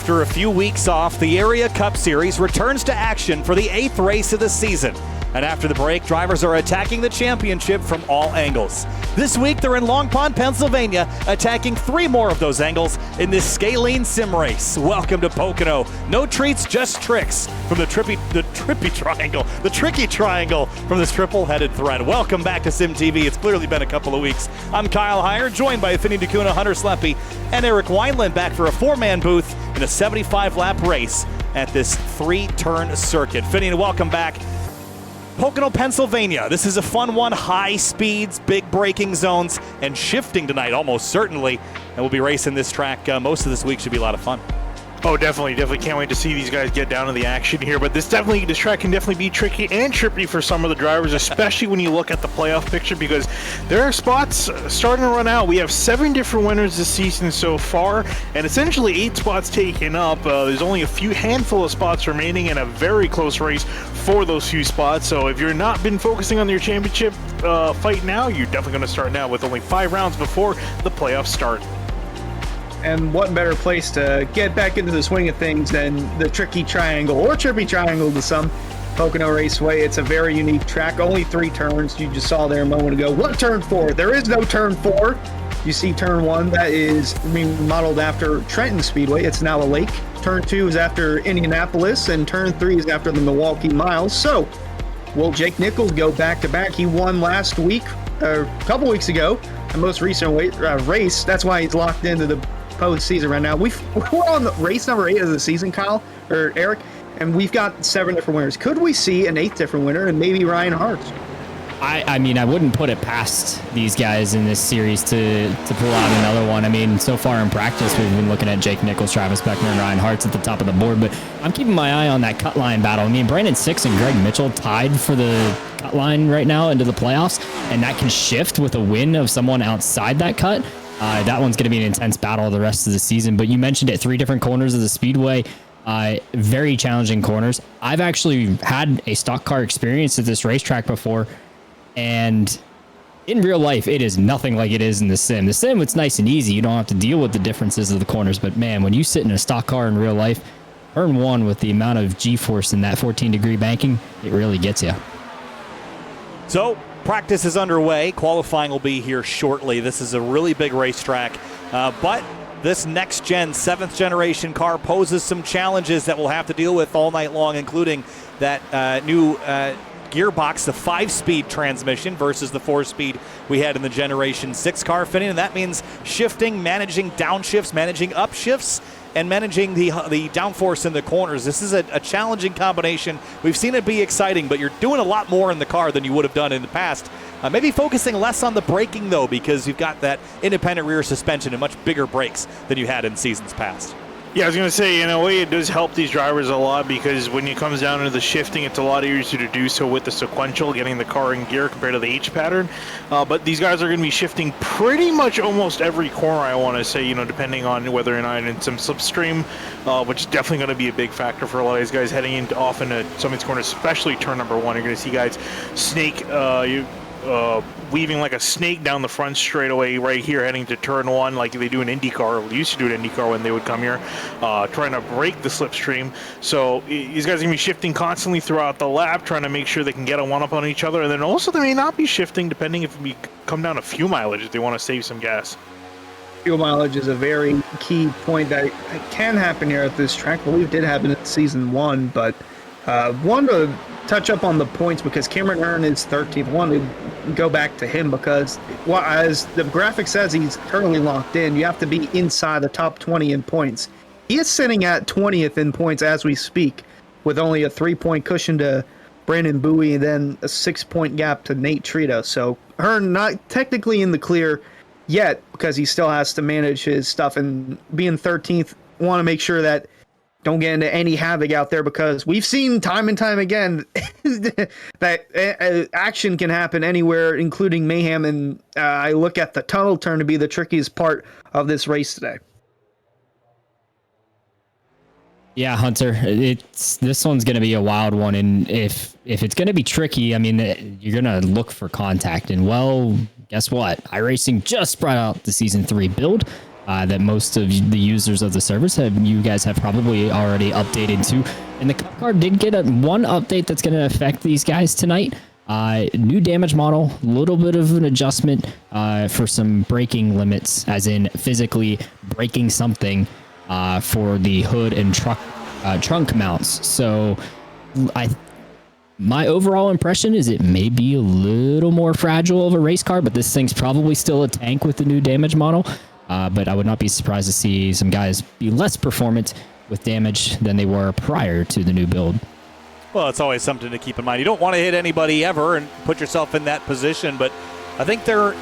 After a few weeks off, the Area Cup Series returns to action for the 8th race of the season. And after the break, drivers are attacking the championship from all angles. This week, they're in Long Pond, Pennsylvania, attacking 3 more of those angles in this scalene sim race. Welcome to Pocono. No treats, just tricks from the tricky triangle from this triple-headed thread. Welcome back to Sim TV. It's clearly been a couple of weeks. I'm Kyle Heyer, joined by Finney DeCuna, Hunter Sleppy, and Eric Wineland back for a 4-man booth in a 75-lap race at this 3-turn circuit. Finney, welcome back. Pocono, Pennsylvania. This is a fun one. High speeds, big braking zones, and shifting tonight, almost certainly. And we'll be racing this track most of this week. Should be a lot of fun. Oh, definitely can't wait to see these guys get down to the action here. But this track can definitely be tricky and trippy for some of the drivers, especially when you look at the playoff picture, because there are spots starting to run out. We have 7 different winners this season so far, and essentially 8 spots taken up. There's only a handful of spots remaining in a very close race for those few spots. So if you're not been focusing on your championship fight now, you're definitely going to start now with only 5 rounds before the playoffs start. And what better place to get back into the swing of things than the tricky triangle, or trippy triangle to some, Pocono Raceway. It's a very unique track, only 3 turns. You just saw there a moment ago. What turn 4? There is no turn 4. You see turn 1, that is being modeled after Trenton Speedway. It's now a lake. Turn 2 is after Indianapolis, and turn 3 is after the Milwaukee Miles. So, will Jake Nichols go back-to-back? He won last week, a couple weeks ago, the most recent race. That's why he's locked into the postseason right now. We're on the race number 8 of the season, Kyle, or Eric, and we've got 7 different winners. Could we see an 8th different winner, and maybe Ryan Hartz? I mean, I wouldn't put it past these guys in this series to pull out another one. I mean, so far in practice, we've been looking at Jake Nichols, Travis Beckner, and Ryan Hartz at the top of the board, but I'm keeping my eye on that cut line battle. I mean, Brandon Six and Greg Mitchell tied for the cut line right now into the playoffs, and that can shift with a win of someone outside that cut. That one's going to be an intense battle the rest of the season. But you mentioned it, 3 different corners of the speedway, very challenging corners. I've actually had a stock car experience at this racetrack before, and in real life, it is nothing like it is in the sim. The sim, it's nice and easy. You don't have to deal with the differences of the corners. But man, when you sit in a stock car in real life, turn 1 with the amount of G-force in that 14-degree banking, it really gets you. So, practice is underway. Qualifying will be here shortly. This is a really big racetrack, but this next-gen, 7th-generation car poses some challenges that we'll have to deal with all night long, including that new gearbox, the 5-speed transmission versus the 4-speed we had in the Generation 6 car, Finney, and that means shifting, managing downshifts, managing upshifts, and managing the downforce in the corners. This is a challenging combination. We've seen it be exciting, but you're doing a lot more in the car than you would have done in the past. Maybe focusing less on the braking, though, because you've got that independent rear suspension and much bigger brakes than you had in seasons past. Yeah, I was going to say, in a way, it does help these drivers a lot, because when it comes down to the shifting, it's a lot easier to do so with the sequential, getting the car in gear compared to the H pattern. But these guys are going to be shifting pretty much almost every corner, I want to say, depending on whether or not in some slipstream, which is definitely going to be a big factor for a lot of these guys heading into often some of these corners, especially turn number 1. You're going to see guys snake weaving like a snake down the front straightaway right here, heading to turn 1 like they do in IndyCar, or used to do in IndyCar when they would come here, trying to break the slipstream. So these guys are going to be shifting constantly throughout the lap, trying to make sure they can get a one-up on each other, and then also they may not be shifting depending if we come down to fuel mileage if they want to save some gas. Fuel mileage is a very key point that can happen here at this track. I believe it did happen in season 1, but one to touch up on the points, because Cameron Earn is 13th. One to go back to him, because as the graphic says, he's currently locked in. You have to be inside the top 20 in points. He is sitting at 20th in points as we speak, with only a 3-point cushion to Brandon Bowie and then a 6-point gap to Nate Trito. So Hearn not technically in the clear yet, because he still has to manage his stuff, and being 13th, want to make sure that don't get into any havoc out there, because we've seen time and time again that action can happen anywhere, including mayhem. And I look at the tunnel turn to be the trickiest part of this race today. Yeah, Hunter, this one's going to be a wild one, and if it's going to be tricky, I mean, you're going to look for contact. And well, guess what? iRacing just brought out the Season 3 build. that most of the users of the service you guys have probably already updated to. And the Cup car did get one update that's going to affect these guys tonight. New damage model, a little bit of an adjustment for some braking limits, as in physically breaking something for the hood and trunk mounts. So my overall impression is it may be a little more fragile of a race car, but this thing's probably still a tank with the new damage model. But I would not be surprised to see some guys be less performant with damage than they were prior to the new build. Well, it's always something to keep in mind. You don't want to hit anybody ever and put yourself in that position, but I think there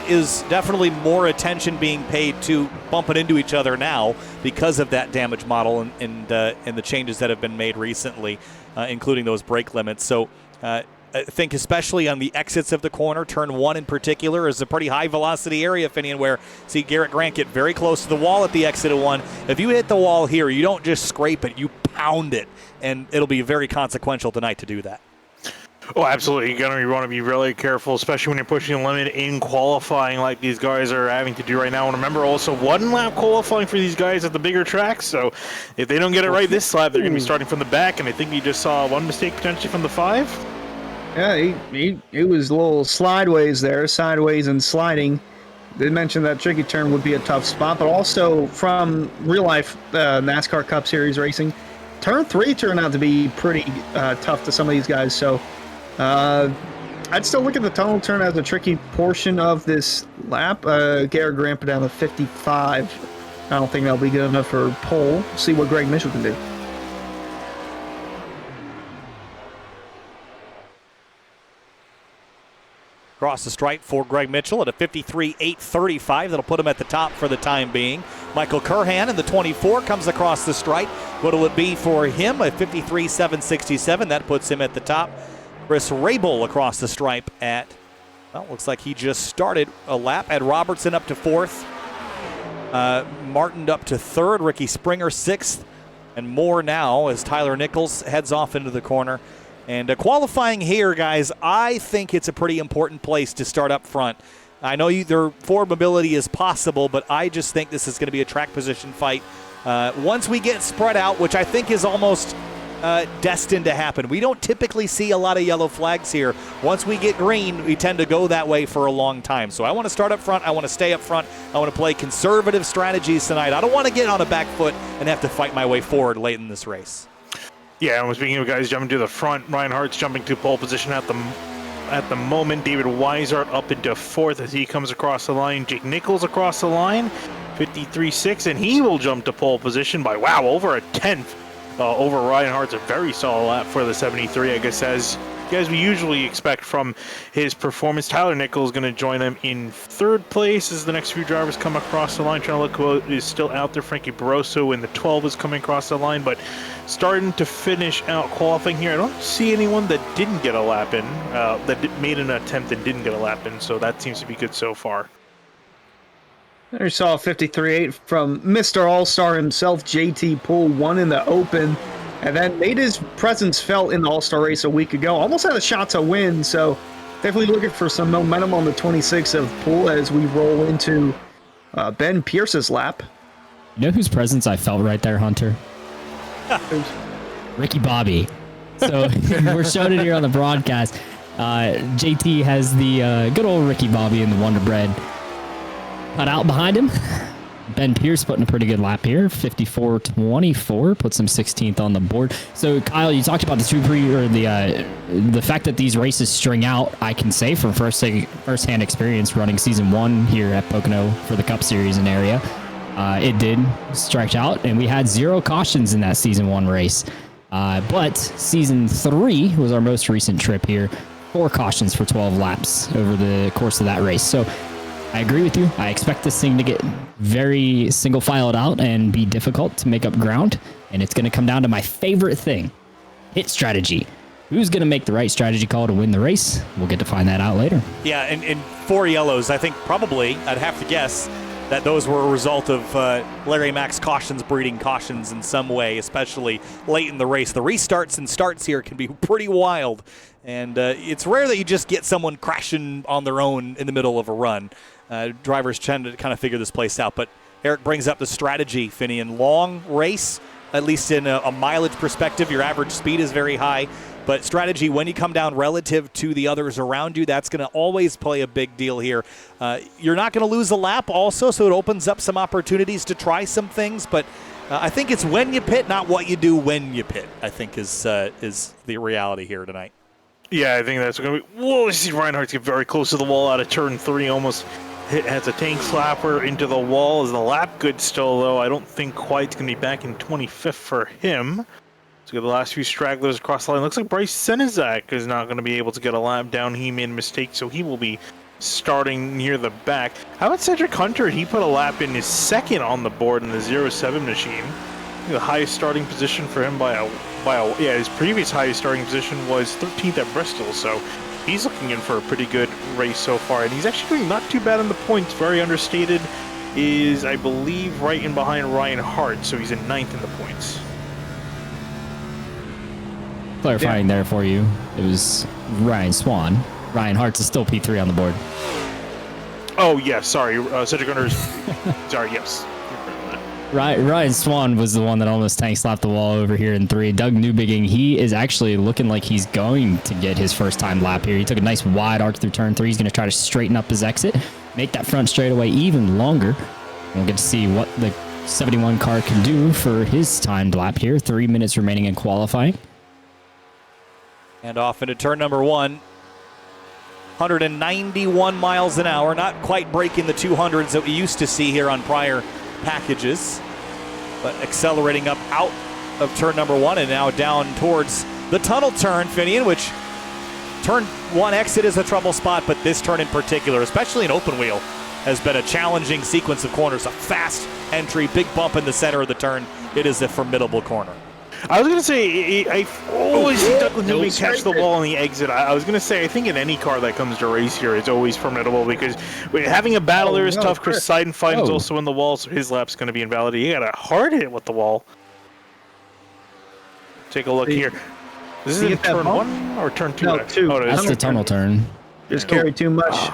is definitely more attention being paid to bumping into each other now because of that damage model and the changes that have been made recently, including those brake limits. So I think especially on the exits of the corner, turn 1 in particular is a pretty high velocity area, Finian, where see Garrett Grant get very close to the wall at the exit of 1. If you hit the wall here, you don't just scrape it, you pound it, and it'll be very consequential tonight to do that. Oh, absolutely. You're going to want to be really careful, especially when you're pushing the limit in qualifying like these guys are having to do right now. And remember, also one lap qualifying for these guys at the bigger tracks. So if they don't get it right this lap, they're going to be starting from the back. And I think you just saw one mistake potentially from the 5. Yeah, he was a little sideways and sliding. They mentioned that tricky turn would be a tough spot, but also from real life NASCAR Cup Series racing, turn 3 turned out to be pretty tough to some of these guys. So I'd still look at the tunnel turn as a tricky portion of this lap. Garrett Grant put down a 55. I don't think that'll be good enough for pole. See what Greg Mitchell can do. Across the stripe for Greg Mitchell at a 53.835. That'll put him at the top for the time being. Michael Curhan in the 24 comes across the stripe. What'll it be for him? A 53.767. That puts him at the top. Chris Rabel across the stripe at, well, looks like he just started a lap. Ed Robertson up to 4th. Martin up to 3rd. Ricky Springer 6th. And more now as Tyler Nichols heads off into the corner. And qualifying here, guys, I think it's a pretty important place to start up front. I know their forward mobility is possible, but I just think this is going to be a track position fight. Once we get spread out, which I think is almost destined to happen. We don't typically see a lot of yellow flags here. Once we get green, we tend to go that way for a long time. So I want to start up front. I want to stay up front. I want to play conservative strategies tonight. I don't want to get on a back foot and have to fight my way forward late in this race. Yeah, and speaking of guys jumping to the front, Ryan Hart's jumping to pole position at the moment. David Weisart up into 4th as he comes across the line. Jake Nichols across the line, 53.6, and he will jump to pole position by, wow, over a 10th over Ryan Hart's. A very solid lap for the 73, I guess, as we usually expect from his performance. Tyler Nichols going to join them in 3rd place as the next few drivers come across the line. Trying to look who is still out there. Frankie Barroso in the 12 is coming across the line, but starting to finish out qualifying here. I don't see anyone that didn't get a lap in, that made an attempt and didn't get a lap in, so that seems to be good so far. There you saw 53.8 from Mr. All-Star himself, JT Poole, won in the Open, and then made his presence felt in the All-Star race a week ago. Almost had a shot to win, so definitely looking for some momentum on the 26 of Poole as we roll into Ben Pierce's lap. You know whose presence I felt right there, Hunter? Ricky Bobby. So we're showing it here on the broadcast. JT has the good old Ricky Bobby in the Wonder Bread cut out behind him. Ben Pierce putting a pretty good lap here, 54.24, puts him 16th on the board. So Kyle, you talked about the fact that these races string out. I can say from first-hand experience running season 1 here at Pocono for the Cup Series and area, it did stretch out, and we had 0 cautions in that season 1 race. But season 3 was our most recent trip here, 4 cautions for 12 laps over the course of that race. So I agree with you. I expect this thing to get very single-filed out and be difficult to make up ground. And it's going to come down to my favorite thing, hit strategy. Who's going to make the right strategy call to win the race? We'll get to find that out later. Yeah, and 4 yellows, I think probably, I'd have to guess, that those were a result of Larry Mack's cautions breeding cautions in some way, especially late in the race. The restarts and starts here can be pretty wild. And it's rare that you just get someone crashing on their own in the middle of a run. Drivers tend to kind of figure this place out. But Eric brings up the strategy, Finian. Long race, at least in a mileage perspective, your average speed is very high. But strategy, when you come down relative to the others around you, that's going to always play a big deal here. You're not going to lose a lap also, so it opens up some opportunities to try some things. But I think it's when you pit, not what you do when you pit, I think is the reality here tonight. Yeah, I think that's going to be... Whoa, I see Reinhardt get very close to the wall out of turn 3, almost has a tank slapper into the wall. Is the lap good still, though? I don't think quite. It's going to be back in 25th for him. So we got the last few stragglers across the line. Looks like Bryce Senizak is not going to be able to get a lap down. He made a mistake, so he will be starting near the back. How about Cedric Hunter? He put a lap in his second on the board in the 0-7 machine. The highest starting position for him yeah, his previous highest starting position was 13th at Bristol, so he's looking in for a pretty good race so far, and he's actually doing not too bad in the points. Very understated, is I believe right in behind Ryan Hart, so he's in 9th in the points. Clarifying there for you, it was Ryan Swan. Ryan Hart's is still P3 on the board. Oh yeah, sorry, Cedric Hunter's. Sorry, yes. Ryan Swan was the one that almost tank slapped the wall over here in 3. Doug Newbigging, he is actually looking like he's going to get his first time lap here. He took a nice wide arc through turn 3. He's going to try to straighten up his exit, make that front straightaway even longer. We'll get to see what the 71 car can do for his timed lap here. 3 minutes remaining in qualifying. And off into turn number 1. 191 miles an hour, not quite breaking the 200s that we used to see here on prior packages, but accelerating up out of turn number 1 and now down towards the tunnel turn, Finian, which turn 1 exit is a trouble spot, but this turn in particular, especially in open wheel, has been a challenging sequence of corners. A fast entry, big bump in the center of the turn. It is a formidable corner. I was going to say, I always see Douglas Newman catch the wall on the exit. I was going to say, I think in any car that comes to race here, it's always formidable because having a battle there is tough. Chris Seidenfein is also in the wall, so his lap's going to be invalidated. He got a hard hit with the wall. Take a look here. This is in turn 1 or turn 2? No, 2. Oh, That's the tunnel turn. Just carried too much.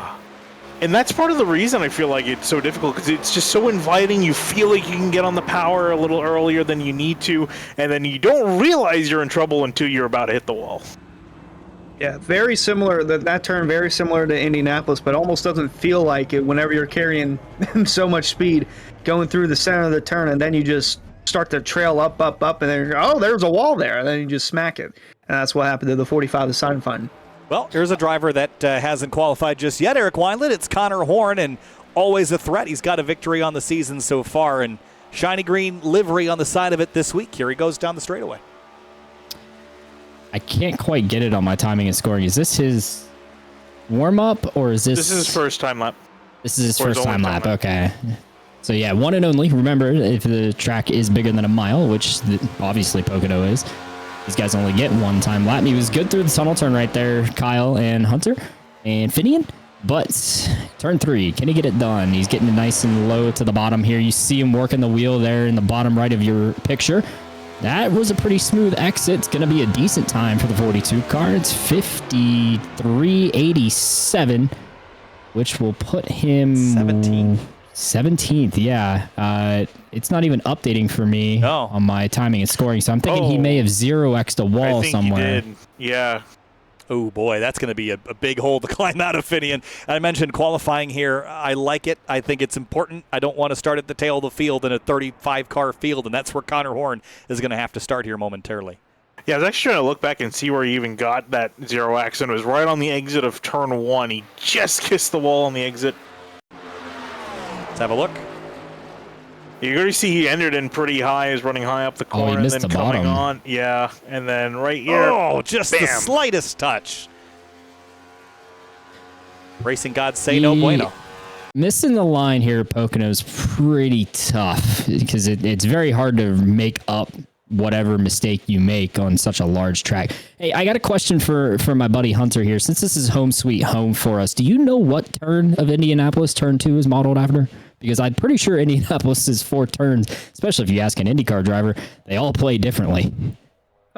And that's part of the reason I feel like it's so difficult, because it's just so inviting. You feel like you can get on the power a little earlier than you need to, and then you don't realize you're in trouble until you're about to hit the wall. Yeah, very similar. That turn very similar to Indianapolis, but almost doesn't feel like it whenever you're carrying so much speed going through the center of the turn, and then you just start to trail up, and then there's a wall there, and then you just smack it. And that's what happened to the 45 of Seidenfein. Well, here's a driver that hasn't qualified just yet, Eric Weinland. It's Connor Horn, and always a threat. He's got a victory on the season so far, and shiny green livery on the side of it this week. Here he goes down the straightaway. I can't quite get it on my timing and scoring. Is this his warm-up, or is this... This is his first time lap. This is his first time lap, okay. So yeah, one and only. Remember, if the track is bigger than a mile, which obviously Pocono is, these guys only get one time lap. He was good through the tunnel turn right there, Kyle and Hunter and Finian. But turn 3, can he get it done? He's getting it nice and low to the bottom here. You see him working the wheel there in the bottom right of your picture. That was a pretty smooth exit. It's going to be a decent time for the 42 car. It's 53.87, which will put him 17th, yeah. It's not even updating for me on my timing and scoring, so I'm thinking he may have 0x'd a wall somewhere. He did. Yeah. Oh, boy, that's going to be a big hole to climb out of, Finian. I mentioned qualifying here. I like it. I think it's important. I don't want to start at the tail of the field in a 35-car field, and that's where Connor Horn is going to have to start here momentarily. Yeah, I was actually trying to look back and see where he even got that 0x, and it was right on the exit of turn 1. He just kissed the wall on the exit. Let's have a look. You already see he entered in pretty high, is running high up the corner, and then the coming bottom. on. Yeah, and then right here. Oh, just the slightest touch. Racing gods say no bueno. Missing the line here at Pocono is pretty tough because it's very hard to make up whatever mistake you make on such a large track. Hey, I got a question for my buddy Hunter here. Since this is home sweet home for us, do you know what turn of Indianapolis turn 2 is modeled after? Because I'm pretty sure Indianapolis is 4 turns, especially if you ask an IndyCar driver. They all play differently.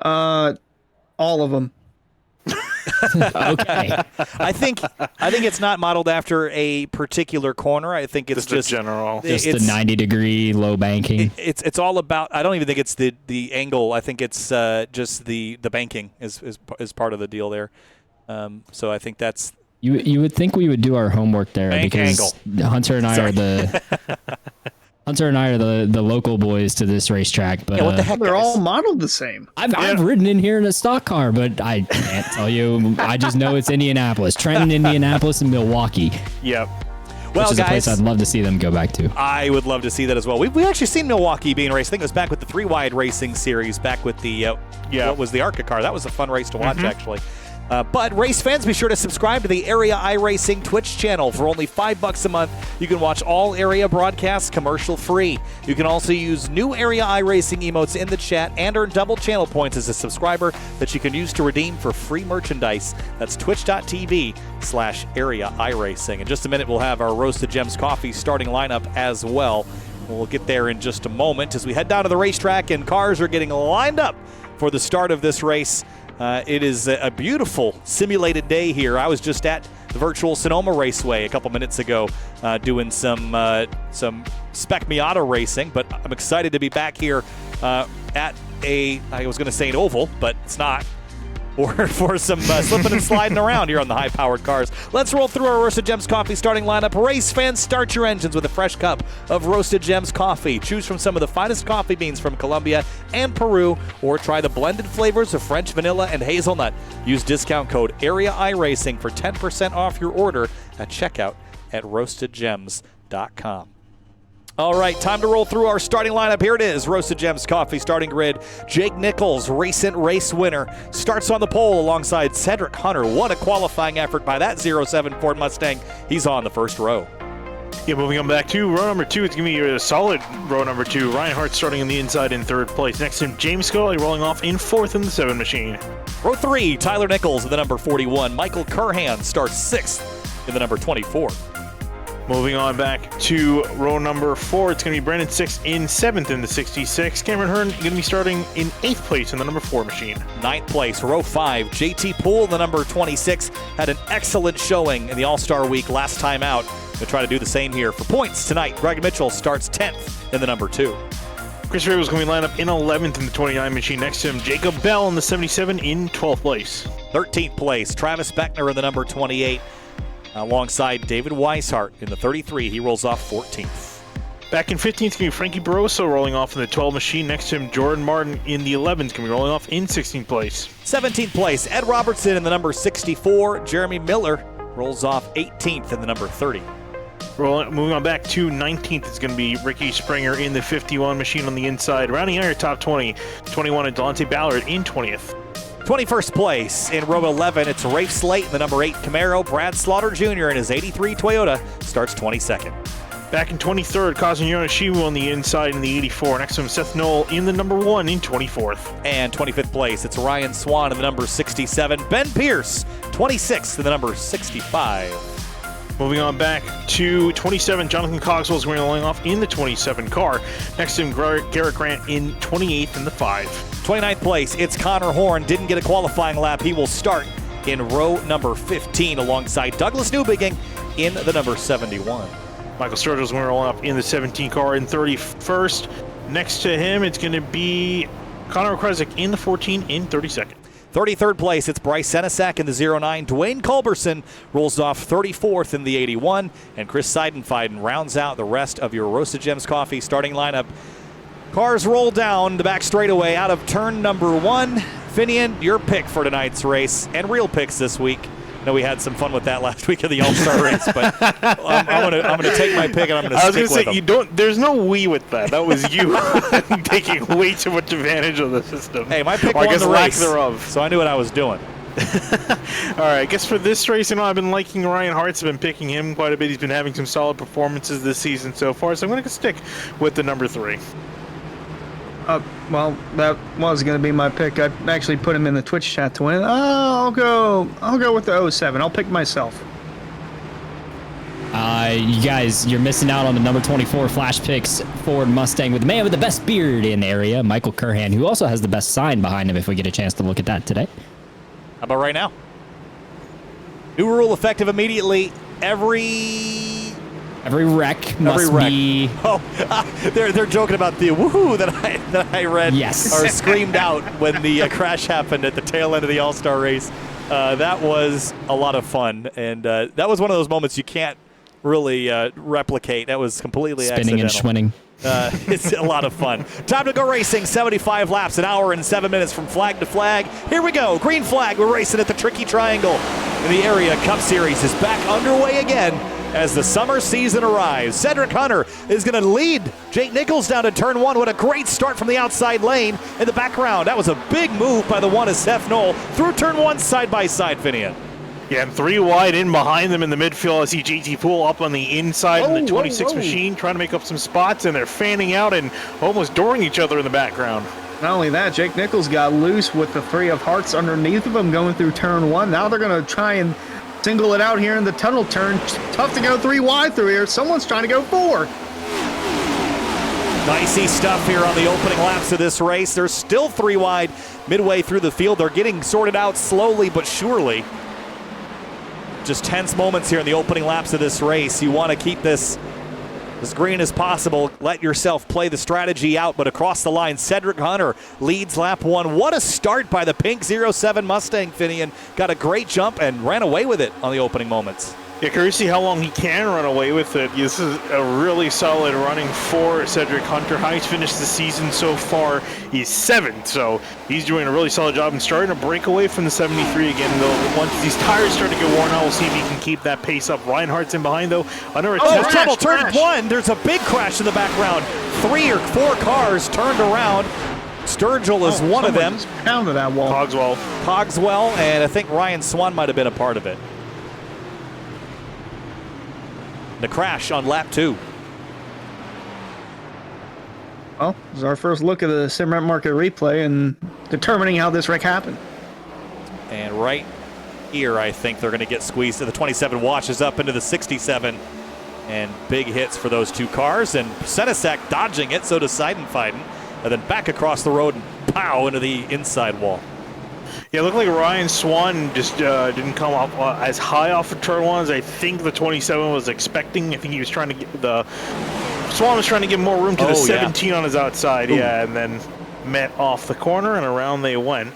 All of them. Okay. I think it's not modeled after a particular corner. I think it's just general. Just the 90-degree low banking. It's all about. I don't even think it's the angle. I think it's just the banking is part of the deal there. So I think that's. You would think we would do our homework there Bank because angle. Hunter and I are the local boys to this racetrack. But Yeah, what the heck? They're guys? all modeled the same. I've ridden in here in a stock car, but I can't tell you. I just know it's Indianapolis, Trenton, Indianapolis, and Milwaukee. Yep. Well, which is a guys, place I'd love to see them go back to. I would love to see that as well. We actually seen Milwaukee being raced. I think it was back with the 3-wide racing series, back with the what was the ARCA car. That was a fun race to watch, actually. But race fans, be sure to subscribe to the Area iRacing Twitch channel. For only $5 a month, you can watch all Area broadcasts commercial free. You can also use new Area iRacing emotes in the chat and earn double channel points as a subscriber that you can use to redeem for free merchandise. That's twitch.tv/Area iRacing. In just a minute, we'll have our Roasted Gems Coffee starting lineup as well. We'll get there in just a moment as we head down to the racetrack and cars are getting lined up for the start of this race. It is a beautiful simulated day here. I was just at the virtual Sonoma Raceway a couple minutes ago doing some Spec Miata racing, but I'm excited to be back here at I was going to say an oval, but it's not, or for some slipping and sliding around here on the high-powered cars. Let's roll through our Roasted Gems Coffee starting lineup. Race fans, start your engines with a fresh cup of Roasted Gems Coffee. Choose from some of the finest coffee beans from Colombia and Peru, or try the blended flavors of French vanilla and hazelnut. Use discount code Area iRacing for 10% off your order at checkout at roastedgems.com. All right, time to roll through our starting lineup. Here it is, Roasted Gems Coffee starting grid. Jake Nichols, recent race winner, starts on the pole alongside Cedric Hunter. What a qualifying effort by that 07 Ford Mustang. He's on the first row. Yeah, moving on back to row number 2. It's going to be a solid row number 2. Ryan Hart starting on the inside in 3rd place. Next to him, James Scully rolling off in 4th in the 7 machine. Row 3, Tyler Nichols in the number 41. Michael Curhan starts 6th in the number 24. Moving on back to row number 4, it's going to be Brandon 6 in 7th in the 66. Cameron Hearn going to be starting in 8th place in the number 4 machine. 9th place, row 5, JT Poole, the number 26, had an excellent showing in the All-Star Week last time out. We'll try to do the same here. For points tonight, Greg Mitchell starts 10th in the number 2. Chris Ray was going to be lined up in 11th in the 29 machine. Next to him, Jacob Bell in the 77 in 12th place. 13th place, Travis Beckner in the number 28. Alongside David Weishart in the 33. He rolls off 14th. Back in 15th, going to be Frankie Barroso rolling off in the 12 machine. Next to him, Jordan Martin in the 11th, going to be rolling off in 16th place. 17th place, Ed Robertson in the number 64. Jeremy Miller rolls off 18th in the number 30. Moving on back to 19th, it's going to be Ricky Springer in the 51 machine on the inside. Rounding out your top 20, 21 and Delonte Ballard in 20th. 21st place in row 11, it's Rafe Slate in the number 8 Camaro. Brad Slaughter Jr. in his 83 Toyota starts 22nd. Back in 23rd, Kazunori Shimu on the inside in the 84. Next to him, Seth Knoll in the number 1 in 24th. And 25th place, it's Ryan Swan in the number 67. Ben Pierce, 26th in the number 65. Moving on back to 27, Jonathan Cogswell's rolling off in the 27 car. Next to him, Garrett Grant in 28th in the 5. 29th place, it's Connor Horn. Didn't get a qualifying lap. He will start in row number 15 alongside Douglas Newbigging in the number 71. Michael Sturgill's rolling up in the 17 car in 31st. Next to him, it's going to be Connor Kresick in the 14 in 32nd. 33rd place, it's Bryce Senesac in the 09. Dwayne Culberson rolls off 34th in the 81. And Chris Seidenfeiden rounds out the rest of your Roasted Gems Coffee starting lineup. Cars roll down the back straightaway out of turn number 1. Finian, your pick for tonight's race, and real picks this week. I know we had some fun with that last week of the All-Star race, but I'm gonna take my pick and I'm gonna stick with them. You don't. There's no we with that. That was you taking way too much advantage of the system. Hey, my pick won the race, thereof. so I knew what I was doing. All right, I guess for this race, I've been liking Ryan Hart's. I've been picking him quite a bit. He's been having some solid performances this season so far, so I'm going to stick with the number 3. Well, that was going to be my pick. I actually put him in the Twitch chat to win. I'll go with the 07. I'll pick myself. You guys, you're missing out on the number 24 Flash Picks Ford Mustang with the man with the best beard in the area, Michael Curhan, who also has the best sign behind him if we get a chance to look at that today. How about right now? New rule effective immediately. Every wreck must be. Oh, they're joking about the woohoo that I read or screamed out when the crash happened at the tail end of the All-Star race. That was a lot of fun, and that was one of those moments you can't really replicate. That was completely spinning accidental. and schwinning. It's a lot of fun. Time to go racing. 75 laps, an hour and 7 minutes from flag to flag. Here we go. Green flag. We're racing at the Tricky Triangle. And the Area Cup Series is back underway again as the summer season arrives. Cedric Hunter is going to lead Jake Nichols down to turn 1. What a great start from the outside lane in the background. That was a big move by the one of Seth Knoll through turn 1 side by side, Finian. Yeah, and 3 wide in behind them in the midfield. I see JT Poole up on the inside in the 26 machine trying to make up some spots, and they're fanning out and almost dooring each other in the background. Not only that, Jake Nichols got loose with the 3 of hearts underneath of him going through turn 1. Now they're going to try and single it out here in the tunnel turn. Tough to go 3 wide through here. Someone's trying to go 4. Nicey stuff here on the opening laps of this race. There's still 3 wide midway through the field. They're getting sorted out slowly but surely. Just tense moments here in the opening laps of this race. You want to keep this as green as possible. Let yourself play the strategy out, but across the line, Cedric Hunter leads lap 1. What a start by the pink 07 Mustang, Finian. Got a great jump and ran away with it on the opening moments. Yeah, curious to see how long he can run away with it. This is a really solid running for Cedric Hunter. How he's finished the season so far, he's 7th, so he's doing a really solid job and starting to break away from the 73 again, though. Once these tires start to get worn out, we'll see if he can keep that pace up. Reinhardt's in behind, though. Under attack. Trouble, turn 1. There's a big crash in the background. 3 or 4 cars turned around. Sturgill is one of them. Pounded that wall. Cogswell, and I think Ryan Swan might have been a part of it. The crash on lap 2. Well, this is our first look at the sim rent market replay and determining how this wreck happened. And right here, I think they're going to get squeezed. The 27 washes up into the 67. And big hits for those 2 cars. And Senesac dodging it, so does Seidenfeiden. And then back across the road and pow into the inside wall. Yeah, it looked like Ryan Swan just didn't come up as high off of turn 1 as I think the 27 was expecting. I think he was trying to get Swan was trying to give more room to the 17 on his outside. Ooh. Yeah, and then met off the corner and around they went.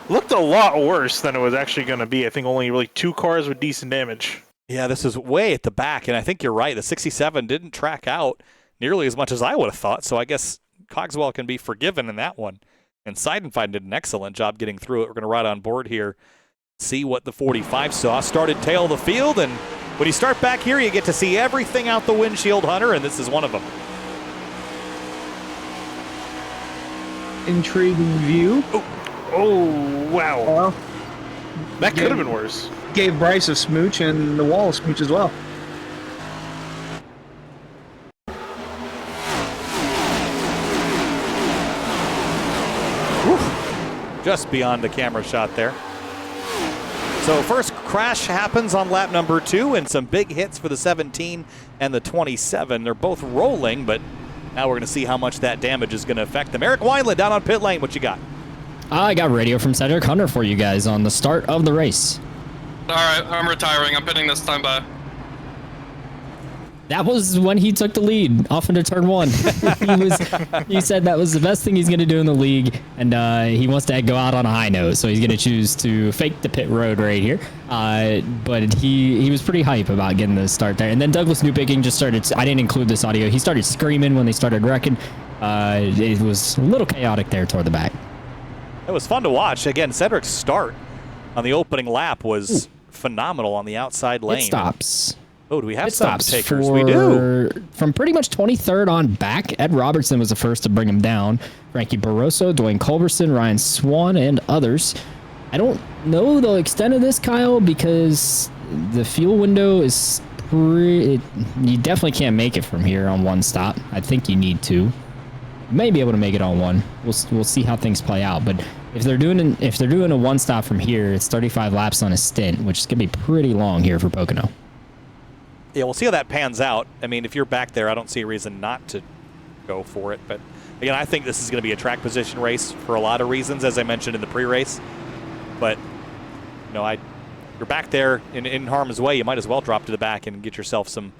Looked a lot worse than it was actually going to be. I think only really 2 cars with decent damage. Yeah, this is way at the back, and I think you're right. The 67 didn't track out nearly as much as I would have thought, so I guess Cogswell can be forgiven in that one. And Seidenfeiden did an excellent job getting through it. We're going to ride on board here, see what the 45 saw. Started tail of the field, and when you start back here, you get to see everything out the windshield, Hunter, and this is one of them. Intriguing view. Oh wow. Well, that could have been worse. Gave Bryce a smooch and the wall a smooch as well. Just beyond the camera shot there. So first crash happens on lap number 2 and some big hits for the 17 and the 27. They're both rolling, but now we're going to see how much that damage is going to affect them. Eric Wineland down on pit lane. What you got? I got radio from Cedric Hunter for you guys on the start of the race. All right, I'm retiring. I'm pitting this time by. That was when he took the lead off into turn 1. He said that was the best thing he's going to do in the league, and he wants to go out on a high note, so he's going to choose to fake the pit road right here. But he was pretty hype about getting the start there. And then Douglas Newpicking just started, I didn't include this audio, he started screaming when they started wrecking. It was a little chaotic there toward the back. It was fun to watch. Again, Cedric's start on the opening lap was phenomenal on the outside lane. It stops. Oh, do we have Pit some stops takers? We do. From pretty much 23rd on back, Ed Robertson was the first to bring him down. Frankie Barroso, Dwayne Culberson, Ryan Swan, and others. I don't know the extent of this, Kyle, because the fuel window is pretty... You definitely can't make it from here on one stop. I think you need to. You may be able to make it on one. We'll see how things play out. But if they're doing a one stop from here, it's 35 laps on a stint, which is going to be pretty long here for Pocono. Yeah, we'll see how that pans out. I mean, if you're back there, I don't see a reason not to go for it. But, again, I think this is going to be a track position race for a lot of reasons, as I mentioned in the pre-race. But, I you're back there in harm's way, you might as well drop to the back and get yourself some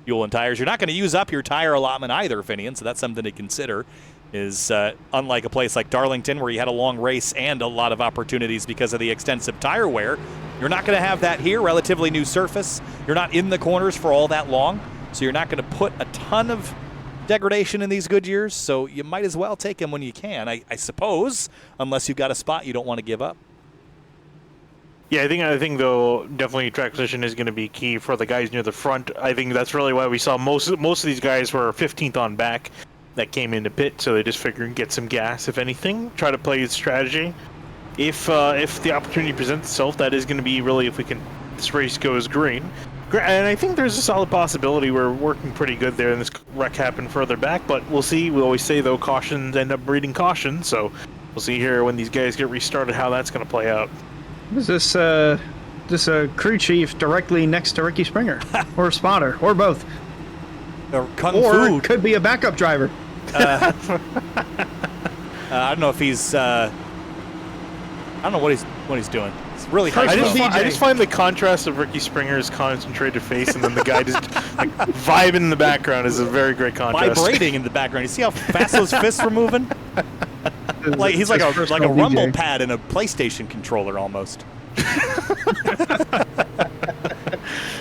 fuel and tires. You're not going to use up your tire allotment either, Finian, so that's something to consider. Is unlike a place like Darlington where you had a long race and a lot of opportunities because of the extensive tire wear, you're not going to have that here. Relatively new surface. You're not in the corners for all that long, so you're not going to put a ton of degradation in these Goodyears, so you might as well take them when you can, I suppose, unless you've got a spot you don't want to give up. Yeah, I think though definitely track position is going to be key for the guys near the front. I think that's really why we saw most of these guys were 15th on back that came into pit, so they just figured get some gas, if anything, try to play his strategy. If the opportunity presents itself, that is going to be really if this race goes green. And I think there's a solid possibility we're working pretty good there, and this wreck happened further back, but we'll see. We always say, though, cautions end up breeding caution, so we'll see here when these guys get restarted how that's going to play out. Is this a crew chief directly next to Ricky Springer, or a spotter, or both? Or Kung Or Fu. it could be a backup driver. I don't know if he's. I don't know what he's doing. It's really hard. I to know. just find the contrast of Ricky Springer's concentrated face and then the guy just like vibing in the background is a very great contrast. Vibrating in the background. You see how fast those fists were moving? Like he's like a rumble DJ. pad in a PlayStation controller almost.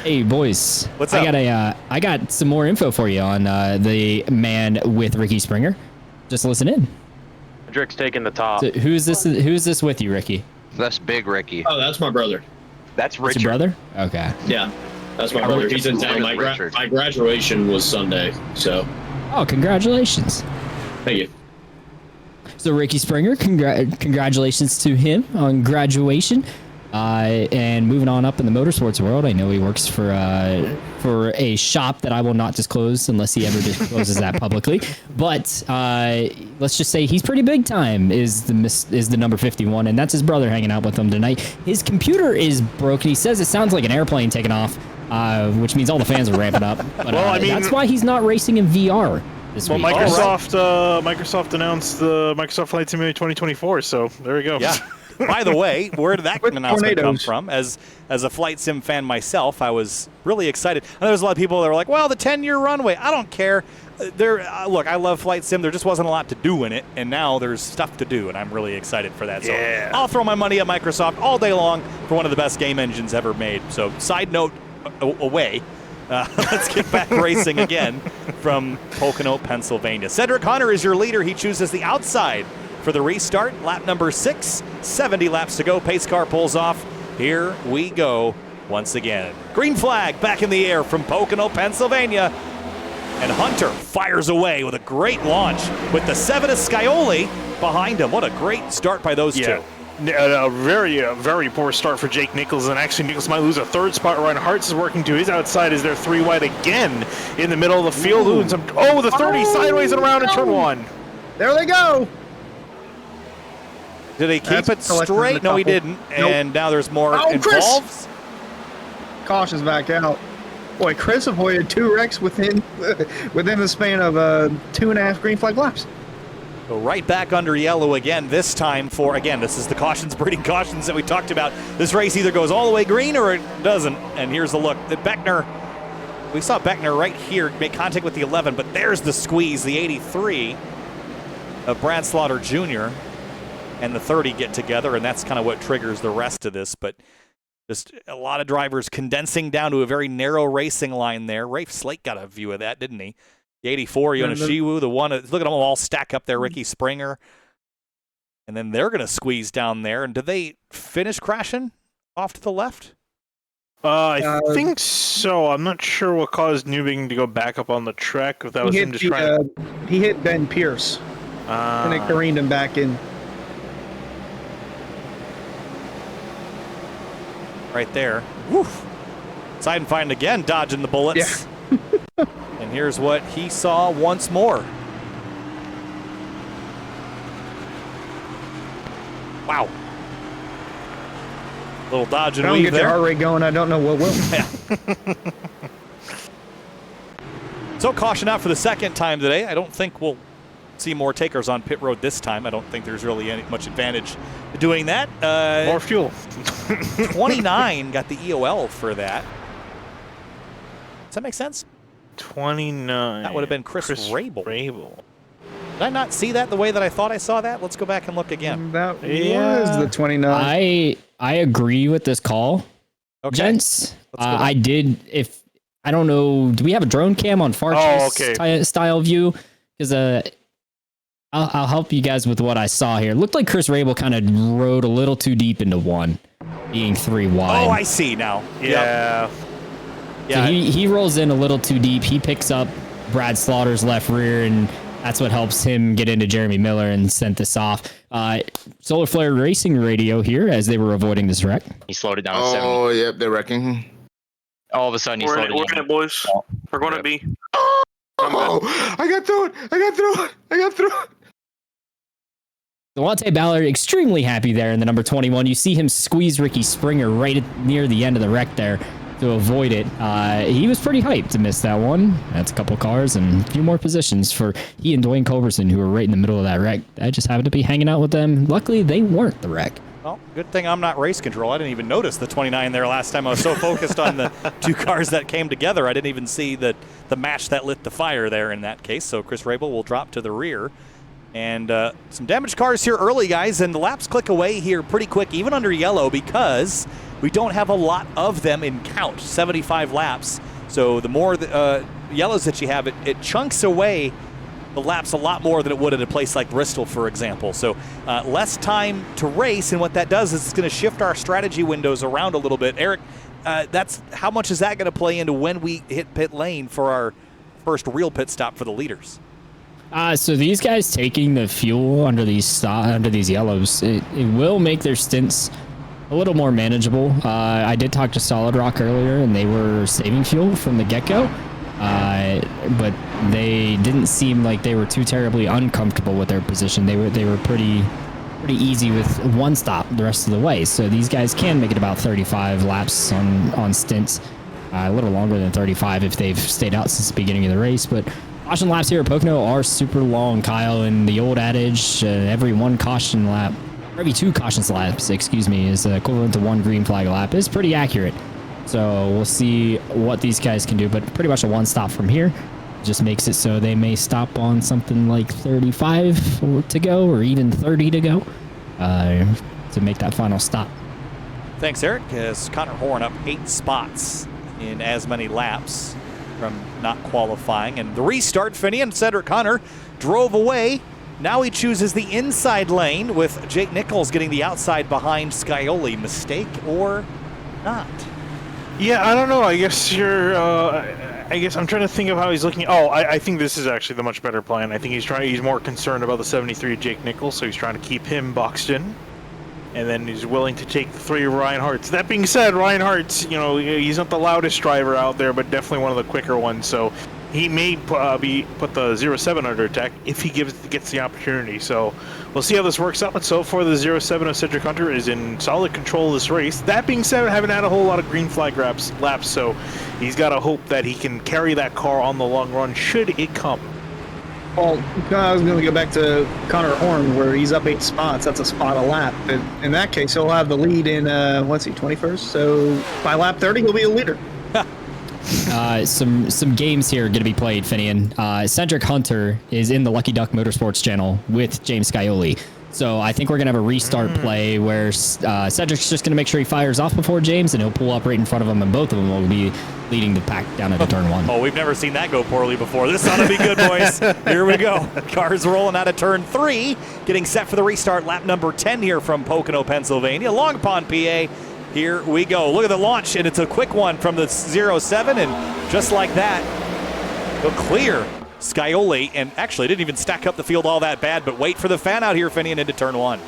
Hey boys, What's up? I got some more info for you on the man with Ricky Springer. Just listen in. Hendrick's taking the top. So who's this with you, Ricky? That's Big Ricky. Oh, that's my brother. That's It's Richard. your brother? Okay. Yeah, that's my brother. He's in town. Richard. My graduation was Sunday, so Oh, congratulations. thank you. So Ricky Springer, congratulations to him on graduation. And moving on up in the motorsports world, I know he works for a shop that I will not disclose unless he ever discloses that publicly. But let's just say he's pretty big time. Is the number 51, and that's his brother hanging out with him tonight. His computer is broken. He says it sounds like an airplane taking off, which means all the fans are ramping up. But, Well, I mean- that's why he's not racing in VR this Well, week. Microsoft announced the Microsoft Flight Simulator 2024, so there we go. Yeah. By the way, where did that With announcement come tornadoes. from? As a flight sim fan myself, I was really excited. I know there's a lot of people that were like, "Well, the 10-year runway." I don't care. Look, I love flight sim. There just wasn't a lot to do in it, and now there's stuff to do, and I'm really excited for that. Yeah. So I'll throw my money at Microsoft all day long for one of the best game engines ever made. So side note away. Let's get back racing again from Pocono, Pennsylvania. Cedric Hunter is your leader. He chooses the outside for the restart. Lap number 6, 70 laps to go. Pace car pulls off. Here we go once again. Green flag back in the air from Pocono, Pennsylvania. And Hunter fires away with a great launch with the 7 of Scioli behind him. What a great start by those two. A very poor start for Jake Nichols, and actually Nichols might lose a third spot. Ryan Hartz is working to his outside as they're 3 wide again in the middle of the field. Ooh, the 30 sideways and around in turn 1. There they go. Did he keep That's it collected in straight? the No, he couple. didn't. Nope. And now there's more Oh, Chris! involved. Caution's back out. Boy, Chris avoided 2 wrecks within the span of 2.5 green flag laps. So right back under yellow again, this time for, again, this is the cautions, breeding cautions that we talked about. This race either goes all the way green or it doesn't. And here's the look. We saw Beckner right here make contact with the 11, but there's the squeeze, the 83 of Brad Slaughter Jr. and the 30 get together, and that's kind of what triggers the rest of this. But just a lot of drivers condensing down to a very narrow racing line there. Rafe Slate got a view of that, didn't he? The 84, Yoneshiwu, the one, look at them all stack up there, Ricky Springer. And then they're going to squeeze down there. And do they finish crashing off to the left? I think so. I'm not sure what caused Newbing to go back up on the track. If that was him just trying to... He hit Ben Pierce, and it careened him back in. Right there. Woof. Side and find again, dodging the bullets. Yeah. And here's what he saw once more. Wow. Little dodge and Don't weave get your there. heart rate going. I don't know what will. Yeah. So caution out for the second time today. I don't think we'll see more takers on pit road this time. I don't think there's really much advantage to doing that. More fuel. 29 got the EOL for that. Does that make sense? 29. That would have been Chris Rabel. Rabel. Did I not see that the way that I thought I saw that? Let's go back and look again. That was the 29. I agree with this call, Okay. gents. Let's go I did. If I don't know, do we have a drone cam on Farch's style view? Because I'll help you guys with what I saw here. It looked like Chris Rabel kind of rode a little too deep into one, being 3 wide. Oh, I see now. Yeah. Yep. So he rolls in a little too deep. He picks up Brad Slaughter's left rear, and that's what helps him get into Jeremy Miller and sent this off. Solar Flare Racing Radio here as they were avoiding this wreck. He slowed it down to 70. Oh, yep, they're wrecking. All of a sudden, he slowed it We're down. in it, boys. We're going to be. Oh, I got through it. Devontae Ballard extremely happy there in the number 21. You see him squeeze Ricky Springer right near the end of the wreck there to avoid it. He was pretty hyped to miss that one. That's a couple cars and a few more positions for he and Dwayne Culberson, who were right in the middle of that wreck. I just happened to be hanging out with them. Luckily, they weren't the wreck. Well, good thing I'm not race control. I didn't even notice the 29 there last time. I was so focused on the 2 cars that came together, I didn't even see the match that lit the fire there in that case. So Chris Rabel will drop to the rear. And some damaged cars here early, guys, and the laps click away here pretty quick, even under yellow, because we don't have a lot of them in count, 75 laps. So the more yellows that you have, it chunks away the laps a lot more than it would at a place like Bristol, for example. So less time to race, and what that does is it's going to shift our strategy windows around a little bit. Eric, that's how much is that going to play into when we hit pit lane for our first real pit stop for the leaders? So these guys taking the fuel under these yellows, it will make their stints a little more manageable. I did talk to Solid Rock earlier, and they were saving fuel from the get-go, but they didn't seem like they were too terribly uncomfortable with their position. They were pretty easy with one stop the rest of the way. So these guys can make it about 35 laps on stints, a little longer than 35 if they've stayed out since the beginning of the race, but. Caution laps here at Pocono are super long, Kyle, and the old adage, every 2 caution laps, is equivalent to 1 green flag lap, is pretty accurate. So we'll see what these guys can do, but pretty much a 1 stop from here just makes it so they may stop on something like 35 to go or even 30 to go to make that final stop. Thanks, Eric. As Connor Horn up 8 spots in as many laps from not qualifying. And the restart, Finney and Cedric Hunter drove away. Now he chooses the inside lane with Jake Nichols getting the outside behind Scioli. Mistake or not? Yeah, I don't know. I guess I'm trying to think of how he's looking. Oh, I think this is actually the much better plan. I think he's more concerned about the 73 Jake Nichols, so he's trying to keep him boxed in. And then he's willing to take the 3 Ryan Harts. That being said, Ryan Harts, he's not the loudest driver out there, but definitely one of the quicker ones. So he may put the 07 under attack if he gets the opportunity. So we'll see how this works out. But so far, the 07 of Cedric Hunter is in solid control of this race. That being said, I haven't had a whole lot of green flag laps, so he's got to hope that he can carry that car on the long run should it come. Well, I was going to go back to Connor Horn, where he's up 8 spots. That's a spot a lap. But in that case, he'll have the lead in, 21st? So by lap 30, he'll be a leader. Some games here are going to be played, Finian. Cedric Hunter is in the Lucky Duck Motorsports channel with James Scioli. So I think we're going to have a restart play where Cedric's just going to make sure he fires off before James, and he'll pull up right in front of him, and both of them will be leading the pack down into turn 1. Oh, we've never seen that go poorly before. This ought to be good, boys. Here we go. Cars rolling out of turn 3, getting set for the restart. Lap number 10 here from Pocono, Pennsylvania. Long Pond, PA. Here we go. Look at the launch, and it's a quick one from the 07, and just like that, he'll clear Scioli, and actually didn't even stack up the field all that bad, but wait for the fan out here, Finian, into turn 1.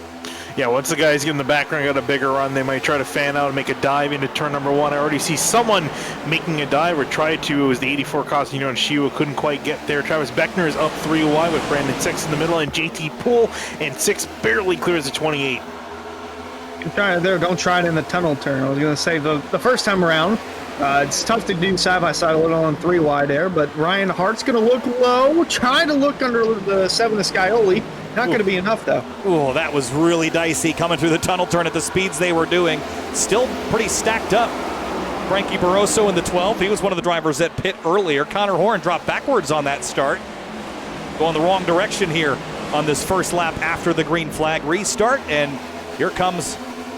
Yeah, once the guys get in the background, got a bigger run, they might try to fan out and make a dive into turn number 1. I already see someone making a dive or tried to. It was the 84 Cosino and Shiwa couldn't quite get there. Travis Beckner is up 3 wide with Brandon 6 in the middle, and JT Poole and 6 barely clears the 28. Don't try it in the tunnel turn. I was going to say the first time around, It's tough to do side by side a little on 3 wide there, but Ryan Hart's going to look low, trying to look under the 7 of Scioli. Not going to be enough, though. Oh, that was really dicey coming through the tunnel turn at the speeds they were doing. Still pretty stacked up. Frankie Barroso in the 12. He was one of the drivers at pit earlier. Connor Horn dropped backwards on that start. Going the wrong direction here on this first lap after the green flag restart. And here comes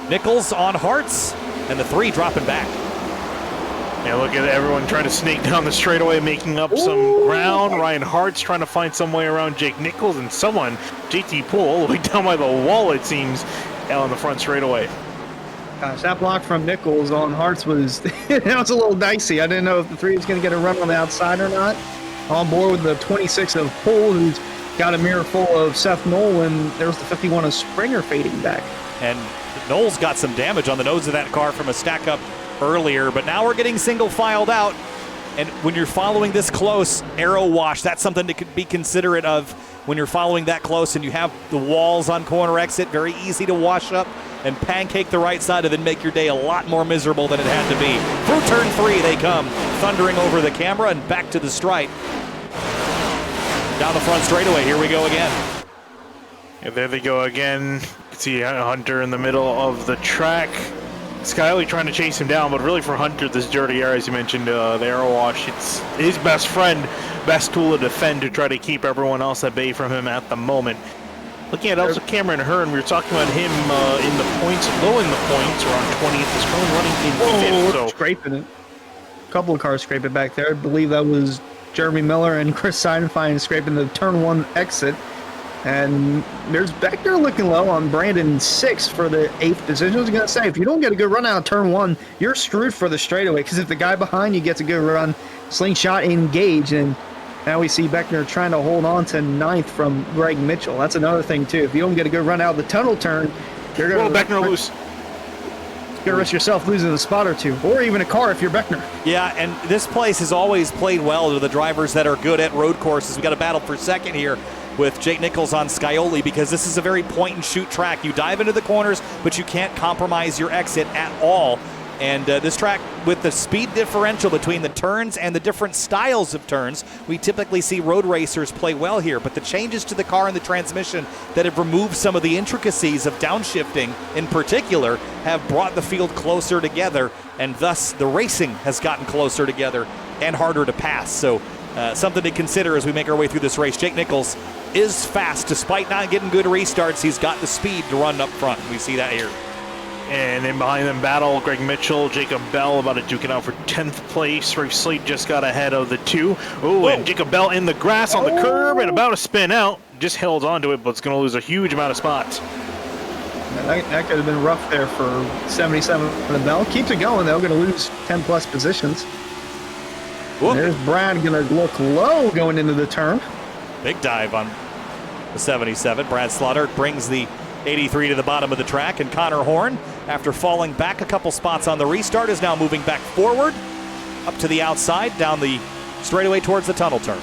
Nichols on Hartz, and the 3 dropping back. Yeah, look at everyone trying to snake down the straightaway, making up some ground. Ryan Hart's trying to find some way around Jake Nichols, and someone, JT Poole, all the way down by the wall, it seems, on the front straightaway. Gosh, that block from Nichols on Hartz was, that was a little dicey. I didn't know if the 3 was going to get a run on the outside or not. On board with the 26 of Poole, who's got a mirror full of Seth Knoll, and there's the 51 of Springer fading back. And Knowles got some damage on the nose of that car from a stack up earlier, but now we're getting single filed out. And when you're following this close, arrow wash, that's something to be considerate of when you're following that close and you have the walls on corner exit, very easy to wash up and pancake the right side and then make your day a lot more miserable than it had to be. Through turn 3 they come, thundering over the camera and back to the stripe. Down the front straightaway, here we go again. And there they go again. You can see Hunter in the middle of the track. Skyly trying to chase him down, but really for Hunter, this dirty air, as you mentioned, the arrow wash, it's his best friend, best tool to defend to try to keep everyone else at bay from him at the moment. Looking at also Cameron Hearn, we were talking about him in the points, low in the points, around 20th, is currently running in 5th. So. Scraping it. A couple of cars scraping back there. I believe that was Jeremy Miller and Chris Seidenfein scraping the turn 1 exit. And there's Beckner looking low on Brandon 6 for the 8th position. I was going to say, if you don't get a good run out of turn 1, you're screwed for the straightaway, because if the guy behind you gets a good run, slingshot engage, and now we see Beckner trying to hold on to 9th from Greg Mitchell. That's another thing, too. If you don't get a good run out of the tunnel turn, you're going to Beckner loose. You're going to risk yourself losing a spot or 2, or even a car if you're Beckner. Yeah, and this place has always played well to the drivers that are good at road courses. We got a battle for second here with Jake Nichols on Scioli, because this is a very point-and-shoot track. You dive into the corners, but you can't compromise your exit at all. And this track, with the speed differential between the turns and the different styles of turns, we typically see road racers play well here. But the changes to the car and the transmission that have removed some of the intricacies of downshifting in particular have brought the field closer together, and thus the racing has gotten closer together and harder to pass. So something to consider as we make our way through this race. Jake Nichols is fast. Despite not getting good restarts, he's got the speed to run up front. We see that here. And in behind them battle, Greg Mitchell, Jacob Bell about to duke it out for 10th place. Rick Slate just got ahead of the 2. Oh, and Jacob Bell in the grass on the curb and about to spin out. Just held onto it, but it's going to lose a huge amount of spots. That could have been rough there for 77 for the Bell. Keeps it going, though. Going to lose 10-plus positions. There's Brad going to look low going into the turn. Big dive on the 77. Brad Slaughter brings the 83 to the bottom of the track, and Connor Horn, after falling back a couple spots on the restart, is now moving back forward, up to the outside, down the straightaway towards the tunnel turn.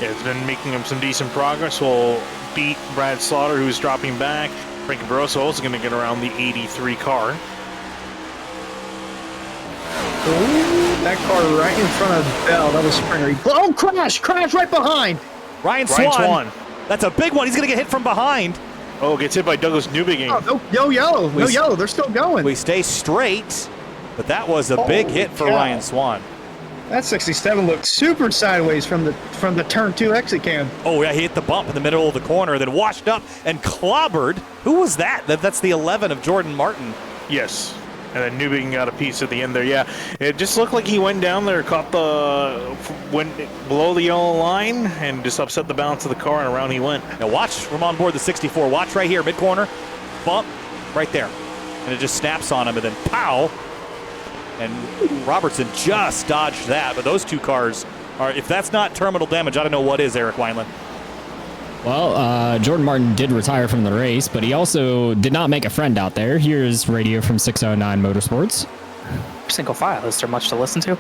Yeah, it's been making him some decent progress. Will beat Brad Slaughter, who's dropping back. Frankie Barroso also going to get around the 83 car. Ooh, that car right in front of Bell. That was Springer. Oh, crash right behind. Ryan Swan. That's a big one. He's going to get hit from behind. Oh, gets hit by Douglas Newbegin. Oh, no yellow. No yellow. They're still going. We stay straight, but that was a big hit for Ryan Swan. That 67 looked super sideways from the turn 2 exit cam. Oh, yeah, he hit the bump in the middle of the corner, then washed up and clobbered. Who was that? That's the 11 of Jordan Martin. Yes. And then Newbegin got a piece at the end there. Yeah, it just looked like he went down there, went below the yellow line, and just upset the balance of the car, and around he went. Now watch from on board the 64. Watch right here, mid-corner, bump right there. And it just snaps on him, and then pow. And Robertson just dodged that. But those two cars are, if that's not terminal damage, I don't know what is, Eric Wineland. Well, Jordan Martin did retire from the race, but he also did not make a friend out there. Here's radio from 609 Motorsports. Single file. Is there much to listen to?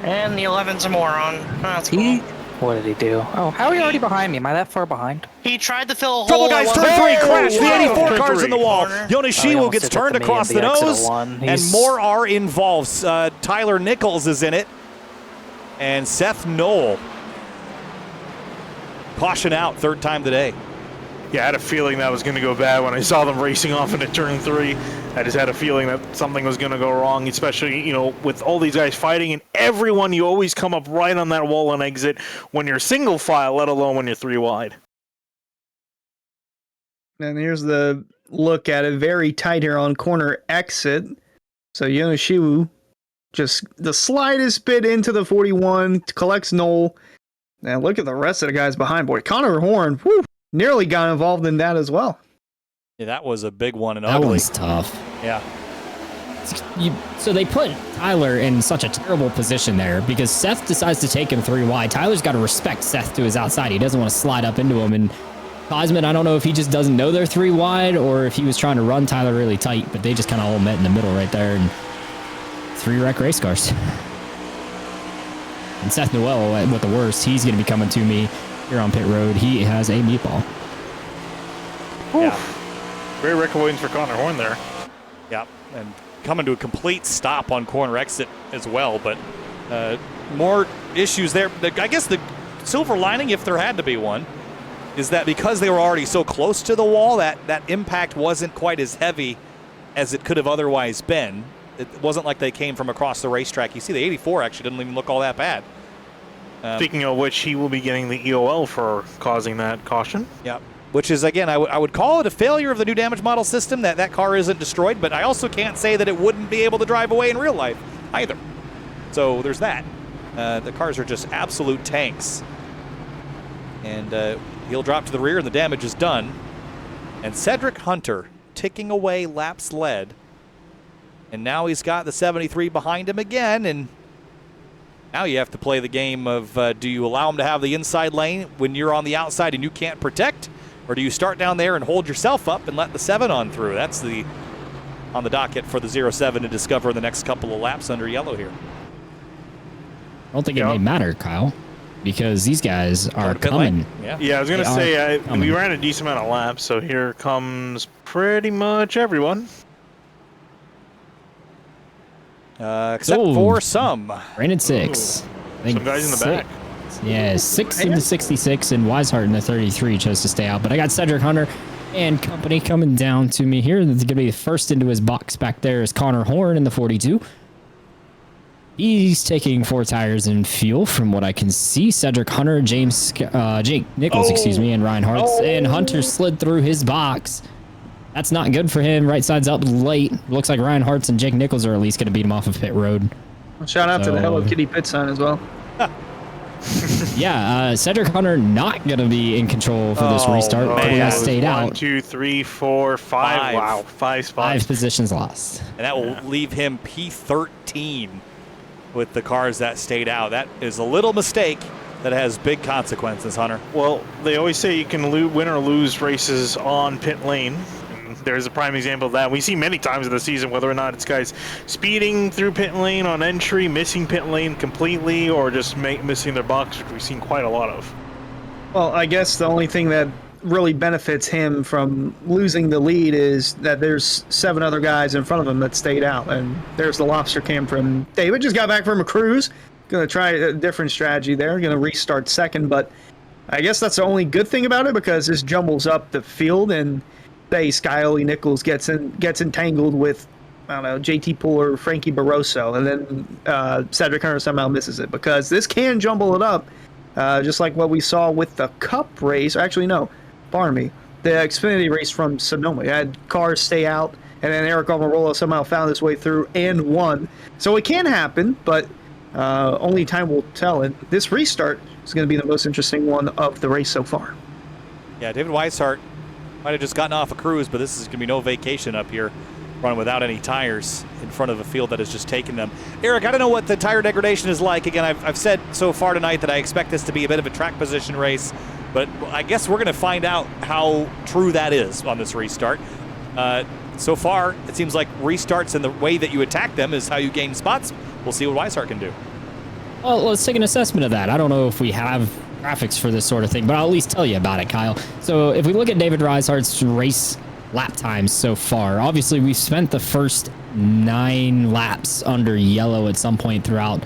And the 11's a moron. That's cool. What did he do? Oh, how are you already behind me? Am I that far behind? He tried to fill a hole. Trouble, guys, turn three, crash. The 84 Turn cars three. in the wall. Corner. Yoneshiwu almost gets did it turned to me across at the the exit of nose, one. and He's- more are involved. Tyler Nichols is in it, and Seth Knoll. Caution out, third time today. Yeah, I had a feeling that was going to go bad when I saw them racing off into turn 3. I just had a feeling that something was going to go wrong, especially, you know, with all these guys fighting and everyone, you always come up right on that wall and exit when you're single file, let alone when you're 3 wide. And here's the look at it. Very tight here on corner exit. So Yoneshiwu just the slightest bit into the 41, collects Knoll. And look at the rest of the guys behind. Boy, Connor Horn, whew, nearly got involved in that as well. Yeah, that was a big one and That ugly. one's tough. Yeah. So they put Tyler in such a terrible position there because Seth decides to take him 3 wide. Tyler's got to respect Seth to his outside. He doesn't want to slide up into him. And Cosman, I don't know if he just doesn't know they're 3 wide or if he was trying to run Tyler really tight, but they just kind of all met in the middle right there. And 3 wreck race cars. And Seth Noel, with the worst, he's going to be coming to me here on pit road. He has a meatball. Yeah. Great Rick Williams for Connor Horn there. Yeah. And coming to a complete stop on corner exit as well, but more issues there. I guess the silver lining, if there had to be one, is that because they were already so close to the wall, that impact wasn't quite as heavy as it could have otherwise been. It wasn't like they came from across the racetrack. You see the 84 actually didn't even look all that bad. Speaking of which, he will be getting the EOL for causing that caution. Yeah. Which is, again, I would call it a failure of the new damage model system that car isn't destroyed, but I also can't say that it wouldn't be able to drive away in real life either. So there's that. The cars are just absolute tanks. And he'll drop to the rear and the damage is done. And Cedric Hunter ticking away laps led. And now he's got the 73 behind him again, and now you have to play the game of do you allow him to have the inside lane when you're on the outside and you can't protect, or do you start down there and hold yourself up and let the 7 on through? That's on the docket for the 07 to discover in the next couple of laps under yellow here. I don't think it may matter, Kyle, because these guys are coming. Yeah, I was going to say, we ran a decent amount of laps, so here comes pretty much everyone. Except for some. Brandon 6. Some guys in the back. Yeah, 6 into 66, and Weishart in the 33 chose to stay out. But I got Cedric Hunter and company coming down to me here. That's going to be the first into his box back there is Connor Horn in the 42. He's taking 4 tires and fuel from what I can see. Cedric Hunter, Jake Nichols, and Ryan Hartz. And Hunter slid through his box. That's not good for him. Right side's up late. Looks like Ryan Hartz and Jake Nichols are at least going to beat him off of pit road. Shout out to the Hello Kitty pit sign as well. Yeah, Cedric Hunter not going to be in control for this restart. Pocono stayed out. 1, 2, 3, 4, 5. Wow, 5 spots. 5 positions lost. And that will leave him P13 with the cars that stayed out. That is a little mistake that has big consequences, Hunter. Well, they always say you can win or lose races on pit lane. There's a prime example of that. We see many times in the season whether or not it's guys speeding through pit lane on entry, missing pit lane completely, or just missing their box, which we've seen quite a lot of. Well, I guess the only thing that really benefits him from losing the lead is that there's 7 other guys in front of him that stayed out. And there's the lobster cam from David. Just got back from a cruise. Going to try a different strategy there. Going to restart second. But I guess that's the only good thing about it because this jumbles up the field and say Skyly Nichols gets entangled with, I don't know, JT Puller, Frankie Barroso, and then Cedric Hunter somehow misses it because this can jumble it up, just like what we saw with the Cup race. Actually, no, pardon me, the Xfinity race from Sonoma. You had cars stay out, and then Eric Almirola somehow found his way through and won. So it can happen, but only time will tell. And this restart is going to be the most interesting one of the race so far. Yeah, David Weishart might have just gotten off a cruise, but this is going to be no vacation up here, running without any tires in front of a field that has just taken them. Eric, I don't know what the tire degradation is like. Again, I've said so far tonight that I expect this to be a bit of a track position race, but I guess we're going to find out how true that is on this restart. So far, it seems like restarts and the way that you attack them is how you gain spots. We'll see what Weishart can do. Well, let's take an assessment of that. I don't know if we have graphics for this sort of thing, but I'll at least tell you about it, Kyle. So if we look at David Reishart's race lap times so far, obviously we've spent the first 9 laps under yellow at some point throughout,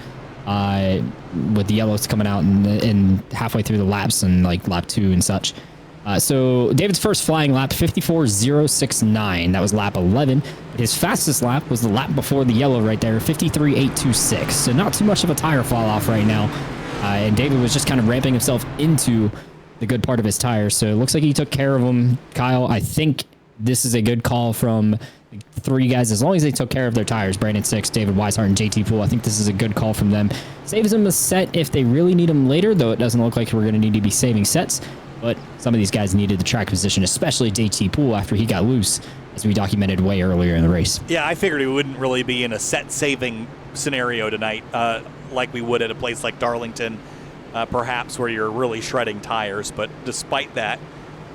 with the yellows coming out and halfway through the laps and like lap 2 and such. So David's first flying lap, 54.069. That was lap 11. His fastest lap was the lap before the yellow right there, 53.826. So not too much of a tire fall off right now. And David was just kind of ramping himself into the good part of his tires. So it looks like he took care of them. Kyle, I think this is a good call from 3 guys, as long as they took care of their tires. Brandon 6, David Weishart, and JT Poole. I think this is a good call from them. Saves them a set if they really need them later, though it doesn't look like we're going to need to be saving sets. But some of these guys needed the track position, especially JT Poole after he got loose, as we documented way earlier in the race. Yeah, I figured we wouldn't really be in a set-saving scenario tonight, like we would at a place like Darlington, perhaps, where you're really shredding tires. But despite that,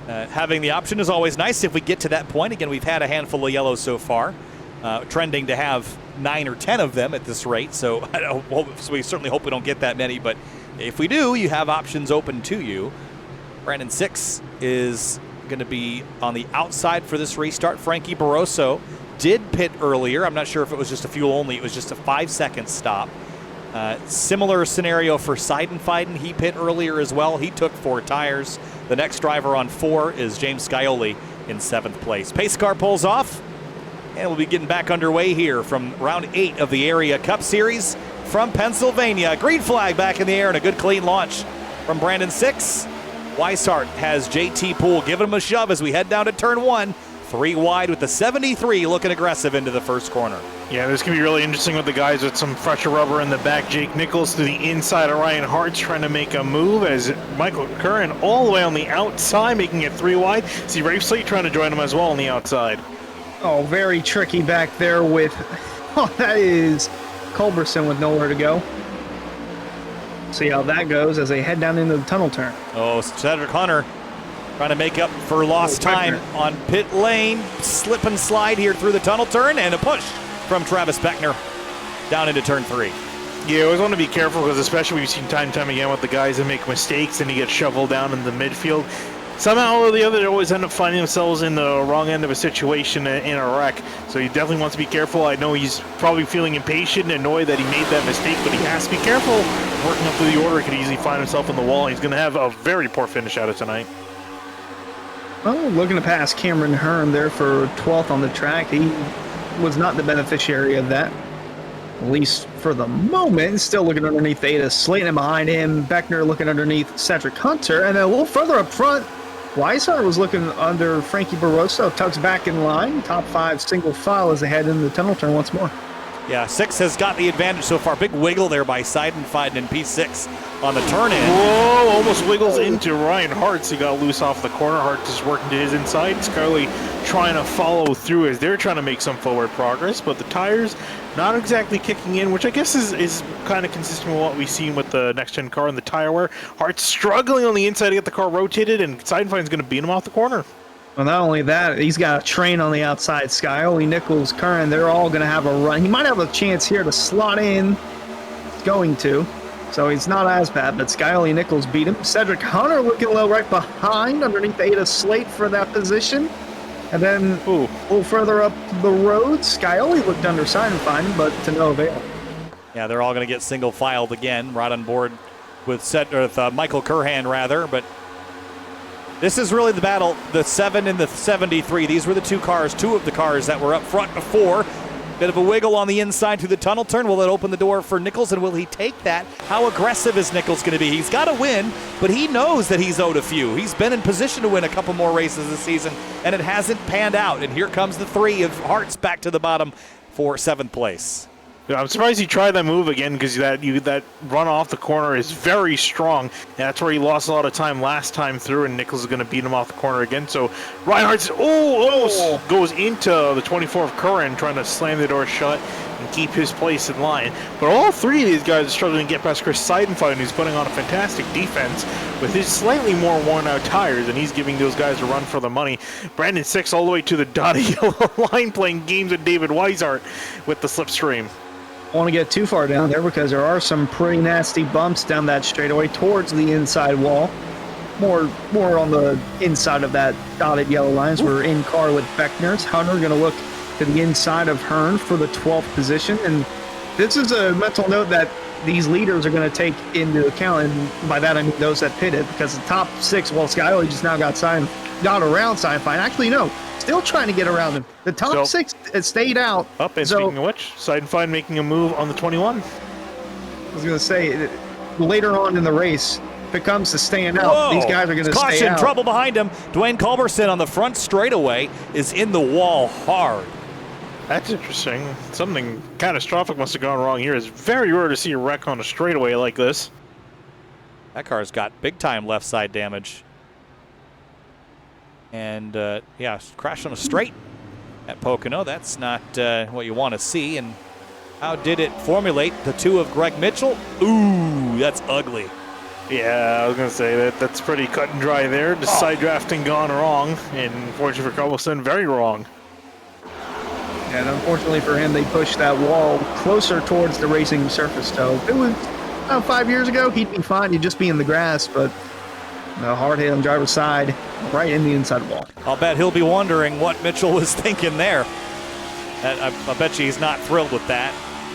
having the option is always nice if we get to that point. Again, we've had a handful of yellows so far, trending to have 9 or 10 of them at this rate. So we certainly hope we don't get that many. But if we do, you have options open to you. Brandon 6 is going to be on the outside for this restart. Frankie Barroso did pit earlier. I'm not sure if it was just a fuel only. It was just a 5-second stop. Similar scenario for Seidenfeiden. He pit earlier as well. He took 4 tires. The next driver on 4 is James Scioli in 7th place. Pace car pulls off, and we'll be getting back underway here from round 8 of the Area Cup Series from Pennsylvania. Green flag back in the air and a good clean launch from Brandon 6. Weishart has JT Poole giving him a shove as we head down to turn 1. 3 wide with the 73 looking aggressive into the first corner. Yeah, this can be really interesting with the guys with some fresher rubber in the back. Jake Nichols to the inside of Ryan Hart's trying to make a move as Michael Curran all the way on the outside, making it 3 wide. See Rafe Slate trying to join him as well on the outside. Oh, very tricky back there with, oh, that is Culberson with nowhere to go. See how that goes as they head down into the tunnel turn. Oh, Cedric Hunter trying to make up for lost time on pit lane. Slip and slide here through the tunnel turn, and a push from Travis Beckner down into turn 3. Yeah, I always want to be careful because especially we've seen time and time again with the guys that make mistakes and he gets shoveled down in the midfield. Somehow or the other, they always end up finding themselves in the wrong end of a situation in a wreck. So he definitely wants to be careful. I know he's probably feeling impatient and annoyed that he made that mistake, but he has to be careful. Working up through the order, he could easily find himself in the wall. He's going to have a very poor finish out of tonight. Well, looking to pass Cameron Hearn there for 12th on the track. He was not the beneficiary of that, at least for the moment. Still looking underneath Ada Slayton, behind him Beckner looking underneath Cedric Hunter, and then a little further up front Weishart was looking under Frankie Barroso. Tugs back in line, top 5 single file as they head into the tunnel turn once more. Yeah, 6 has got the advantage so far. Big wiggle there by Seidenfeiden in P6 on the turn in. Whoa, almost wiggles into Ryan Hartz. He got loose off the corner. Hartz is working to his inside. Scully trying to follow through as they're trying to make some forward progress, but the tires not exactly kicking in, which I guess is kind of consistent with what we've seen with the next-gen car and the tire wear. Hartz struggling on the inside to get the car rotated, and Seidenfeiden's going to beat him off the corner. Well, not only that, he's got a train on the outside. Scioli, Nichols, Curran, they're all going to have a run. He might have a chance here to slot in. He's going to. So he's not as bad, but Scioli, Nichols beat him. Cedric Hunter looking low right behind underneath Ada Slate for that position. And then a little further up the road, Scioli looked under Seidenfeiden, but to no avail. Yeah, they're all going to get single filed again, right on board with Michael Curhan, rather, but this is really the battle, the 7 and the 73. These were the two of the cars that were up front before. Bit of a wiggle on the inside through the tunnel turn. Will it open the door for Nichols, and will he take that? How aggressive is Nichols going to be? He's got to win, but he knows that he's owed a few. He's been in position to win a couple more races this season, and it hasn't panned out. And here comes the 3 of Hartz back to the bottom for 7th place. Yeah, I'm surprised he tried that move again because that run off the corner is very strong. And that's where he lost a lot of time last time through, and Nichols is going to beat him off the corner again. So Reinhardt almost goes into the 24 of Curran, trying to slam the door shut and keep his place in line. But all 3 of these guys are struggling to get past Chris Seidenfeiden, who's putting on a fantastic defense with his slightly more worn-out tires, and he's giving those guys a run for the money. Brandon 6 all the way to the dotted yellow line, playing games with David Weishart with the slipstream. want to get too far down there because there are some pretty nasty bumps down that straightaway towards the inside wall. More on the inside of that dotted yellow lines. We're in car with Beckner's. Hunter going to look to the inside of Hearn for the 12th position. And this is a mental note that these leaders are going to take into account. And by that, I mean those that pitted, because the top 6, well, Skyler just now got around Sci-Fi. Actually, no, still trying to get around him. The top 6 stayed out. Up, and speaking of which, Sci-Fi making a move on the 21. I was going to say, later on in the race, if it comes to staying out, Whoa. these guys are going to stay Caution, out. trouble behind him. Dwayne Culberson on the front straightaway is in the wall hard. That's interesting. Something catastrophic must have gone wrong here. It's very rare to see a wreck on a straightaway like this. That car's got big time left side damage. And yeah, crashed on a straight at Pocono. That's not what you want to see. And how did it formulate? The 2 of Greg Mitchell? Ooh, that's ugly. Yeah, I was going to say that's pretty cut and dry there. The side drafting gone wrong, and unfortunately for Carlson, very wrong. And unfortunately for him, they pushed that wall closer towards the racing surface. So if it was about 5 years ago, he'd be fine. He'd just be in the grass, but the hard hit on driver's side, right in the inside wall. I'll bet he'll be wondering what Mitchell was thinking there. I bet you he's not thrilled with that.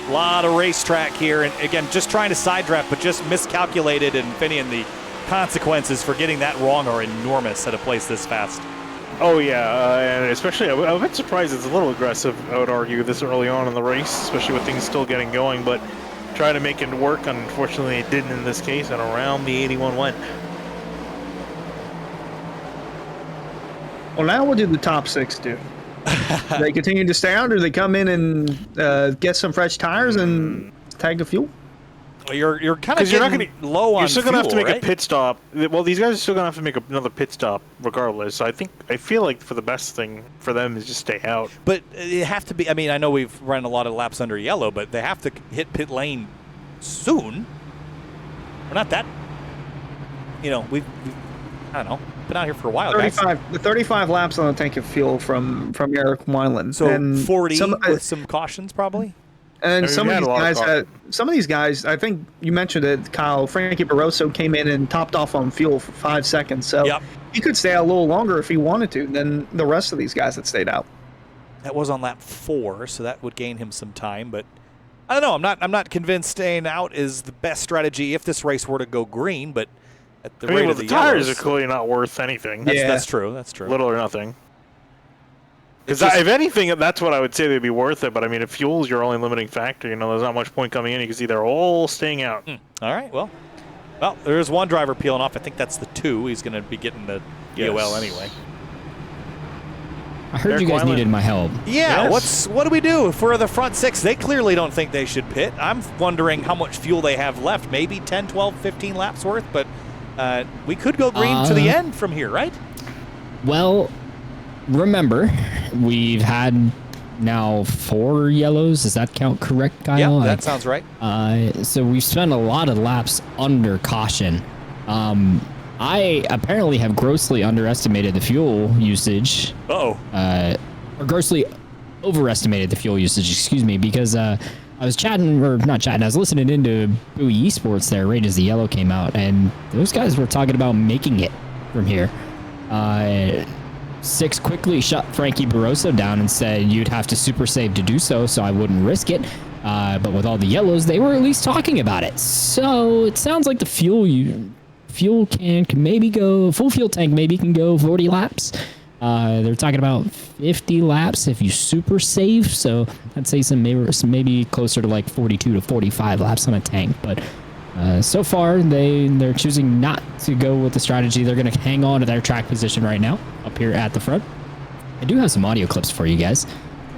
A lot of racetrack here, and again, just trying to side draft, but just miscalculated, and Finian, the consequences for getting that wrong are enormous at a place this fast. Oh yeah, and especially, I'm a bit surprised it's a little aggressive, I would argue, this early on in the race, especially with things still getting going, but trying to make it work, unfortunately it didn't in this case, and around the 81 went. Well, now what did the top 6 do? Do they continue to stay out, or do they come in and get some fresh tires and tank of fuel? Well, you're kind of getting low on You're still going to have to make fuel, a pit stop. Well, these guys are still going to have to make another pit stop regardless. So I feel like for the best thing for them is just stay out. But you have to be, I mean, I know we've run a lot of laps under yellow, but they have to hit pit lane soon. We're not that, we've I don't know, been out here for a while, guys. The 35 laps on the tank of fuel from Eric Wineland. So and 40 with some cautions, probably. And some of these guys, I think you mentioned it, Kyle. Frankie Barroso came in and topped off on fuel for 5 seconds, so he could stay out a little longer if he wanted to than the rest of these guys that stayed out. That was on lap 4, so that would gain him some time. But I don't know. I'm not convinced staying out is the best strategy if this race were to go green. But at the rate of the tires yellows, are clearly not worth anything. That's true. That's true. Little or nothing. Because if anything, that's what I would say they'd be worth it. But I mean, if fuel's your only limiting factor, there's not much point coming in. You can see they're all staying out. All right. Well, there's one driver peeling off. I think that's the 2. He's going to be getting the DOL anyway. I heard you guys needed my help. Yeah. What do we do for the front 6? They clearly don't think they should pit. I'm wondering how much fuel they have left. Maybe 10, 12, 15 laps worth. But we could go green to the end from here, right? Well, remember, we've had now 4 yellows. Does that count correct, Kyle? Yeah, that sounds right. So we've spent a lot of laps under caution. I apparently have grossly underestimated the fuel usage. Or grossly overestimated the fuel usage, excuse me, because I was chatting, or not chatting, I was listening into Bowie Esports there right as the yellow came out, and those guys were talking about making it from here. 6 quickly shut Frankie Barroso down and said you'd have to super save to do so I wouldn't risk it. But with all the yellows, they were at least talking about it. So it sounds like the fuel can maybe go, full fuel tank maybe can go 40 laps. They're talking about 50 laps if you super save. So I'd say maybe closer to like 42 to 45 laps on a tank. But so far, they're choosing not to go with the strategy. They're going to hang on to their track position right now up here at the front. I do have some audio clips for you guys.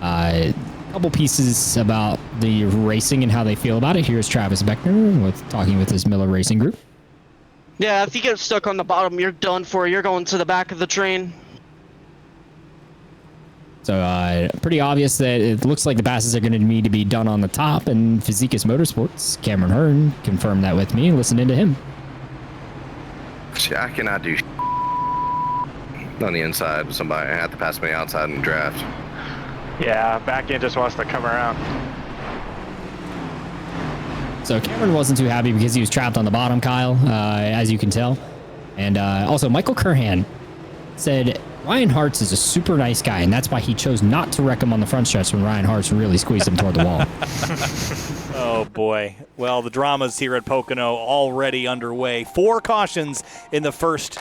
A couple pieces about the racing and how they feel about it. Here's Travis Beckner talking with his Miller Racing Group. Yeah, if you get stuck on the bottom, you're done for. You're going to the back of the train. So pretty obvious that it looks like the passes are going to need to be done on the top, and Physicus Motorsports, Cameron Hearn, confirmed that with me, listening to him. I cannot do on the inside. Somebody had to pass me outside in the draft. Yeah, back end just wants to come around. So Cameron wasn't too happy because he was trapped on the bottom, Kyle, as you can tell. And also, Michael Curhan said Ryan Hartz is a super nice guy, and that's why he chose not to wreck him on the front stretch when Ryan Hartz really squeezed him toward the wall. Oh, boy. Well, the dramas here at Pocono already underway. 4 cautions in the first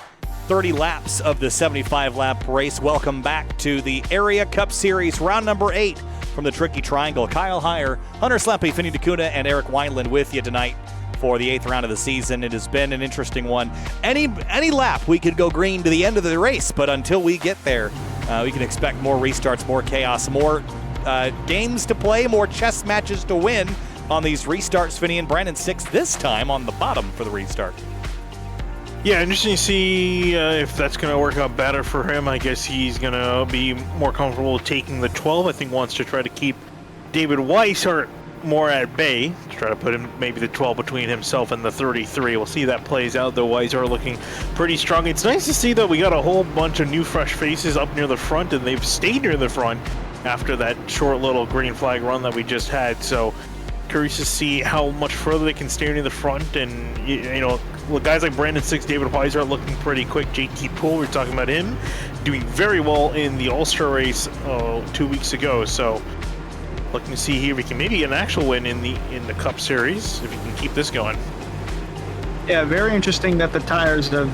30 laps of the 75-lap race. Welcome back to the Area Cup Series, round number 8 from the Tricky Triangle. Kyle Heyer, Hunter Sleppy, Finney DeCuna, and Eric Wineland with you tonight for the 8th round of the season. It has been an interesting one. Any lap we could go green to the end of the race, but until we get there, we can expect more restarts, more chaos, more games to play, more chess matches to win on these restarts. Finney and Brandon 6th this time on the bottom for the restart. Yeah, interesting to see if that's going to work out better for him. I guess he's going to be more comfortable taking the 12. I think wants to try to keep David Weishart more at bay, to try to put him maybe the 12 between himself and the 33. We'll see how that plays out, though. Weishart looking pretty strong. It's nice to see that we got a whole bunch of new fresh faces up near the front, and they've stayed near the front after that short little green flag run that we just had. So curious to see how much further they can stay near the front. And you know, guys like Brandon 6, David Weishart looking pretty quick. JT Poole, we were talking about him doing very well in the All-Star race 2 weeks ago. So looking to see here if we can maybe get an actual win in the Cup Series if we can keep this going. Yeah, very interesting that the tires have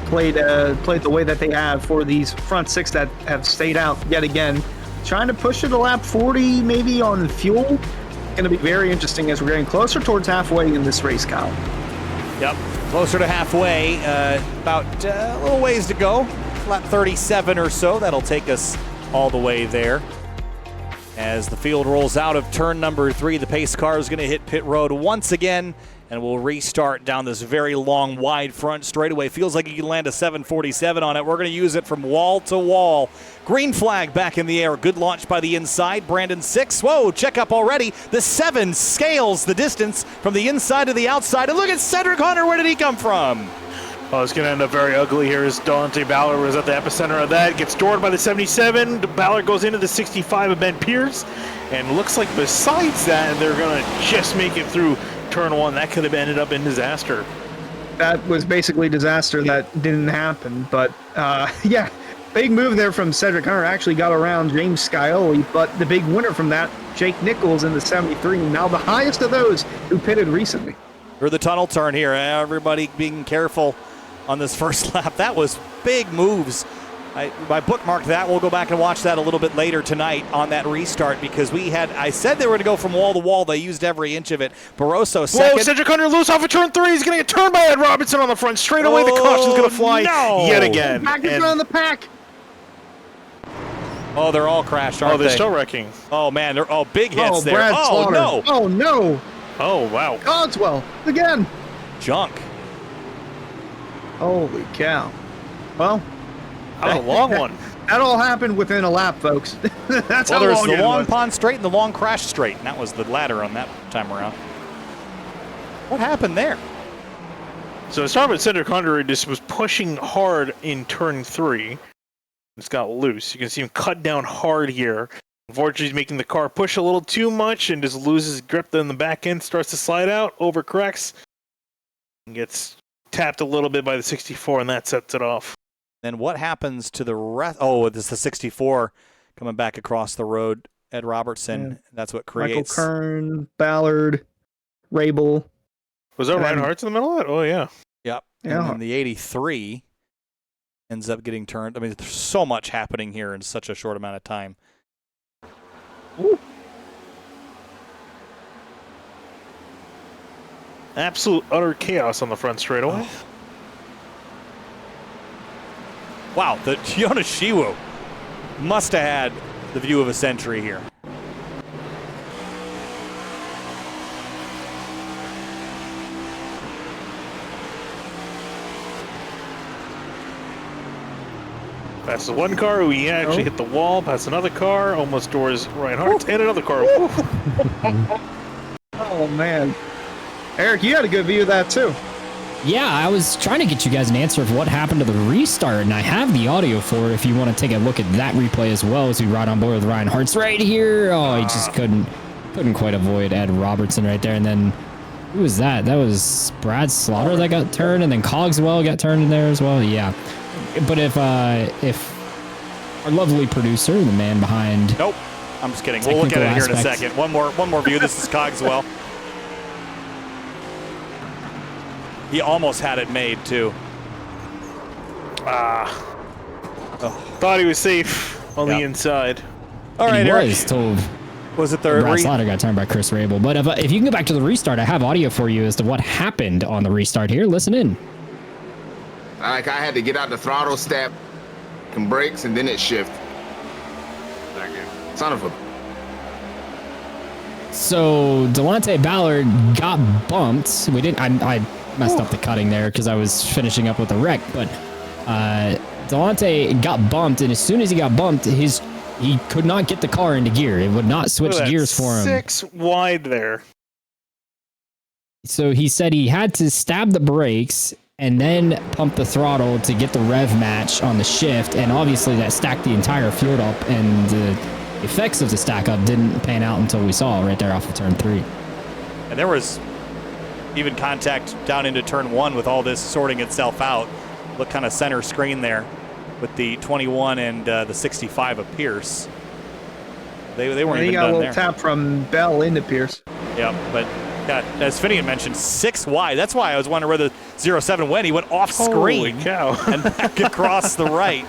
played the way that they have for these front 6 that have stayed out yet again. Trying to push it to lap 40 maybe on fuel. Going to be very interesting as we're getting closer towards halfway in this race, Kyle. Yep, closer to halfway. About a little ways to go. Lap 37 or so. That'll take us all the way there. As the field rolls out of turn number 3, the pace car is going to hit pit road once again, and we'll restart down this very long, wide front straightaway. Feels like you can land a 747 on it. We're going to use it from wall to wall. Green flag back in the air. Good launch by the inside. Brandon 6. Whoa, check up already. The 7 scales the distance from the inside to the outside. And look at Cedric Hunter. Where did he come from? Oh, it's going to end up very ugly here as Dante Ballard was at the epicenter of that. Gets doored by the 77. Ballard goes into the 65 of Ben Pierce. And looks like besides that, they're going to just make it through turn 1. That could have ended up in disaster. That was basically disaster that didn't happen. But, yeah, big move there from Cedric Hunter. Actually got around James Scioli. But the big winner from that, Jake Nichols in the 73. Now the highest of those who pitted recently. For the tunnel turn here, everybody being careful on this first lap. That was big moves. I bookmarked that. We'll go back and watch that a little bit later tonight on that restart because I said they were going to go from wall to wall. They used every inch of it. Barroso second. Whoa, Cedric Hunter loose off of turn 3. He's going to get turned by Ed Robinson on the front. Straight away, the caution's going to fly yet again. Back is on the pack. Oh, they're all crashed, aren't they? Oh, they're still wrecking. Oh, man. They're big hits there. Brad Oh, Slaughter. no. Oh, no. Oh, wow. Cogswell again. Junk. Holy cow. Well, that was a long one. That all happened within a lap, folks. That's how there's long the it long was. pond straight and the long crash straight, and that was the latter on that time around. What happened there? So it started with Cedric Hunter. Just was pushing hard in turn 3. It's got loose. You can see him cut down hard here. Unfortunately, he's making the car push a little too much and just loses grip on the back end, starts to slide out, overcorrects, and gets tapped a little bit by the 64, and that sets it off. Then what happens to the rest? Oh, this is the 64 coming back across the road. Ed Robertson. Yeah. That's what creates. Michael Kern, Ballard, Rabel. Was that Ryan Hartz in the middle of it? Oh, yeah. Yep. Yeah. And then the 83 ends up getting turned. I mean, there's so much happening here in such a short amount of time. Ooh. Absolute utter chaos on the front straightaway. Oh. Wow, the Jonas Shiwu must have had the view of a century here. Passes one car, we actually hit the wall, past another car, almost doors Ryan Hartz, and another car. Oh, man. Eric, you had a good view of that, too. Yeah, I was trying to get you guys an answer of what happened to the restart, and I have the audio for it if you want to take a look at that replay as well as we ride on board with Ryan Hartz right here. Oh, he just couldn't quite avoid Ed Robertson right there, and then Who was that? That was Brad Slaughter that got turned, and then Cogswell got turned in there as well. Yeah. But if our lovely producer, the man behind... Nope. I'm just kidding. We'll look at it here in a second. One more view. This is Cogswell. He almost had it made, too. Thought he was safe on the inside. All right, he Eric. was told. Was it the Brad Slaughter got turned by Chris Rabel. But if you can go back to the restart, I have audio for you as to what happened on the restart here. Listen in. Like I had to get out the throttle step and brakes and then it shift. Son of a... So Delonte Ballard got bumped. We didn't. I messed up the cutting there because I was finishing up with the wreck. But Delonte got bumped, and as soon as he got bumped, he could not get the car into gear. It would not switch gears for him. 6 wide there. So he said he had to stab the brakes and then pump the throttle to get the rev match on the shift, and obviously that stacked the entire field up, and the effects of the stack up didn't pan out until we saw right there off of turn 3. And there was even contact down into turn 1 with all this sorting itself out. Look kind of center screen there with the 21 and the 65 of Pierce. They weren't even done there. He got a little tap from Bell into Pierce. Yep, but as Finian mentioned, 6 wide. That's why I was wondering where the 07 went. He went off screen. Holy cow. And back across the right.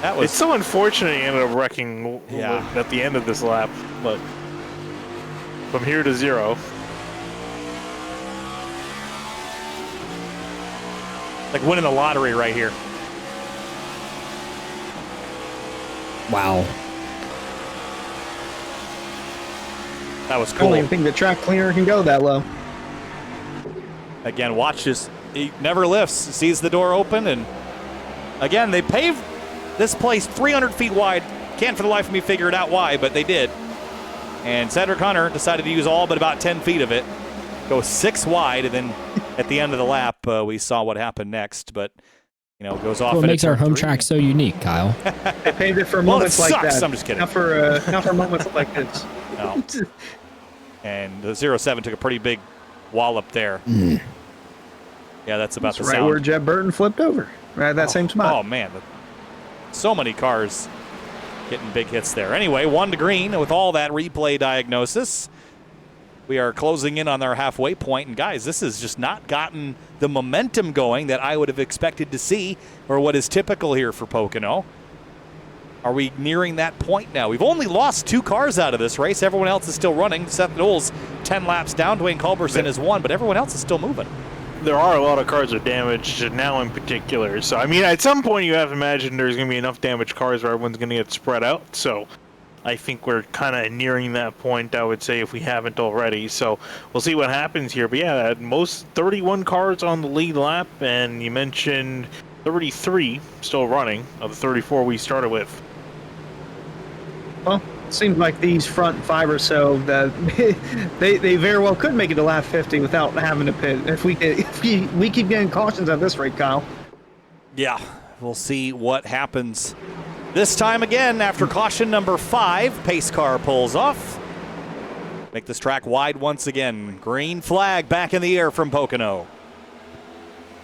That was... It's so unfortunate he ended up wrecking at the end of this lap, but from here to 0. Like winning the lottery right here. Wow. That was I cool. don't even think the track cleaner can go that low. Again, watch this. He never lifts. Sees the door open, and again, they paved this place 300 feet wide. Can't for the life of me figure it out why, but they did. And Cedric Hunter decided to use all but about 10 feet of it. Go 6 wide, and then at the end of the lap, we saw what happened next. But, goes off. What makes our home track so unique, Kyle? They paved it for moments like that. I'm just kidding. Not for moments like this. No. And the 07 took a pretty big wallop there. Yeah, that's about the right sound. where Jeb Burton flipped over. Right at that same spot. Oh, man. So many cars getting big hits there. Anyway, 1 to green with all that replay diagnosis. We are closing in on our halfway point. And, guys, this has just not gotten the momentum going that I would have expected to see or what is typical here for Pocono. Are we nearing that point now? We've only lost 2 cars out of this race. Everyone else is still running. Seth Knowles 10 laps down. Dwayne Culberson is 1, but everyone else is still moving. There are a lot of cars that are damaged now in particular. So, I mean, at some point you have to imagine there's going to be enough damaged cars where everyone's going to get spread out. So I think we're kind of nearing that point, I would say, if we haven't already. So we'll see what happens here. But yeah, at most 31 cars on the lead lap, and you mentioned 33 still running of the 34 we started with. Well, it seems like these front 5 or so that they very well could make it to lap 50 without having to pit. If we keep getting cautions at this rate, Kyle. Yeah, we'll see what happens. This time again, after caution number 5, pace car pulls off. Make this track wide once again. Green flag back in the air from Pocono.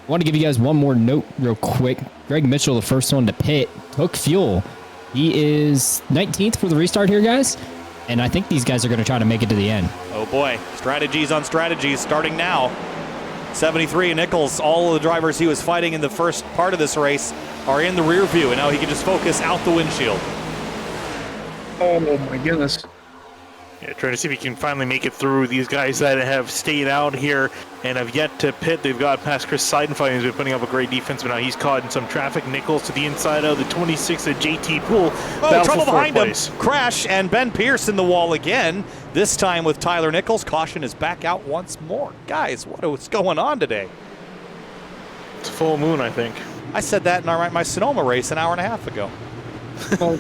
I want to give you guys one more note real quick. Greg Mitchell, the first one to pit, took fuel. He is 19th for the restart here, guys. And I think these guys are going to try to make it to the end. Oh, boy. Strategies on strategies starting now. 73 Nichols, all of the drivers he was fighting in the first part of this race are in the rear view, and now he can just focus out the windshield. Oh, my goodness. Yeah, trying to see if he can finally make it through. These guys that have stayed out here and have yet to pit, they've got past Chris Seidenfeld, who's been putting up a great defense, but now he's caught in some traffic. Nichols to the inside of the 26 of JT Poole. Oh, trouble behind him. Crash, and Ben Pierce in the wall again, this time with Tyler Nichols. Caution is back out once more. Guys, what's going on today? It's full moon, I think. I said that in my Sonoma race an hour and a half ago. Well,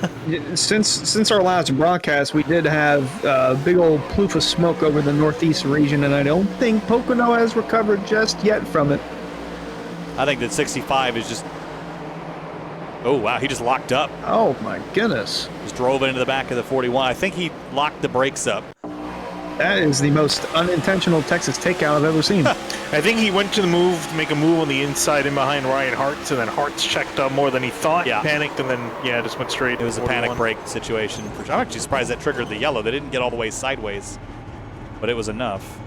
since our last broadcast, we did have a big old ploof of smoke over the northeast region, and I don't think Pocono has recovered just yet from it. I think that 65 is just... Oh, wow, he just locked up. Oh, my goodness. Just drove into the back of the 41. I think he locked the brakes up. That is the most unintentional Texas takeout I've ever seen. I think he went to make a move on the inside in behind Ryan Hartz, and then Hartz checked up more than he thought, panicked, and then, just went straight. It was a 41. panic brake situation. I'm actually surprised that triggered the yellow. They didn't get all the way sideways, but it was enough.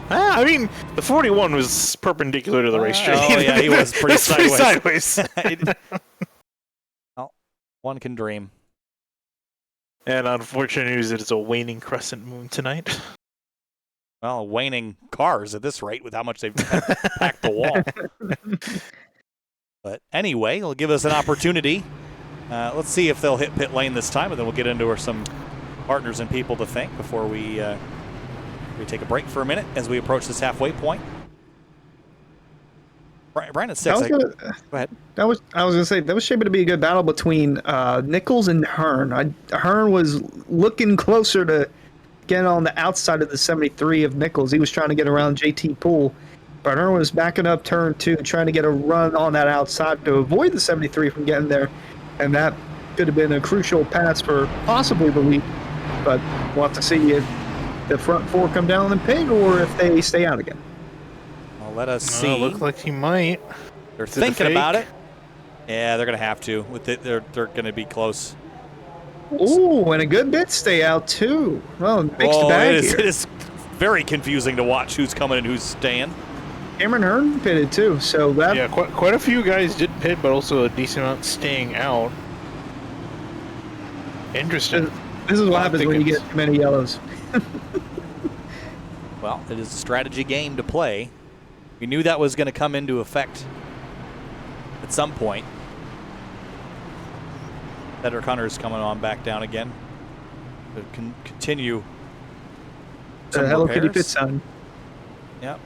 I mean, the 41 was perpendicular to the racetrack. Oh, yeah, he was pretty sideways. Well, one can dream. And unfortunate news that it's a waning crescent moon tonight. Well, waning cars at this rate with how much they've packed the wall. But anyway, it'll give us an opportunity. Let's see if they'll hit pit lane this time, and then we'll get into some partners and people to thank before we take a break for a minute as we approach this halfway point. Brandon 6. Go ahead. I was going to say, that was shaping to be a good battle between Nichols and Hearn. Hearn was looking closer to getting on the outside of the 73 of Nichols. He was trying to get around JT Poole, but Hearn was backing up turn 2, trying to get a run on that outside to avoid the 73 from getting there, and that could have been a crucial pass for possibly the lead. But we'll have to see if the front 4 come down in pit or if they stay out again. Let us see. Looks like he might. They're thinking about it. Yeah, they're going to have to. With it, they're going to be close. Ooh, and a good bit stay out too. Well, mixed bag here. It is very confusing to watch who's coming and who's staying. Cameron Hearn pitted too, so that quite a few guys did pit, but also a decent amount staying out. Interesting. This is what happens when you get too many yellows. Well, it is a strategy game to play. We knew that was going to come into effect at some point. Cedric Hunter's coming on back down again. To continue some Hello repairs. Kitty pit sound. Yep.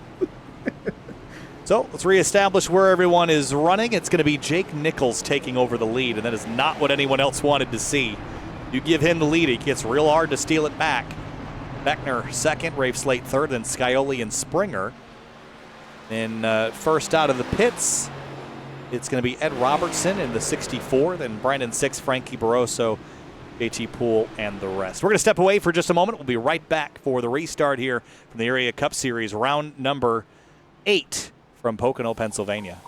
So let's reestablish where everyone is running. It's going to be Jake Nichols taking over the lead, and that is not what anyone else wanted to see. You give him the lead, he gets real hard to steal it back. Beckner second, Rafe Slate third, then Scioli and Springer. Then first out of the pits, it's going to be Ed Robertson in the 64, then Brandon 6, Frankie Barroso, JT Poole, and the rest. We're going to step away for just a moment. We'll be right back for the restart here from the Area Cup Series, round number 8 from Pocono, Pennsylvania.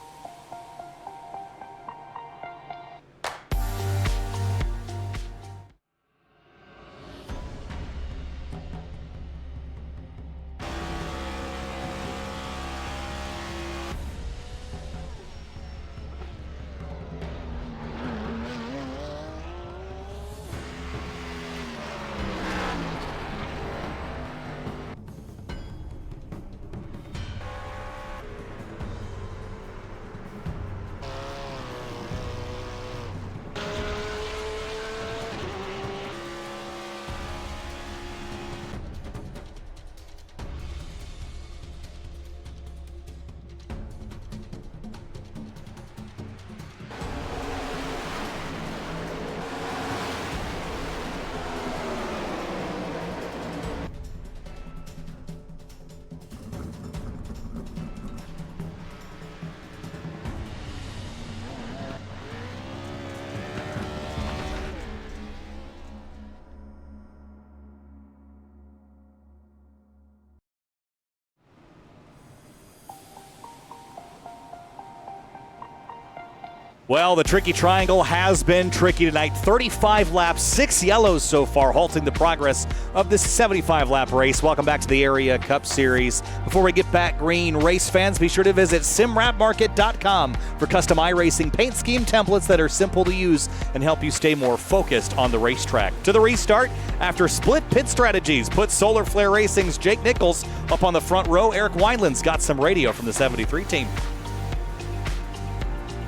Well, the tricky triangle has been tricky tonight. 35 laps, 6 yellows so far, halting the progress of this 75-lap race. Welcome back to the Area Cup Series. Before we get back green, race fans, be sure to visit simwrapmarket.com for custom iRacing paint scheme templates that are simple to use and help you stay more focused on the racetrack. To the restart, after split pit strategies, put Solar Flare Racing's Jake Nichols up on the front row. Eric Wineland's got some radio from the 73 team.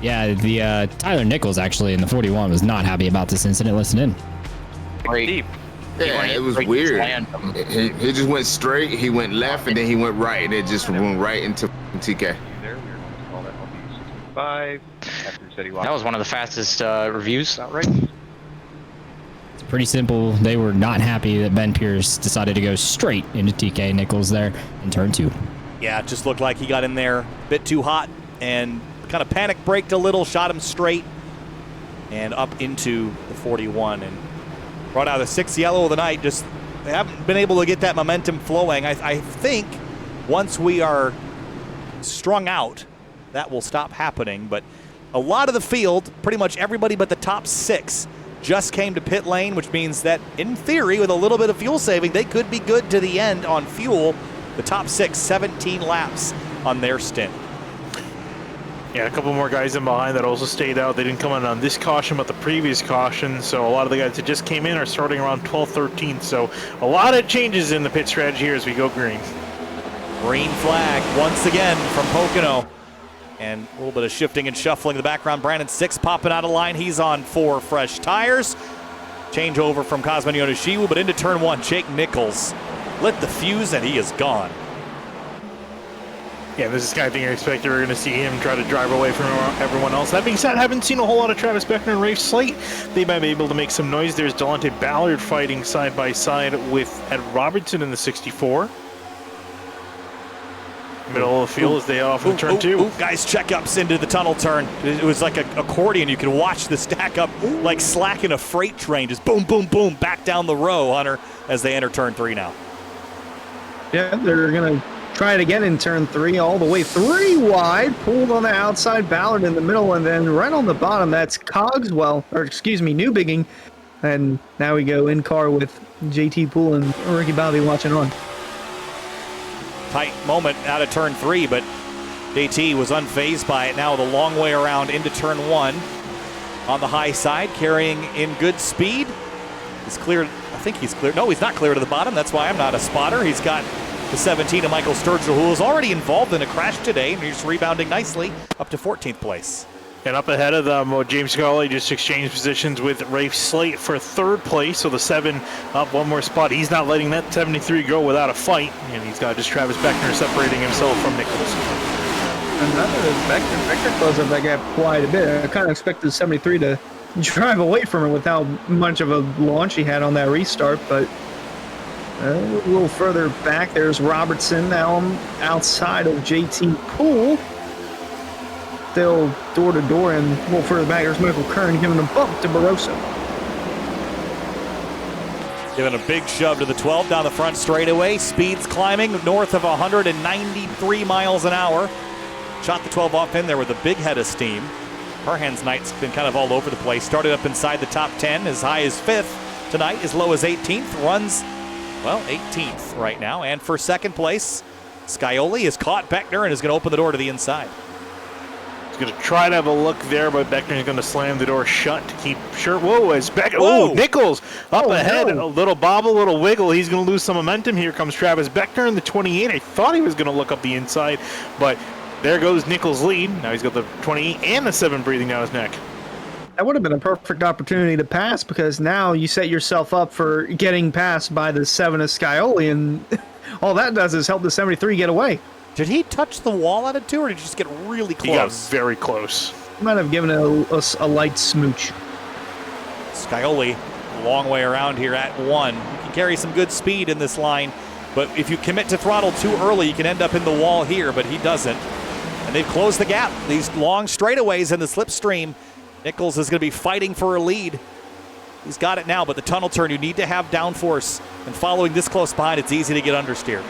Yeah, the Tyler Nichols actually in the 41 was not happy about this incident. Listen in. Great. Deep. Yeah, it was weird. He just went straight, he went left, and then he went right, and it just went right into TK. There, we are going to call that LB 65. After he said he That was one of the fastest reviews. Right. It's pretty simple. They were not happy that Ben Pierce decided to go straight into TK Nichols there in turn 2. Yeah, it just looked like he got in there a bit too hot and kind of panic braked a little, shot him straight and up into the 41 and brought out the 6th yellow of the night. Just They haven't been able to get that momentum flowing. I think once we are strung out, that will stop happening. But a lot of the field, pretty much everybody but the top 6, just came to pit lane, which means that, in theory, with a little bit of fuel saving, they could be good to the end on fuel. The top 6, 17 laps on their stint. Yeah, a couple more guys in behind that also stayed out. They didn't come in on this caution, but the previous caution. So a lot of the guys that just came in are starting around 12th, 13th. So a lot of changes in the pit strategy here as we go green. Green flag once again from Pocono. And a little bit of shifting and shuffling in the background. Brandon 6 popping out of line. He's on 4 fresh tires. Change over from Kazman Yoneshiwu, but into turn 1, Jake Nichols lit the fuse and he is gone. Yeah, this is the kind of thing I expect you're going to see him try to drive away from everyone else. That being said, I haven't seen a whole lot of Travis Beckner and Rafe Slate. They might be able to make some noise. There's Delonte Ballard fighting side by side with Ed Robertson in the 64. Middle of the field as they off in turn 2. Guys, checkups into the tunnel turn. It was like an accordion. You could watch the stack up like slack in a freight train. Just boom, boom, boom, back down the row, Hunter, as they enter turn 3 now. Yeah, they're going to try it again in turn 3, all the way 3 wide, pulled on the outside, Ballard in the middle, and then right on the bottom, that's Cogswell, or excuse me, Newbigging. And now we go in car with JT Poole and Ricky Bobby watching on. Tight moment out of turn 3, but JT was unfazed by it. Now the long way around into turn 1 on the high side, carrying in good speed. He's cleared, I think he's cleared. No, he's not clear to the bottom. That's why I'm not a spotter. He's got the 17 of Michael Sturgill, who was already involved in a crash today, and he's rebounding nicely up to 14th place. And up ahead of them, James Scully just exchanged positions with Rafe Slate for 3rd place. So the 7 up 1 more spot. He's not letting that 73 go without a fight. And he's got just Travis Beckner separating himself from Nichols. Beckner closed up that gap quite a bit. I kind of expected the 73 to drive away from him without much of a launch he had on that restart, but a little further back, there's Robertson now outside of JT Poole. Still door to door, and a little further back, there's Michael Kern giving a bump to Barroso. Giving a big shove to the 12 down the front straightaway. Speeds climbing north of 193 miles an hour. Shot the 12 off in there with a big head of steam. Parhan's night's been kind of all over the place. Started up inside the top 10, as high as 5th tonight, as low as 18th. Runs, well, 18th right now. And for 2nd place, Scioli has caught Beckner and is going to open the door to the inside. He's going to try to have a look there, but Beckner's going to slam the door shut to keep sure. Whoa, as Beckner. Oh, Nichols up ahead. No. A little bobble, a little wiggle. He's going to lose some momentum. Here comes Travis Beckner in the 28. I thought he was going to look up the inside, but there goes Nichols' lead. Now he's got the 28 and the 7 breathing down his neck. That would have been a perfect opportunity to pass, because now you set yourself up for getting passed by the 7 of Scioli, and all that does is help the 73 get away. Did he touch the wall out of 2, or did he just get really close? He got very close. Might have given it a light smooch. Scioli, a long way around here at 1. You can carry some good speed in this line, but if you commit to throttle too early, you can end up in the wall here, but he doesn't. And they've closed the gap. These long straightaways in the slipstream, Nichols is going to be fighting for a lead. He's got it now, but the tunnel turn, you need to have downforce. And following this close behind, it's easy to get understeer.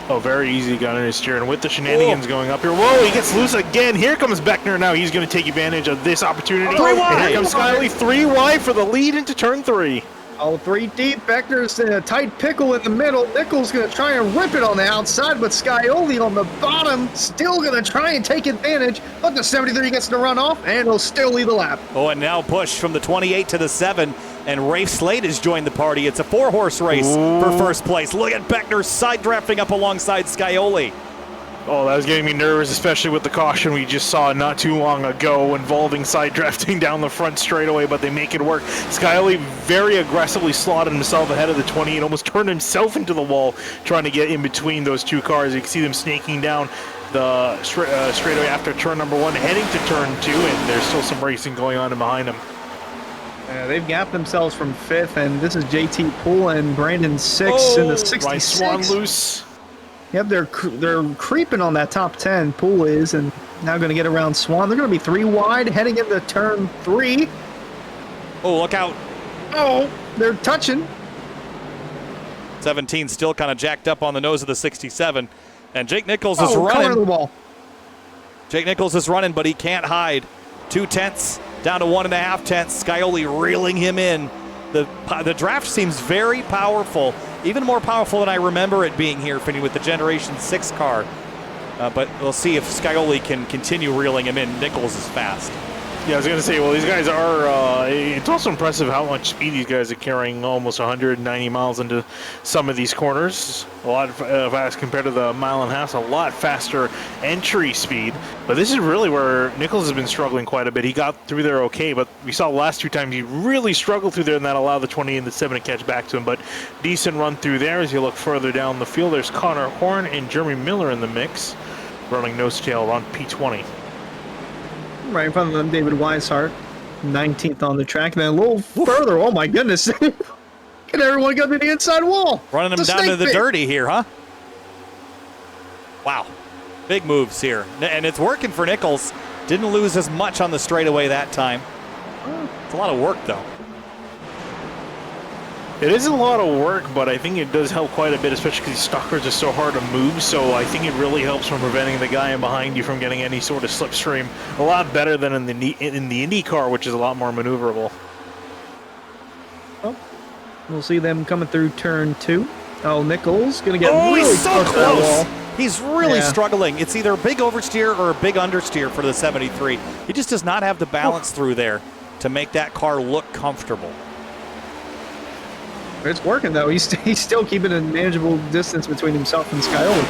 Oh, very easy gun in his steer, and with the shenanigans going up here. Whoa, he gets loose again. Here comes Beckner now. He's going to take advantage of this opportunity. 3 wide. And here comes Scioli, 3 wide for the lead into turn 3. Oh, 3 deep. Beckner's in a tight pickle in the middle. Nichols going to try and rip it on the outside, but Scioli on the bottom still going to try and take advantage. But the 73 gets to run off, and he'll still lead the lap. Oh, and now push from the 28 to the 7, and Rafe Slate has joined the party. It's a 4-horse race for first place. Look at Beckner side drafting up alongside Scioli. Oh, that was getting me nervous, especially with the caution we just saw not too long ago involving side drafting down the front straightaway, but they make it work. Scioli very aggressively slotted himself ahead of the 28, almost turned himself into the wall trying to get in between those 2 cars. You can see them snaking down the straightaway after turn number 1, heading to turn 2, and there's still some racing going on behind them. They've gapped themselves from 5th, and this is JT Poole and Brandon 6 in the 66. Ryan Swan loose. Yep, they're creeping on that top 10. Poole is, and now going to get around Swan. They're going to be 3 wide, heading into turn 3. Oh, look out. Oh, they're touching. 17 still kind of jacked up on the nose of the 67. And Jake Nichols is Cover the running. wall. Jake Nichols is running, but he can't hide. 2 tenths down to 1.5 tenths. Scioli reeling him in. The draft seems very powerful, even more powerful than I remember it being here, Finney, with the Generation 6 car. But we'll see if Scioli can continue reeling him in. Nichols is fast. Yeah, I was going to say, well, these guys are, it's also impressive how much speed these guys are carrying, almost 190 miles into some of these corners. A lot fast compared to the mile and a half, a lot faster entry speed. But this is really where Nichols has been struggling quite a bit. He got through there okay, but we saw the last 2 times he really struggled through there, and that allowed the 20 and the 7 to catch back to him. But decent run through there. As you look further down the field, there's Connor Horn and Jeremy Miller in the mix, running nose to tail on P20. Right in front of them, David Weishart, 19th on the track. And then a little further, oh my goodness. Get everyone go to the inside wall. Running them down to the dirty here, huh? Wow. Big moves here. And it's working for Nichols. Didn't lose as much on the straightaway that time. It's a lot of work, though. It is a lot of work, but I think it does help quite a bit, especially because these stalkers are so hard to move. So I think it really helps from preventing the guy in behind you from getting any sort of slipstream. A lot better than in the Indy car, which is a lot more maneuverable. Well, we'll see them coming through turn 2. Oh, Nichols going to get really he's so close to that close. wall. He's really struggling. It's either a big oversteer or a big understeer for the 73. He just does not have the balance through there to make that car look comfortable. It's working, though. He's still keeping a manageable distance between himself and Scioli.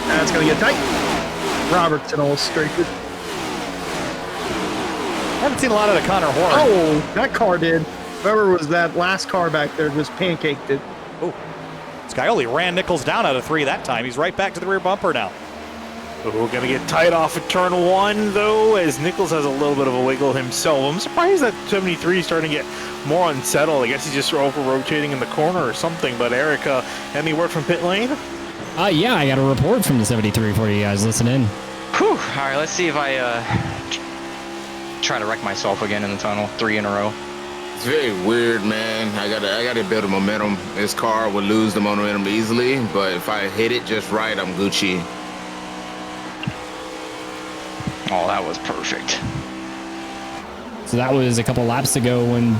That's going to get tight. Robertson all straight. Haven't seen a lot of the Connor Horn. Oh, that car did. Whoever was that last car back there just pancaked it. Oh, Scioli ran Nichols down out of 3 that time. He's right back to the rear bumper now. We're going to get tight off of turn 1, though, as Nichols has a little bit of a wiggle himself. I'm surprised that 73 is starting to get more unsettled. I guess he's just over-rotating in the corner or something. But, Eric, any word from pit lane? Yeah, I got a report from the 73 for you guys. Listen in. Whew. All right, let's see if I try to wreck myself again in the tunnel 3 in a row. It's very weird, man. I gotta build a momentum. This car would lose the momentum easily, but if I hit it just right, I'm Gucci. Oh, that was perfect. So that was a couple laps ago when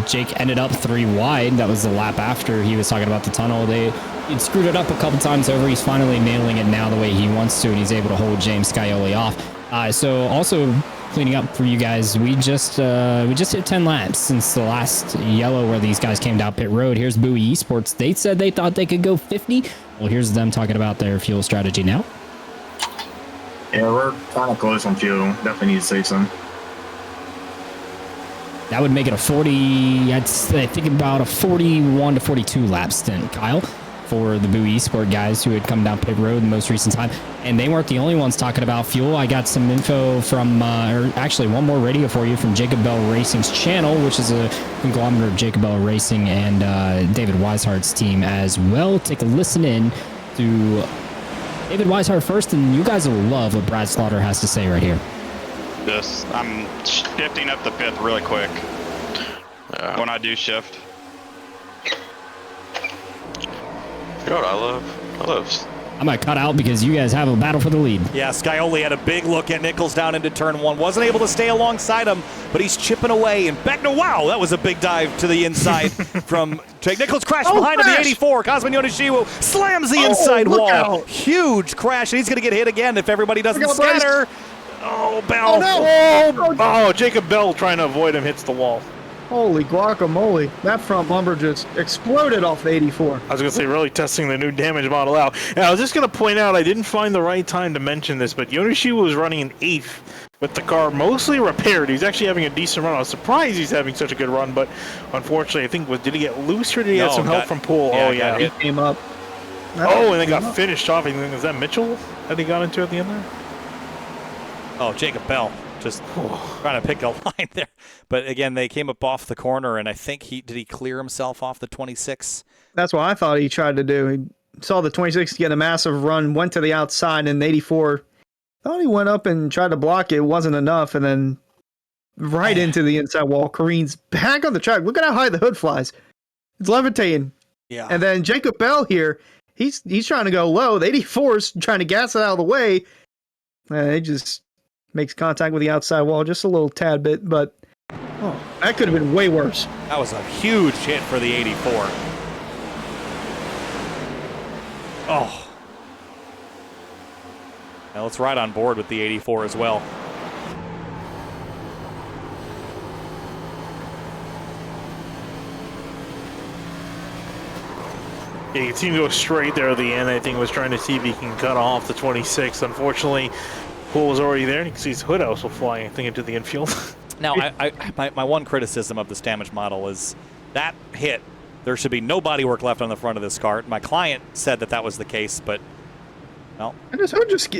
Jake ended up 3 wide. That was the lap after he was talking about the tunnel. He'd screwed it up a couple times over. He's finally nailing it now the way he wants to, and he's able to hold James Scioli off. So also cleaning up for you guys, we just hit 10 laps since the last yellow where these guys came down pit road. Here's Bowie Esports. They said they thought they could go 50. Well, here's them talking about their fuel strategy now. Yeah, we're kind of close on fuel. Definitely need to save some. That would make it a 40, I think about a 41 to 42 lap stint, Kyle, for the Bowie Esport guys who had come down pit road the most recent time. And they weren't the only ones talking about fuel. I got some info from, or actually one more radio for you from Jacob Bell Racing's channel, which is a conglomerate of Jacob Bell Racing and David Weishart's team as well. Take a listen in to David Weishart first, and you guys will love what Brad Slaughter has to say right here. I'm shifting up the 5th really quick when I do shift. You know what I love? I'm going to cut out because you guys have a battle for the lead. Yeah, Scioli had a big look at Nichols down into turn 1. Wasn't able to stay alongside him, but he's chipping away. And Beckner, wow, that was a big dive to the inside from Jake Nichols. Crashed behind him, the 84. Cosman Yonishiwo slams the inside wall. Out. Huge crash, and he's going to get hit again if everybody doesn't scatter. Oh, Bell. Oh, no. Oh, Jacob Bell trying to avoid him hits the wall. Holy guacamole. That front bumper just exploded off the 84. I was going to say, really testing the new damage model out. And I was just going to point out, I didn't find the right time to mention this, but Yonishiwa was running an 8th with the car mostly repaired. He's actually having a decent run. I was surprised he's having such a good run, but unfortunately, I think, did he get loose or did he have some help from Poole? Yeah, He came up. And then got finished off. Is that Mitchell that he got into at the end there? Oh, Jacob Bell. Just trying to pick a line there. But again, they came up off the corner, and I think did he clear himself off the 26? That's what I thought he tried to do. He saw the 26 get a massive run, went to the outside, and the 84 thought he went up and tried to block it. It wasn't enough, and then right into the inside wall. Careen's back on the track. Look at how high the hood flies. It's levitating. Yeah. And then Jacob Bell here, he's trying to go low. The 84's trying to gas it out of the way. And it just makes contact with the outside wall just a little tad bit, but that could have been way worse. That was a huge hit for the 84. Oh. Now let's ride on board with the 84 as well. Yeah, you can see him go straight there at the end. I think was trying to see if he can cut off the 26. Unfortunately, Pool was already there, and you can see his hood also flying, I think, into the infield. Now, my one criticism of this damage model is that hit. There should be no bodywork left on the front of this car. My client said that was the case, but well, and his hood just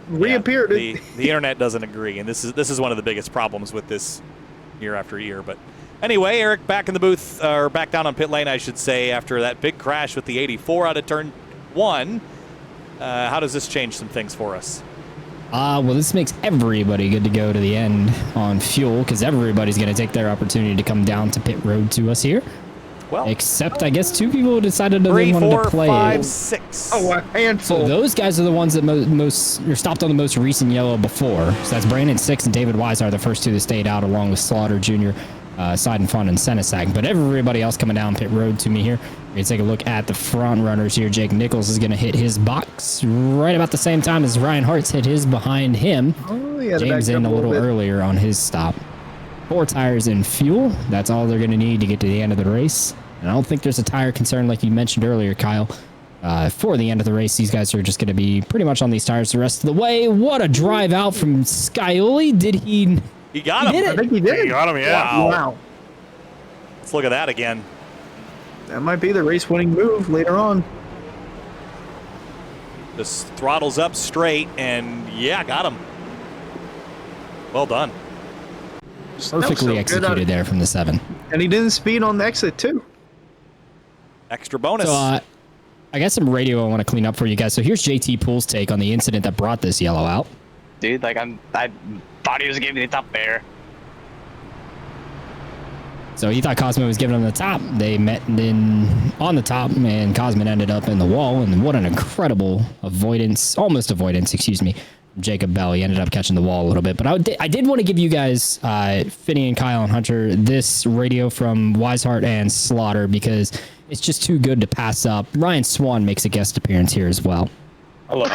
reappeared. The internet doesn't agree, and this is one of the biggest problems with this year after year. But anyway, Eric back in the booth, or back down on pit lane, I should say, after that big crash with the 84 out of turn 1. How does this change some things for us? Well, this makes everybody good to go to the end on fuel because everybody's going to take their opportunity to come down to pit road to us here. Well, except I guess 2 people decided that 3, they wanted 4, to play 5, 6. Oh, a handful. So those guys are the ones that most are stopped on the most recent yellow before. So that's Brandon 6 and David Wise are the first 2 that stayed out, along with Slaughter Jr., Seidenfund, and Senesag. But everybody else coming down pit road to me here. We're going to take a look at the front runners here. Jake Nichols is going to hit his box right about the same time as Ryan Hart's hit his behind him. Oh, yeah, James in a little earlier on his stop. 4 tires and fuel. That's all they're going to need to get to the end of the race. And I don't think there's a tire concern like you mentioned earlier, Kyle. For the end of the race, these guys are just going to be pretty much on these tires the rest of the way. What a drive out from Scioli. Did he... He got him. I think he did. He got him, yeah. Wow. Let's look at that again. That might be the race-winning move later on. Just throttles up straight, and yeah, got him. Well done. Perfectly executed there from the 7. And he didn't speed on the exit, too. Extra bonus. So, I got some radio I want to clean up for you guys. So here's JT Pool's take on the incident that brought this yellow out. Dude, like I thought he was giving me the top there. So he thought Cosmo was giving him the top. They met on the top, and Cosmo ended up in the wall. And what an incredible almost avoidance, excuse me, from Jacob Bell. He ended up catching the wall a little bit. But I did want to give you guys, Finney and Kyle and Hunter, this radio from Wisehart and Slaughter because it's just too good to pass up. Ryan Swan makes a guest appearance here as well. Oh no.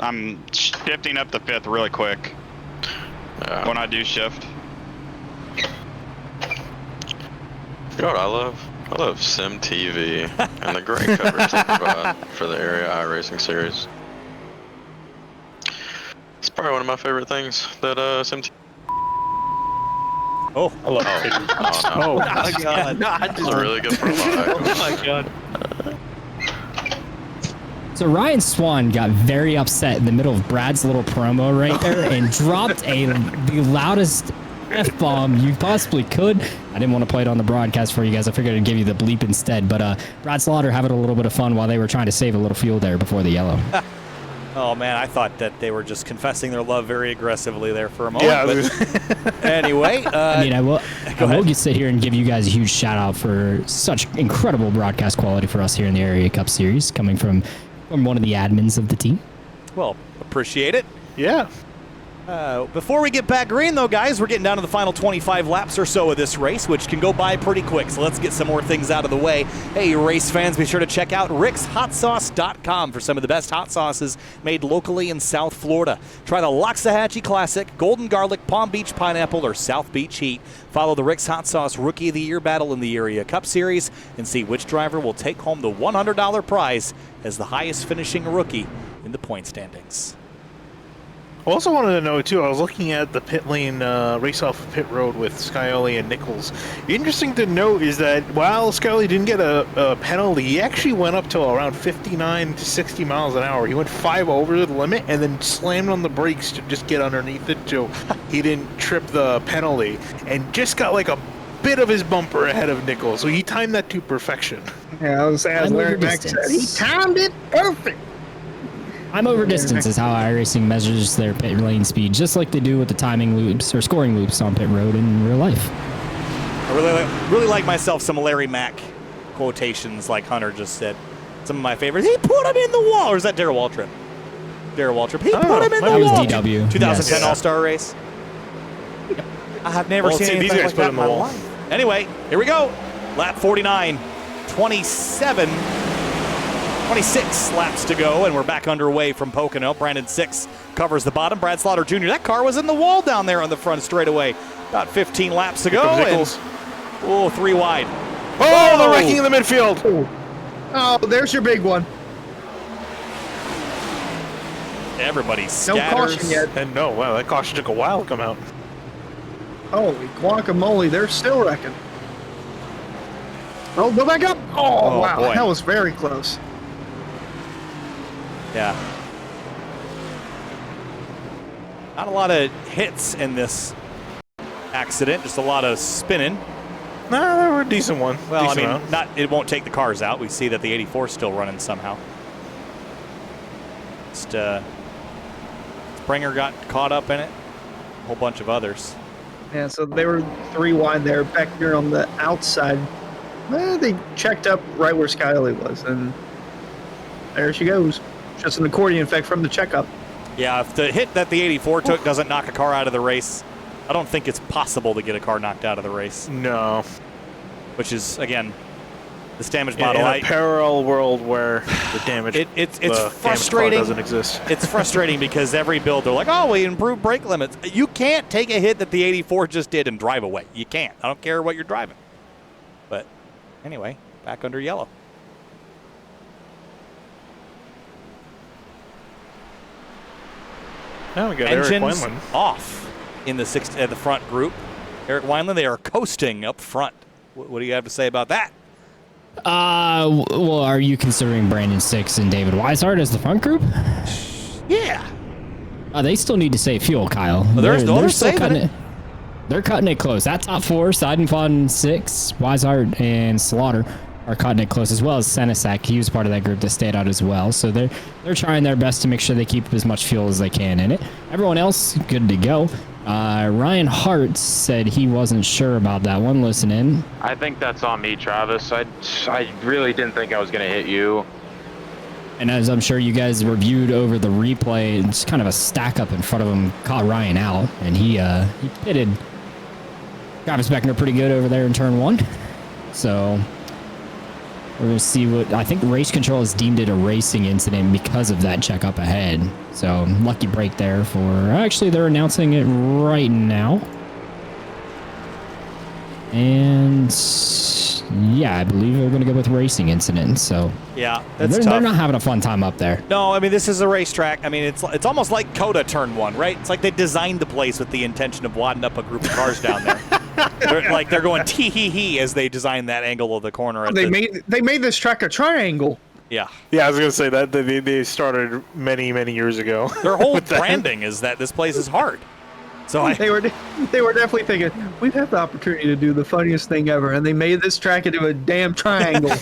I'm shifting up the 5th really quick when I do shift. You know what I love? I love Sim TV and the great coverage they provide for the Area iRacing series. It's probably one of my favorite things that Sim TV. Oh, I love it. Oh my god. That's a really good profile. Oh my god. So Ryan Swan got very upset in the middle of Brad's little promo right there and dropped the loudest F-bomb you possibly could. I didn't want to play it on the broadcast for you guys. I figured I'd give you the bleep instead. But Brad Slaughter having a little bit of fun while they were trying to save a little fuel there before the yellow. Oh, man, I thought that they were just confessing their love very aggressively there for a moment. Yeah. But anyway. I will just sit here and give you guys a huge shout out for such incredible broadcast quality for us here in the Area Cup Series coming from one of the admins of the team. Well, appreciate it. Yeah. Before we get back green, though, guys, we're getting down to the final 25 laps or so of this race, which can go by pretty quick. So let's get some more things out of the way. Hey, race fans, be sure to check out rickshotsauce.com for some of the best hot sauces made locally in South Florida. Try the Loxahatchee Classic, Golden Garlic, Palm Beach Pineapple, or South Beach Heat. Follow the Rick's Hot Sauce Rookie of the Year battle in the Area Cup Series and see which driver will take home the $100 prize as the highest finishing rookie in the point standings. I also wanted to know, too, I was looking at the pit lane race off of pit road with Scioli and Nichols. Interesting to note is that while Scioli didn't get a penalty, he actually went up to around 59 to 60 miles an hour. He went 5 over the limit and then slammed on the brakes to just get underneath it so he didn't trip the penalty and just got like a bit of his bumper ahead of Nichols. So he timed that to perfection. Yeah, as Larry Mack said, he timed it perfect. I'm over distance is how iRacing measures their pit lane speed, just like they do with the timing loops or scoring loops on pit road in real life. I really like myself some Larry Mack quotations, like Hunter just said. Some of my favorites. He put him in the wall. Or is that Darrell Waltrip? Darrell Waltrip. He put him in the wall. That was DW. 2010 Yes. All-Star race. I have never seen anything these guys like put that in in the my wall. life. Anyway, here we go. Lap 49. 26 laps to go, and we're back underway from Pocono. Brandon 6 covers the bottom. Brad Slaughter Jr. That car was in the wall down there on the front straightaway. About 15 laps to go. And, 3 wide. Oh, the wrecking in the midfield. Oh, there's your big one. Everybody No scatters. caution yet. And no, wow, that caution took a while to come out. Holy guacamole, they're still wrecking. Oh, go back up. Oh, wow. boy. That was very close. Yeah. Not a lot of hits in this accident, just a lot of spinning. No, they were a decent one. Well, Decent I mean, amount. it won't take the cars out. We see that the 84 is still running somehow. Just, Springer got caught up in it. A whole bunch of others. Yeah, so they were 3 wide there. Beckner on the outside. Well, they checked up right where Skyly was, and there she goes. Just an accordion effect from the checkup. Yeah, if the hit that the 84 took doesn't knock a car out of the race, I don't think it's possible to get a car knocked out of the race. No. Which is, again, this damage In model. a parallel world where the damage It's the frustrating. damaged car doesn't exist. It's frustrating because every build they're like, oh, we improved brake limits. You can't take a hit that the 84 just did and drive away. You can't. I don't care what you're driving. But anyway, back under yellow. Now we got Engines Eric Weinland. off in the the front group. Eric Weinland, they are coasting up front. What do you have to say about that? Well, are you considering Brandon 6 and David Weishart as the front group? Yeah. They still need to save fuel, Kyle. They're still saving cutting it. They're cutting it close. That top 4, Seidenfaden 6, Weishart, and Slaughter are cutting it close, as well as Senesac. He was part of that group that stayed out as well. So they're trying their best to make sure they keep as much fuel as they can in it. Everyone else good to go. Ryan Hart said he wasn't sure about that one. Listen in. I think that's on me, Travis. I really didn't think I was going to hit you. And as I'm sure you guys reviewed over the replay, it's kind of a stack up in front of him caught Ryan out, and he pitted Travis Beckner pretty good over there in turn 1. So we're going to see what I think race control has deemed it a racing incident because of that check up ahead. So lucky break there for actually they're announcing it right now. And yeah, I believe they're going to go with racing incident. So yeah, that's tough. They're not having a fun time up there. No, I mean, this is a racetrack. I mean, it's almost like Coda turn 1, right? It's like they designed the place with the intention of wadding up a group of cars down there. they're going tee-hee-hee as they design that angle of the corner. At They made this track a triangle. Yeah. Yeah, I was going to say that they started many years ago. Their whole branding is that this place is hard. So they were definitely thinking, we've had the opportunity to do the funniest thing ever, and they made this track into a damn triangle.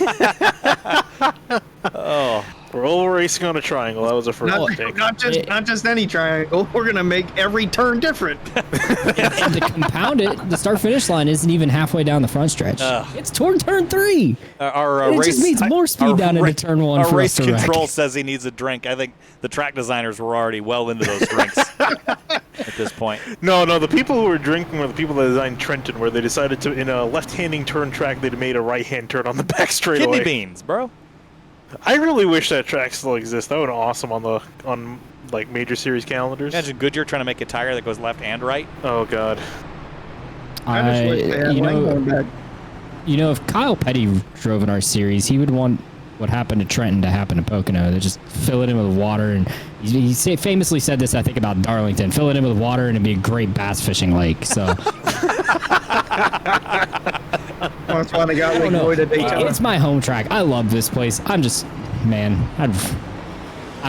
Oh, we're all racing on a triangle. That was a first mistake. Not just any triangle. We're gonna make every turn different. And to compound it, the start finish line isn't even halfway down the front stretch. It's toward turn 3. It just needs more speed down into turn 1 our for race us to control wreck. says he needs a drink. I think the track designers were already well into those drinks at this point. No, the people who were drinking were the people that designed Trenton, where they decided to, in a left-handing turn track, they'd made a right-hand turn on the back straightaway. Kidney beans, bro. I really wish that track still exists. That would be awesome on like major series calendars. Imagine Goodyear trying to make a tire that goes left and right. Oh God. You know, if Kyle Petty drove in our series, he would want what happened to Trenton to happen to Pocono. They just fill it in with water, and he famously said this, I think, about Darlington. Fill it in with water, and it'd be a great bass fishing lake. So. That's why they got Lake Lloyd at Daytona. It's my home track. I love this place. I'm just, man, I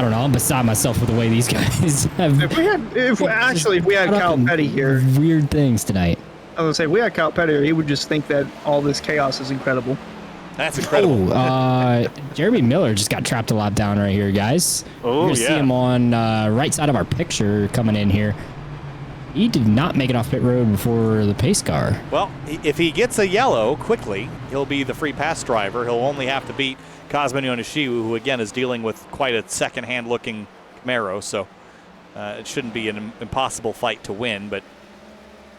don't know. I'm beside myself with the way these guys have. If we had Kyle Petty here, weird things tonight. I was gonna say, if we had Kyle Petty here, he would just think that all this chaos is incredible. That's incredible. Jeremy Miller just got trapped a lot down right here, guys. Oh, You're gonna see him on right side of our picture coming in here. He did not make it off pit road before the pace car. Well, if he gets a yellow quickly, he'll be the free pass driver. He'll only have to beat Cosmin Yoneshiu, who again is dealing with quite a second-hand looking Camaro, so it shouldn't be an impossible fight to win. But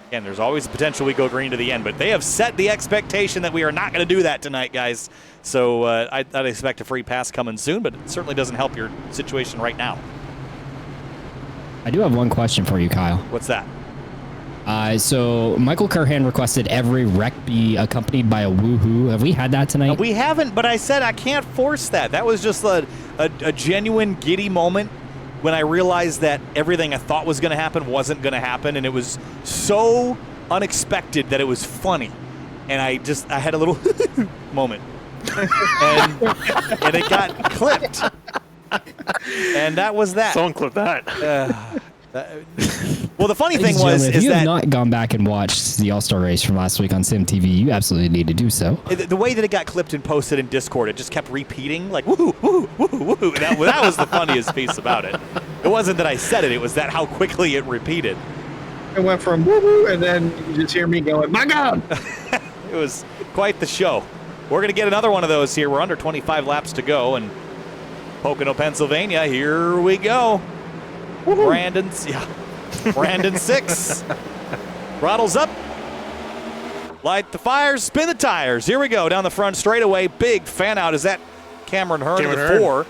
again, there's always the potential we go green to the end. But they have set the expectation that we are not going to do that tonight, guys. So I'd expect a free pass coming soon, but it certainly doesn't help your situation right now. I do have one question for you, Kyle. What's that? So Michael Curhan requested every wreck be accompanied by a woohoo. Have we had that tonight? We haven't, but I said I can't force that. That was just a genuine giddy moment when I realized that everything I thought was going to happen wasn't going to happen, and it was so unexpected that it was funny. And I had a little moment. and it got clipped. And that was that. Someone clip that. Well, the funny thing was is if you that have not gone back and watched the All-Star race from last week on Sim TV, you absolutely need to do so. The way that it got clipped and posted in Discord, it just kept repeating like woohoo, woohoo, woohoo, woohoo. That was the funniest piece about it. It wasn't that I said it; it was that how quickly it repeated. It went from woo-woo, and then you just hear me going, "My God!" It was quite the show. We're gonna get another one of those here. We're under 25 laps to go, and Pocono, Pennsylvania. Here we go. Brandon 6. Throttles up. Light the fires, spin the tires. Here we go down the front straightaway. Big fan out. Is that Cameron Hearn to the 4?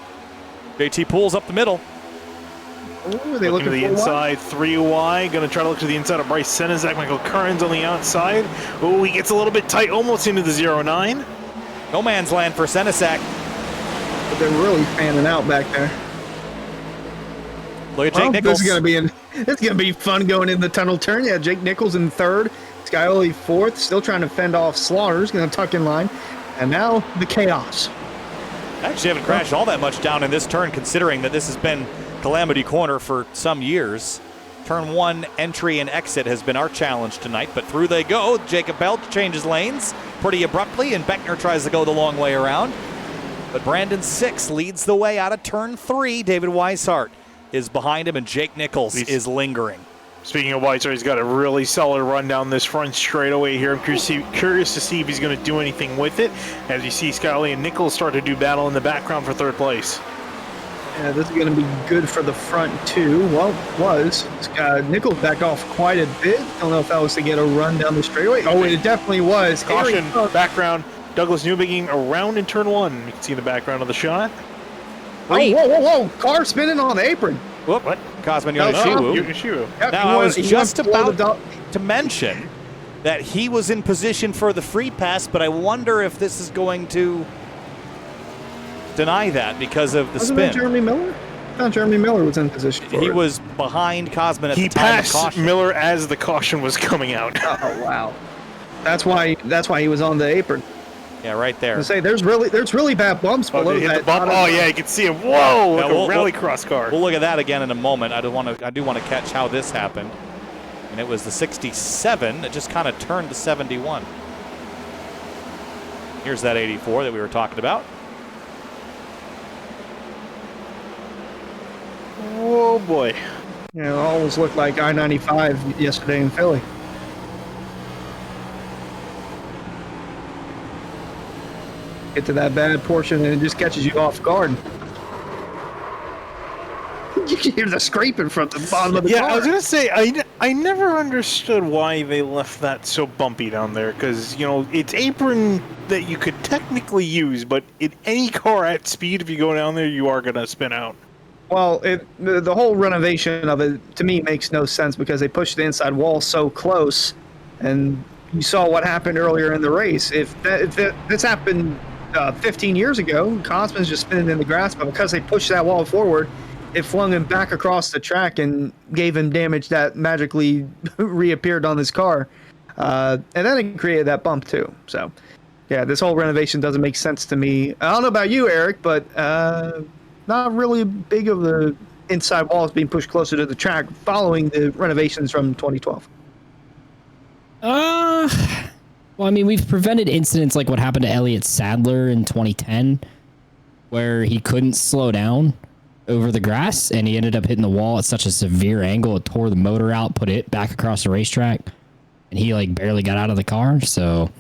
JT pulls up the middle. Ooh, they looking to the inside, 3 wide. Going to try to look to the inside of Bryce Senezak. Michael Curran's on the outside. Oh, he gets a little bit tight, almost into the 0-9. No man's land for Senezak. But they're really fanning out back there. Look at Jake Nichols. It's gonna be fun going in the tunnel turn. Yeah, Jake Nichols in 3rd. Skyoli 4th, still trying to fend off Slaughter's gonna tuck in line. And now the chaos. Actually haven't crashed all that much down in this turn, considering that this has been Calamity Corner for some years. Turn 1 entry and exit has been our challenge tonight, but through they go. Jacob Belt changes lanes pretty abruptly, and Beckner tries to go the long way around. But Brandon 6 leads the way out of turn 3. David Weishart is behind him, and Jake Nichols is lingering. Speaking of Weishart, he's got a really solid run down this front straightaway here. I'm curious to see if he's going to do anything with it, as you see Scully and Nichols start to do battle in the background for 3rd place. Yeah, this is going to be good for the front two. Well, it was. Nichols backed off quite a bit. Don't know if that was to get a run down the straightaway. Oh, it definitely was. Caution, background. Douglas Newbegin around in turn 1. You can see in the background of the shot. Oh, whoa. Car spinning on the apron. Whoop. What? Cosmin Yoneshiu. Yep, now, I was just about to mention that he was in position for the free pass, but I wonder if this is going to deny that because of the spin. Wasn't that Jeremy Miller? I thought Jeremy Miller was in position for He it. was behind Cosmin at the time of caution. He passed Miller as the caution was coming out. Oh, wow. That's why he was on the apron. Yeah, right there. I say there's really bad bumps below that. Oh yeah, you can see him. Whoa, like a rallycross car. We'll look at that again in a moment. I do want to catch how this happened. And it was the 67 that just kind of turned the 71. Here's that 84 that we were talking about. Oh boy. Yeah, it always looked like I-95 yesterday in Philly. Get to that bad portion and it just catches you off guard. You can hear the scraping from the bottom of the car. Yeah, I was gonna say I never understood why they left that so bumpy down there, because it's apron that you could technically use, but in any car at speed, if you go down there, you are gonna spin out. Well, the whole renovation of it to me makes no sense because they pushed the inside wall so close, and you saw what happened earlier in the race. If this happened 15 years ago, Cosman's just spinning in the grass, but because they pushed that wall forward, it flung him back across the track and gave him damage that magically reappeared on his car. And then it created that bump too. So, yeah, this whole renovation doesn't make sense to me. I don't know about you, Eric, but not really big of the inside walls being pushed closer to the track following the renovations from 2012. Well, I mean, we've prevented incidents like what happened to Elliott Sadler in 2010, where he couldn't slow down over the grass, and he ended up hitting the wall at such a severe angle, it tore the motor out, put it back across the racetrack, and he like barely got out of the car. So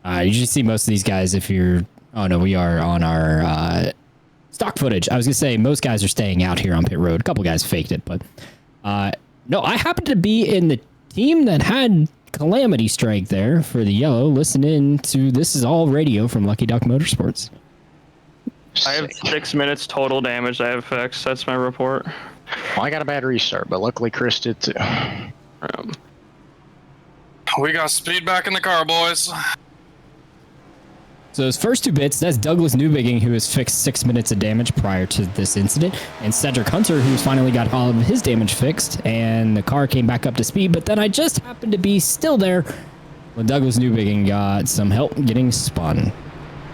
you usually see most of these guys if you're... Oh, no, we are on our stock footage. I was going to say most guys are staying out here on pit road. A couple guys faked it, but no, I happened to be in the team that had Calamity Strike there for the yellow. Listen in to This Is All Radio from Lucky Duck Motorsports. I have 6 minutes total damage I have fixed. That's my report. Well, I got a bad restart, but luckily Chris did too. We got speed back in the car, boys. So those first two bits, that's Douglas Newbigging, who has fixed 6 minutes of damage prior to this incident, and Cedric Hunter, who's finally got all of his damage fixed, and the car came back up to speed. But then I just happened to be still there when Douglas Newbigging got some help getting spun.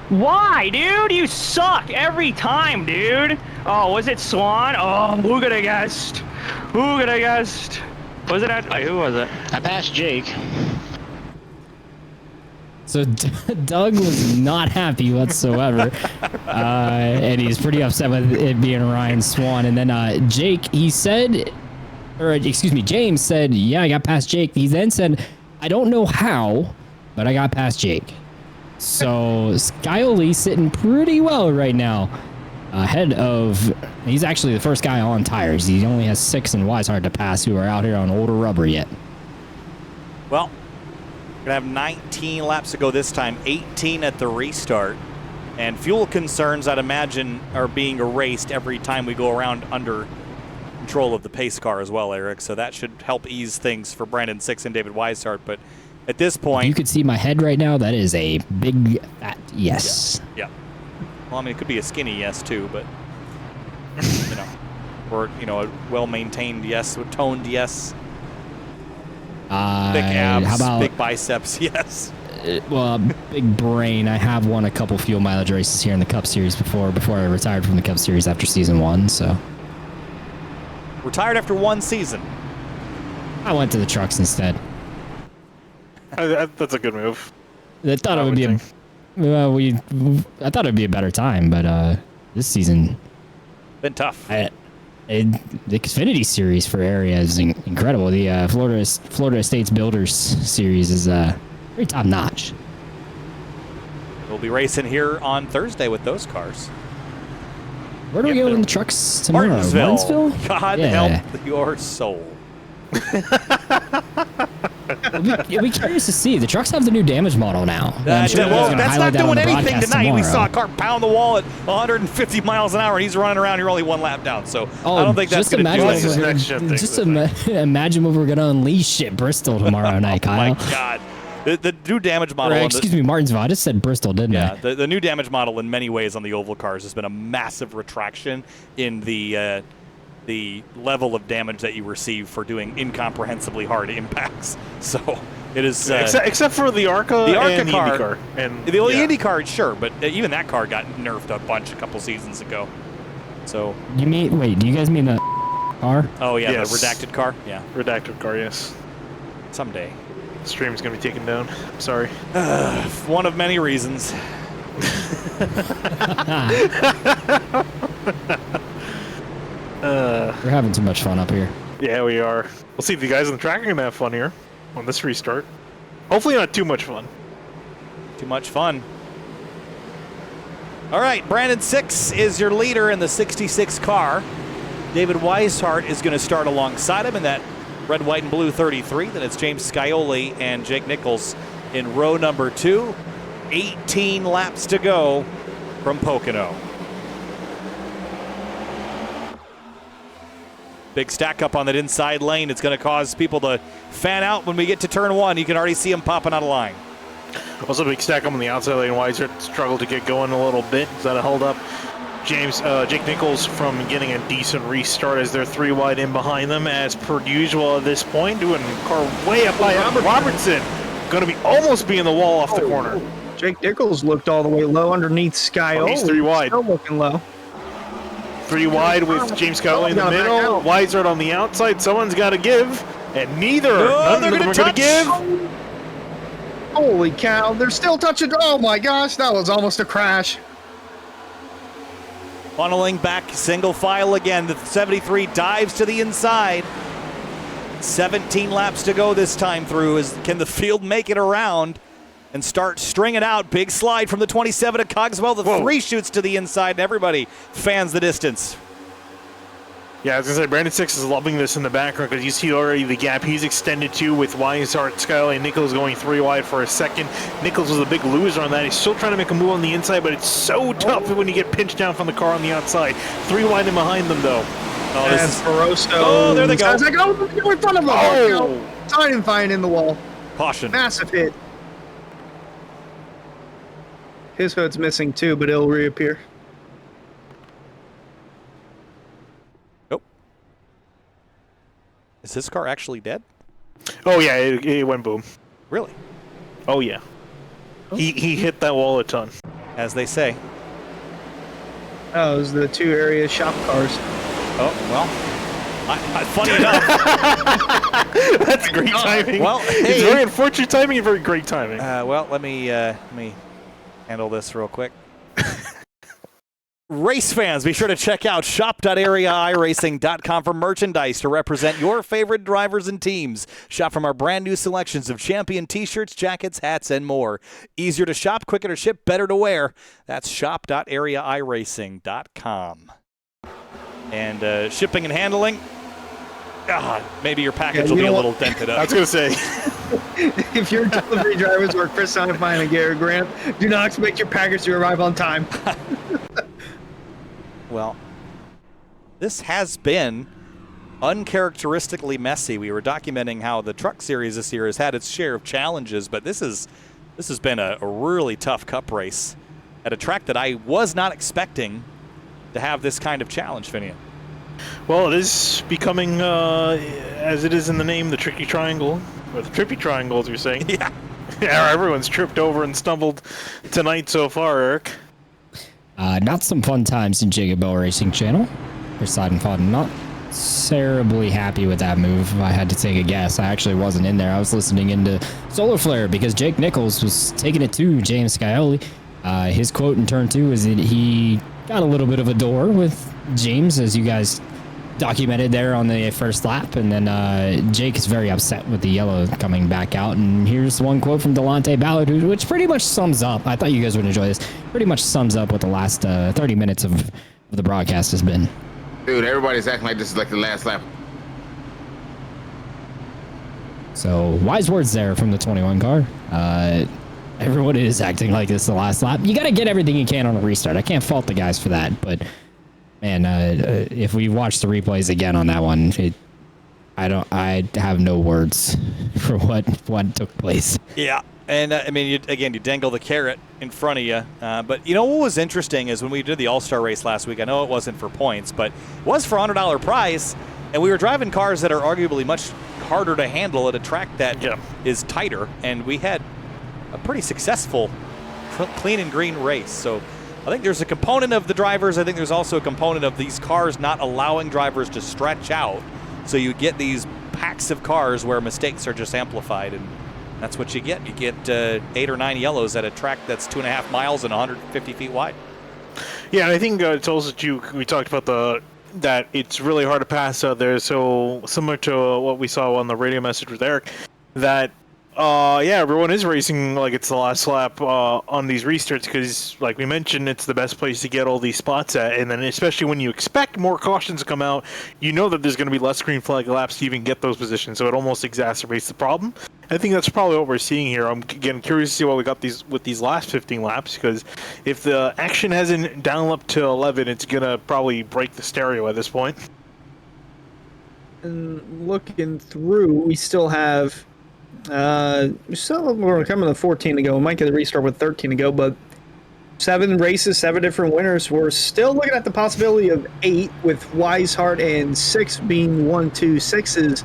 Why, dude? You suck every time, dude. Oh, was it Swan? Oh, who could have guessed? Who could have guessed? Was it who was it? I passed Jake. So Doug was not happy whatsoever, and he's pretty upset with it being Ryan Swan. And then Jake, he said, or excuse me, James said, yeah, I got past Jake. He then said, I don't know how, but I got past Jake. So Skyoli sitting pretty well right now, ahead of, he's actually the first guy on tires. He only has 6 and Weishart to pass, who are out here on older rubber yet. Well, we're going to have 19 laps to go this time, 18 at the restart. And fuel concerns, I'd imagine, are being erased every time we go around under control of the pace car as well, Eric. So that should help ease things for Brandon Six and David Weishart. But at this point... You could see my head right now. That is a big, fat yes. Yeah. Well, I mean, it could be a skinny yes, too, but, you know, or, you know, a well-maintained yes, a toned yes. Big abs, how about, big biceps, yes. Well, big brain. I have won a couple fuel mileage races here in the Cup Series before I retired from the Cup Series after season 1, so. Retired after 1 season. I went to the trucks instead. That's a good move. I thought it would be I thought it'd be a better time, but this season been tough. The Xfinity Series for area is incredible. The Florida Estates Builders Series is pretty top notch. We'll be racing here on Thursday with those cars. Where do we go in the trucks tomorrow? Martinsville. God yeah. help your soul. You'll be curious to see. The trucks have the new damage model now. That's not doing anything tonight. We saw a car pound the wall at 150 miles an hour, and he's running around here only 1 lap down. So I don't think that's going to do it. Just imagine what we're going to unleash at Bristol tomorrow night, Kyle. Oh, my God. The new damage model... excuse me, Martinsville. I just said Bristol, didn't I? Yeah, the new damage model in many ways on the oval cars has been a massive retraction in the level of damage that you receive for doing incomprehensibly hard impacts. So it is... except for the ARCA and the car. Indy car. And, the Indy car, sure, but even that car got nerfed a bunch a couple seasons ago. So... You mean... Wait, do you guys mean the car? Oh, yeah, yes. The redacted car? Yeah. Redacted car, yes. Someday. The stream's going to be taken down. Sorry. One of many reasons. We're having too much fun up here. Yeah, we are. We'll see if the guys on the track are going to have fun here on this restart. Hopefully not too much fun. Too much fun. All right, Brandon Six is your leader in the 66 car. David Weishart is going to start alongside him in that red, white, and blue 33. Then it's James Scioli and Jake Nichols in row number 2. 18 laps to go from Pocono. Big stack up on that inside lane. It's going to cause people to fan out when we get to turn 1. You can already see them popping out of line. Also, big stack up on the outside lane. Weishart struggled to get going a little bit. That held up Jake Nichols from getting a decent restart as they're 3 wide in behind them, as per usual at this point. Doing car way up by Robertson. Going to be almost being the wall off the corner. Jake Nichols looked all the way low underneath Sky. Oh, he's 3 wide. Still looking low. 3 wide with James Scioli in the middle. Weishart on the outside. Someone's got to give, and none of them are going to give. Holy cow, they're still touching. Oh my gosh, that was almost a crash. Funneling back, single file again. The 73 dives to the inside. 17 laps to go this time through. Can the field make it around and start stringing out? Big slide from the 27 to Cogswell. The 3 shoots to the inside, and everybody fans the distance. Yeah, I was going to say, Brandon Six is loving this in the background because you see already the gap he's extended to with Weishart, Skyline, Nichols going 3 wide for a second. Nichols was a big loser on that. He's still trying to make a move on the inside, but it's so tough when you get pinched down from the car on the outside. 3 wide and behind them, though. Oh, this is Barroso. Oh, there they go. I was like, oh, go in front of him. Oh. Side and fine in the wall. Caution. Massive hit. His hood's missing too, but it'll reappear. Nope. Is his car actually dead? Oh, yeah, it went boom. Really? Oh, yeah. He hit that wall a ton. As they say. Oh, it was the 2 area shop cars. Oh, well, funny enough. That's great timing. Well, it's very unfortunate timing and very great timing. Well, let me handle this real quick. Race fans, be sure to check out shop.areairacing.com for merchandise to represent your favorite drivers and teams. Shop from our brand new selections of champion t-shirts, jackets, hats, and more. Easier to shop, quicker to ship, better to wear. That's shop.areairacing.com. And shipping and handling, maybe your package will be a little dented up. I was going to say. If your delivery drivers were Chris Sonifine and Gary Grant, do not expect your package to arrive on time. Well, this has been uncharacteristically messy. We were documenting how the Truck Series this year has had its share of challenges, but this has been a really tough cup race at a track that I was not expecting to have this kind of challenge, Finian. Well, it is becoming, as it is in the name, the Tricky Triangle, or the Trippy Triangle, as you're saying. Yeah. Yeah, everyone's tripped over and stumbled tonight so far, Eric. Not some fun times in Jacob Bell Racing Channel. Poseidon Fun, not terribly happy with that move. If I had to take a guess, I actually wasn't in there. I was listening into Solar Flare because Jake Nichols was taking it to James Scioli. His quote in turn 2 is that he got a little bit of a door with James, as you guys documented there on the first lap, and then Jake is very upset with the yellow coming back out. And here's one quote from Delonte Ballard, which pretty much sums up, I thought you guys would enjoy this, pretty much sums up what the last 30 minutes of the broadcast has been. Dude, everybody's acting like this is like the last lap. So wise words there from the 21 car. Everyone is acting like this is the last lap. You got to get everything you can on a restart. I can't fault the guys for that, but man, if we watch the replays again on that one, I have no words for what took place. Yeah, and I mean, you dangle the carrot in front of you. But you know what was interesting is when we did the All-Star race last week, I know it wasn't for points, but it was for $100 prize, and we were driving cars that are arguably much harder to handle at a track that is tighter, and we had a pretty successful clean and green race. So I think there's a component of the drivers. I think there's also a component of these cars not allowing drivers to stretch out. So you get these packs of cars where mistakes are just amplified, and that's what you get. You get 8 or 9 yellows at a track that's 2.5 miles and 150 feet wide. Yeah, and I think it's also we talked about that it's really hard to pass out there. So similar to what we saw on the radio message with Eric, that everyone is racing like it's the last lap on these restarts because, like we mentioned, it's the best place to get all these spots at. And then especially when you expect more cautions to come out, you know that there's going to be less green flag laps to even get those positions. So it almost exacerbates the problem. I think that's probably what we're seeing here. I'm getting curious to see what we got with these last 15 laps, because if the action hasn't down up to 11, it's going to probably break the stereo at this point. And looking through, we still have we're coming to 14 to go. We might get a restart with 13 to go, but 7 races, 7 different winners. We're still looking at the possibility of 8, with Weishart and 6 being 1, 2, 6 is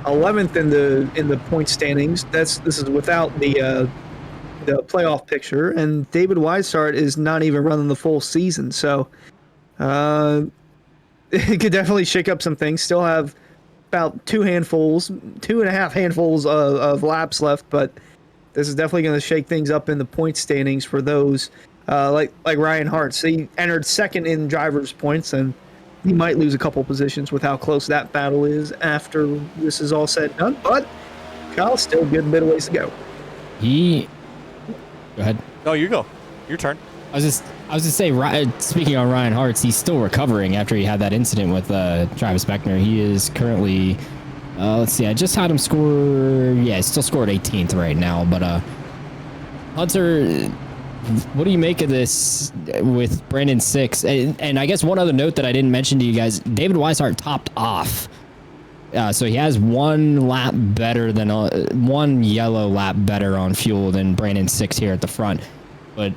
11th in the point standings. This is without the playoff picture, and David Weishart is not even running the full season, so it could definitely shake up some things. Still have about 2.5 handfuls of laps left, but This is definitely going to shake things up in the point standings for those like Ryan Hart. So he entered second in drivers' points, and he might lose a couple positions with how close that battle is after this is all said and done. But Kyle's still a good bit of ways to go. Go ahead. Oh, you go. Your turn. I was just say, speaking on Ryan Hartz, he's still recovering after he had that incident with Travis Beckner. He is currently, let's see, I just had him score. Yeah, he still scored 18th right now. But Hunter, what do you make of this with Brandon 6? And I guess one other note that I didn't mention to you guys: David Weishart topped off. So he has one lap better than one yellow lap better on fuel than Brandon 6 here at the front. But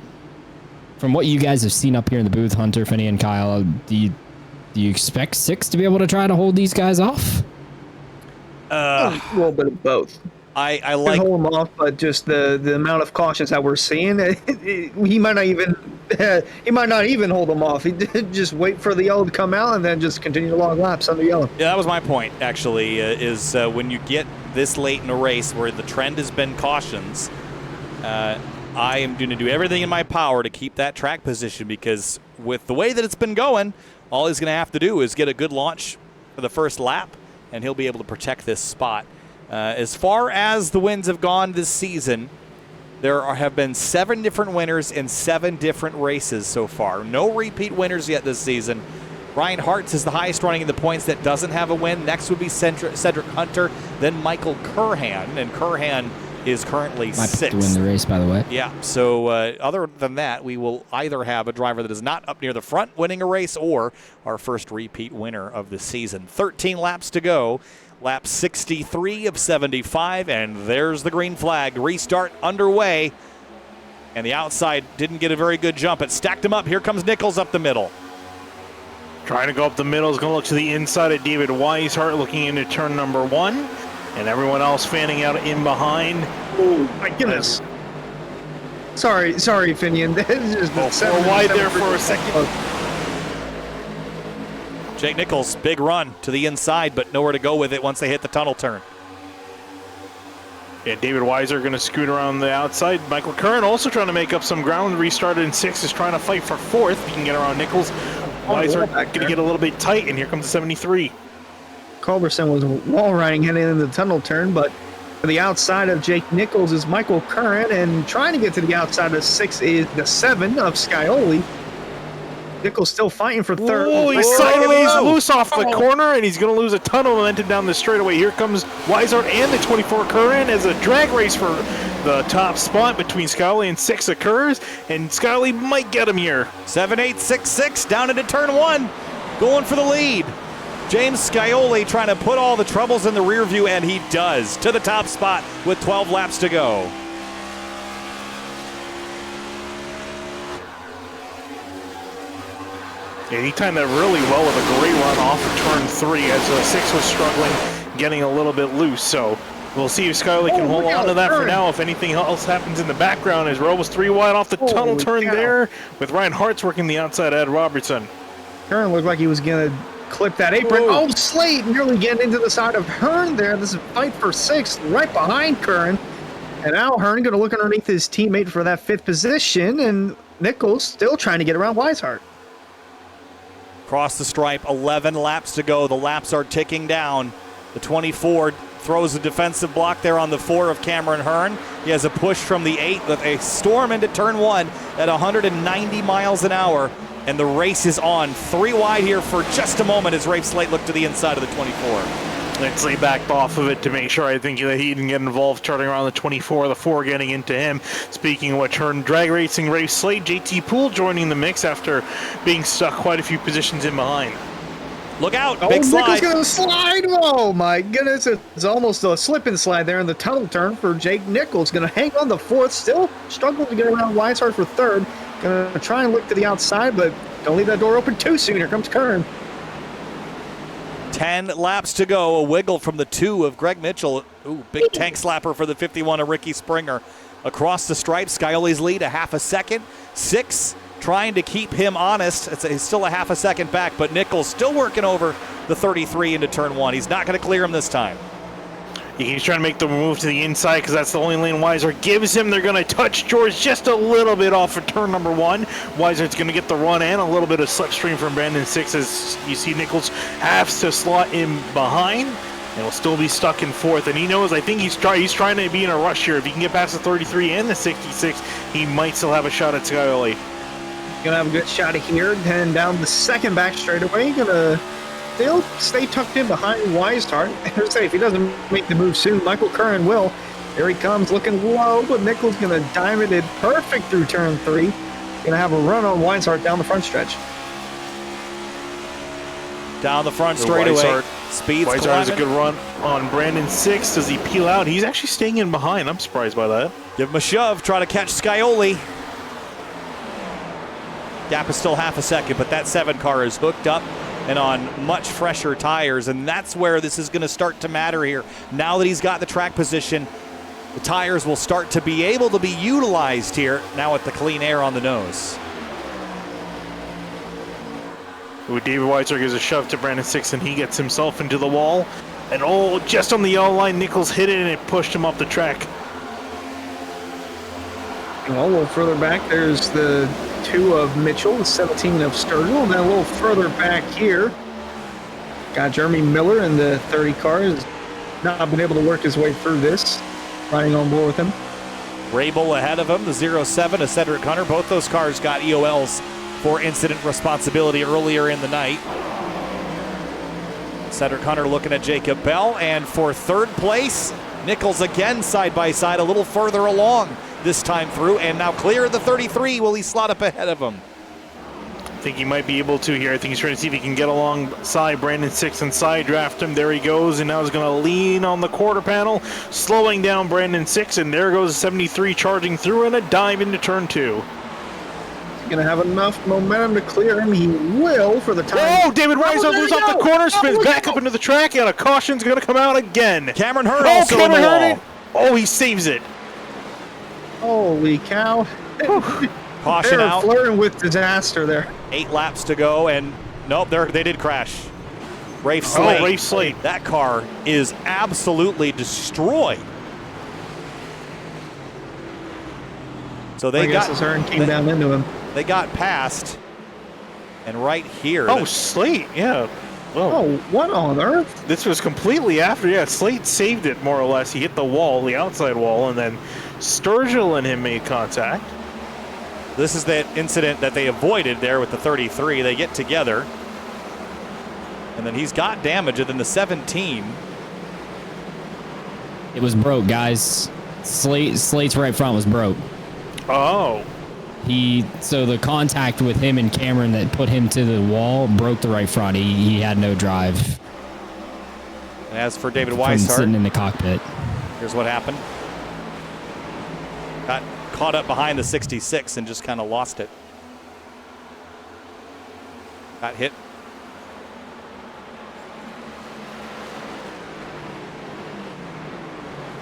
from what you guys have seen up here in the booth, Hunter, Finney, and Kyle, do you expect 6 to be able to try to hold these guys off? A little bit of both. I like hold them off, but just the amount of cautions that we're seeing, he might not even hold them off. He just wait for the yellow to come out and then just continue to log laps under yellow. Yeah, that was my point. Actually, is when you get this late in a race where the trend has been cautions, I am going to do everything in my power to keep that track position, because with the way that it's been going, all he's going to have to do is get a good launch for the first lap, and he'll be able to protect this spot. As far as the wins have gone this season, there have been 7 different winners in 7 different races so far. No repeat winners yet this season. Ryan Hartz is the highest running in the points that doesn't have a win. Next would be Cedric Hunter, then Michael Curhan, and Curhan is currently 6th. To win the race, by the way. Yeah, so other than that, we will either have a driver that is not up near the front winning a race, or our first repeat winner of the season. 13 laps to go. Lap 63 of 75, and there's the green flag. Restart underway, and the outside didn't get a very good jump. It stacked him up. Here comes Nichols up the middle. Trying to go up the middle, is going to look to the inside of David Weishart, looking into turn number 1, and everyone else fanning out in behind. Oh my goodness! Sorry, Finian. We're wide there for a second. Jake Nichols, big run to the inside, but nowhere to go with it once they hit the tunnel turn. Yeah, David Weiser going to scoot around the outside. Michael Curran also trying to make up some ground. Restarted in 6th, is trying to fight for 4th. He can get around Nichols. Weiser going to get a little bit tight, and here comes the 73. Culberson was wall riding heading into the tunnel turn, but to the outside of Jake Nichols is Michael Curran, and trying to get to the outside of 6 is the 7 of Scioli. Nichols still fighting for 3rd. Oh, he's sideways loose off the corner, and he's going to lose a ton of momentum down the straightaway. Here comes Weishart and the 24 Curran as a drag race for the top spot between Scioli and 6 occurs, and Scioli might get him here. 7-8-6-6 down into turn 1, going for the lead. James Scioli trying to put all the troubles in the rear view, and he does, to the top spot with 12 laps to go. Yeah, he timed that really well with a great run off of turn 3 as 6 was struggling, getting a little bit loose. So we'll see if Scioli can hold on to that for now. If anything else happens in the background, as Rowe was 3 wide off the tunnel turn there, with Ryan Hartz working the outside Ed Robertson. Curran looked like he was going to clip that apron. Oh, Slade nearly getting into the side of Hearn there. This is a fight for 6th right behind Curran. And now Hearn going to look underneath his teammate for that 5th position, and Nichols still trying to get around Weishart. Across the stripe, 11 laps to go. The laps are ticking down. The 24 throws a defensive block there on the 4 of Cameron Hearn. He has a push from the 8 with a storm into turn 1 at 190 miles an hour. And the race is on. 3 wide here for just a moment as Rafe Slate looked to the inside of the 24. Lindsley backed off of it to make sure, I think, that he didn't get involved, turning around the 24, the 4 getting into him. Speaking of which, turn drag racing Rafe Slate, JT Poole joining the mix after being stuck quite a few positions in behind. Look out, big slide. Nichols going to slide. Oh my goodness, it's almost a slip and slide there in the tunnel turn for Jake Nichols. Going to hang on the 4th, still struggling to get around Weishart for 3rd. Going to try and look to the outside, but don't leave that door open too soon. Here comes Curran. 10 laps to go. A wiggle from the 2 of Greg Mitchell. Ooh, big tank slapper for the 51 of Ricky Springer. Across the stripe, Scioli's lead a half a second. 6 trying to keep him honest. He's still a half a second back, but Nichols still working over the 33 into turn 1. He's not going to clear him this time. He's trying to make the move to the inside because that's the only lane Weiser gives him. They're going to touch George just a little bit off of turn number 1. Weiser's going to get the run and a little bit of slipstream from Brandon 6 as you see Nichols has to slot in behind. And will still be stuck in 4th. And he knows, I think he's trying to be in a rush here. If he can get past the 33 and the 66, he might still have a shot at Skyoli. Gonna have a good shot of here, heading down the second back straightaway. Gonna still stay tucked in behind Weishart. I say if he doesn't make the move soon, Michael Curran will. Here he comes, looking low, but Nichols gonna diamond it perfect through turn 3. Gonna have a run on Weishart down the front stretch. Down the front straightaway. Speed's Weishart has a good run on Brandon 6. Does he peel out? He's actually staying in behind. I'm surprised by that. Give him a shove. Try to catch Skyoli. Gap is still half a second, but that 7 car is hooked up and on much fresher tires, and that's where this is going to start to matter here. Now that he's got the track position, the tires will start to be able to be utilized here now with the clean air on the nose. David Weiser gives a shove to Brandon 6, and he gets himself into the wall. And just on the yellow line, Nichols hit it, and it pushed him up the track. Well, a little further back, there's the 2 of Mitchell, the 17 of Sturgill, and then a little further back here, got Jeremy Miller in the 30 car. Has not been able to work his way through this, riding on board with him. Rabel ahead of him, the 07 of Cedric Hunter. Both those cars got EOLs for incident responsibility earlier in the night. Cedric Hunter looking at Jacob Bell, and for 3rd place, Nichols again side by side, a little further along this time through, and now clear of the 33. Will he slot up ahead of him? I think he might be able to here. I think he's trying to see if he can get alongside Brandon 6 and side draft him. There he goes, and now he's going to lean on the quarter panel, slowing down Brandon 6, and there goes 73 charging through and a dive into turn 2. Gonna have enough momentum to clear him. He will for the time. Oh, David Weiser loses off the corner, spins back up into the track, and a caution's gonna come out again. Cameron Hurd also in the wall. Oh, he saves it. Holy cow. Caution They're out. flirting with disaster there. 8 laps to go, and nope, they did crash. Rafe Slate. Rafe Slate. That car is absolutely destroyed. So they got came down into him. They got past, and right here. Oh, Slate, yeah. Whoa. Oh, what on earth? This was completely after, yeah, Slate saved it more or less. He hit the wall, the outside wall, and then Sturgill and him made contact. This is that incident that they avoided there with the 33. They get together, and then he's got damage, and then the 17. It was broke, guys. Slate's right front was broke. Oh. So the contact with him and Cameron that put him to the wall broke the right front. He had no drive. And as for David From Weishart, sitting in the cockpit. here's what happened. Got caught up behind the 66 and just kind of lost it. Got hit.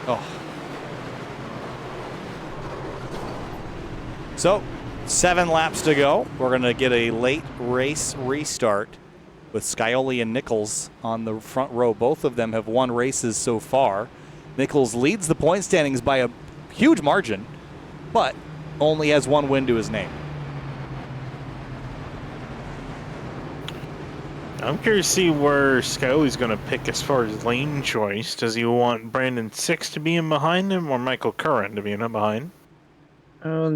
Oh. So, 7 laps to go. We're going to get a late race restart with Skyoli and Nichols on the front row. Both of them have won races so far. Nichols leads the point standings by a huge margin, but only has 1 win to his name. I'm curious to see where Skyoli's going to pick as far as lane choice. Does he want Brandon 6 to be in behind him or Michael Curran to be in behind?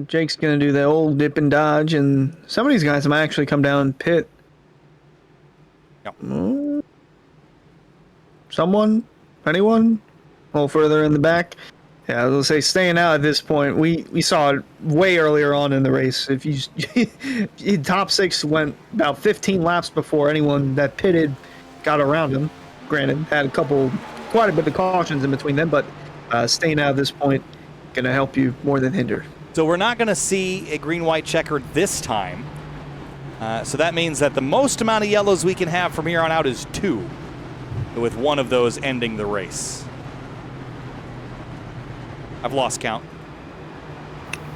Jake's going to do the old dip and dodge, and some of these guys might actually come down and pit. Yep. Someone? Anyone? A little further in the back? Yeah, I was going to say, staying out at this point, we saw it way earlier on in the race. If you top 6 went about 15 laps before anyone that pitted got around him. Granted, had quite a bit of cautions in between them, but staying out at this point going to help you more than hinder. So we're not going to see a green-white checkered this time. So that means that the most amount of yellows we can have from here on out is 2, with one of those ending the race. I've lost count.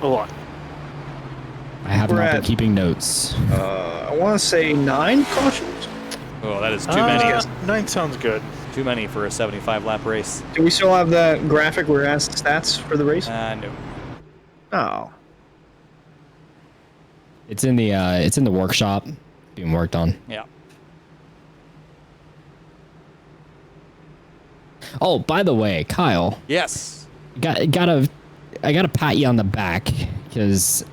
A lot. I have not been keeping notes. I want to say 9 cautions. Oh, that is too many. 9 sounds good. Too many for a 75-lap race. Do we still have the graphic where it has stats for the race? No. Oh. It's in the workshop being worked on. Yeah. Oh, by the way, Kyle. Yes. I gotta pat you on the back because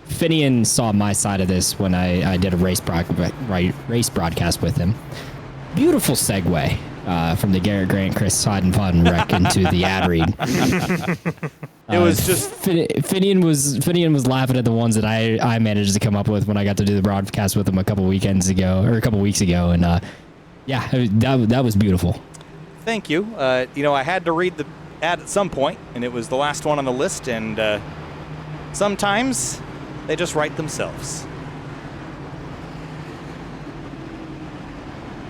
Finian saw my side of this when I did a race broadcast with him. Beautiful segue from the Garrett Grant, Chris Heidenpod wreck into the ad read. It was just Finian was laughing at the ones that I managed to come up with when I got to do the broadcast with him a couple weeks ago, and yeah, that was beautiful. Thank you. I had to read the ad at some point, and it was the last one on the list, and sometimes they just write themselves.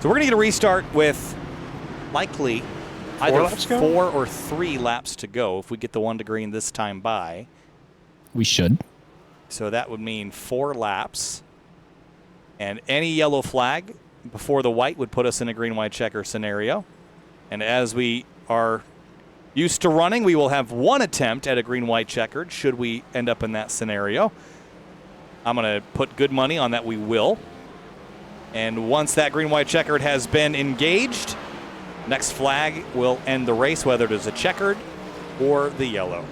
So we're going to get a restart with likely either 4 or 3 laps to go if we get the one to green this time by. We should. So that would mean 4 laps, and any yellow flag before the white would put us in a green-white checker scenario. And as we are used to running, we will have 1 attempt at a green-white checkered should we end up in that scenario. I'm going to put good money on that we will. And once that green-white checkered has been engaged, next flag will end the race, whether it is a checkered or the yellow.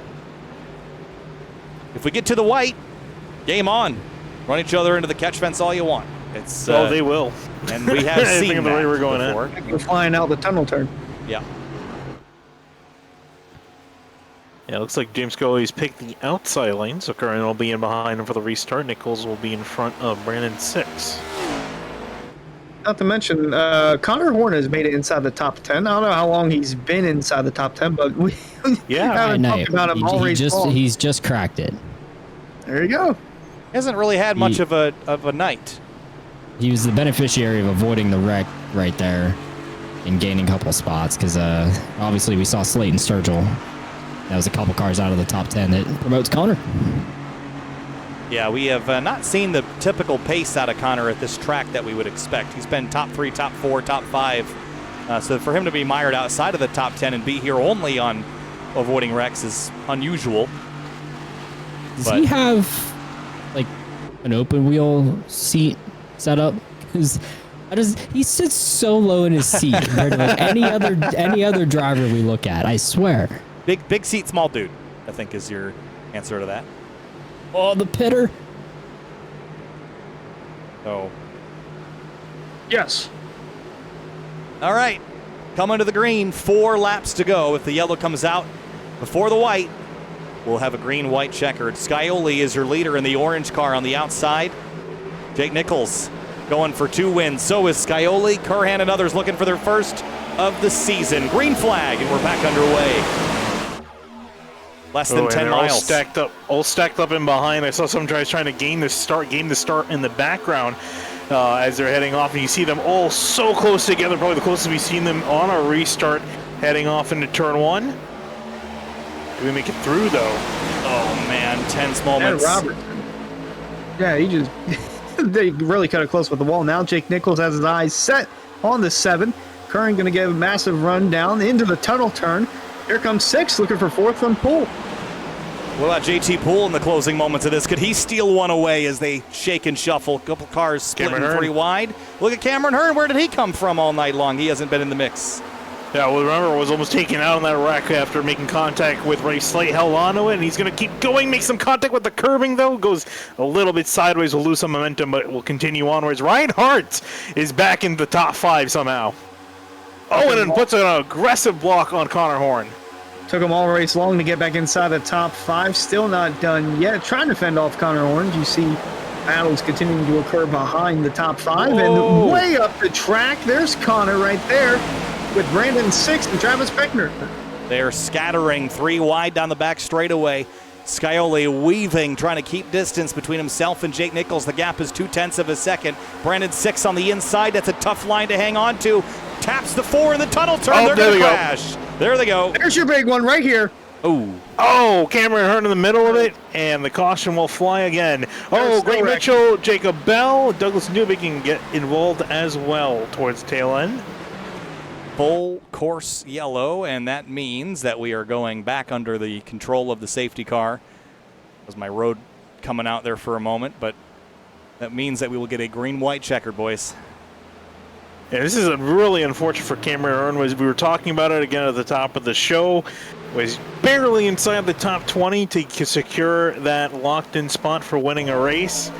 If we get to the white, game on. Run each other into the catch fence all you want. It's they will. And we have seen the that way we're going before. We're flying out the tunnel turn. Yeah. Yeah, it looks like James Scully's picked the outside lane, so Curran will be in behind him for the restart. Nichols will be in front of Brandon 6. Not to mention, Connor Horn has made it inside the top 10. I don't know how long he's been inside the top 10, but we haven't talked about him all race long. He's just cracked it. There you go. He hasn't really had much of a night. He was the beneficiary of avoiding the wreck right there and gaining a couple spots because obviously we saw Slayton Sturgill. That was a couple cars out of the top 10 that promotes Connor. Yeah, we have not seen the typical pace out of Connor at this track that we would expect. He's been top 3, top 4, top 5. So for him to be mired outside of the top 10 and be here only on avoiding wrecks is unusual. Does he have like an open wheel seat set up? Because he sits so low in his seat compared to like any other driver we look at. I swear. Big seat, small dude, I think is your answer to that. Oh, the pitter. Oh. Yes. All right. Coming to the green, 4 laps to go. If the yellow comes out before the white, we'll have a green-white checkered. Scioli is your leader in the orange car on the outside. Jake Nichols going for 2 wins. So is Scioli. Curhan and others looking for their first of the season. Green flag, and we're back underway. Less than 10 miles. All stacked up in behind. I saw some guys trying to gain the start in the background as they're heading off, and you see them all so close together. Probably the closest we've seen them on a restart, heading off into turn 1. Do we make it through though? Oh man, tense moments. And Robert. Yeah, he just they really cut it close with the wall. Now Jake Nichols has his eyes set on the 7. Curran going to get a massive run down into the tunnel turn. Here comes 6, looking for 4th from Poole. What about JT Poole in the closing moments of this? Could he steal one away as they shake and shuffle? A couple cars splitting pretty wide. Look at Cameron Hearn. Where did he come from all night long? He hasn't been in the mix. Yeah, well, remember, was almost taken out on that wreck after making contact with Ray Slate. Held on to it, and he's going to keep going, make some contact with the curbing, though. Goes a little bit sideways, will lose some momentum, but will continue onwards. Ryan Hart is back in the top 5 somehow. Oh, and then puts an aggressive block on Connor Horn. Took him all race long to get back inside the top 5. Still not done yet. Trying to fend off Connor Horn. You see battles continuing to occur behind the top 5. Whoa. And way up the track, there's Connor right there with Brandon 6 and Travis Beckner. They're scattering 3 wide down the back straightaway. Scioli weaving, trying to keep distance between himself and Jake Nichols. The gap is 0.2 of a second. Brandon 6 on the inside. That's a tough line to hang on to. Taps the 4 in the tunnel turn. They're going to crash. There they go. There's your big one right here. Oh, Cameron Hearn in the middle of it, and the caution will fly again. Oh, Gray Mitchell, Jacob Bell, Douglas Newby can get involved as well towards the tail end. full course yellow, and that means that we are going back under the control of the safety car. That was my road coming out there for a moment, but that means that we will get a green-white checker, boys. Yeah, this is really unfortunate for Cameron Earn. We were talking about it again at the top of the show. Was barely inside the top 20 to secure that locked-in spot for winning a race,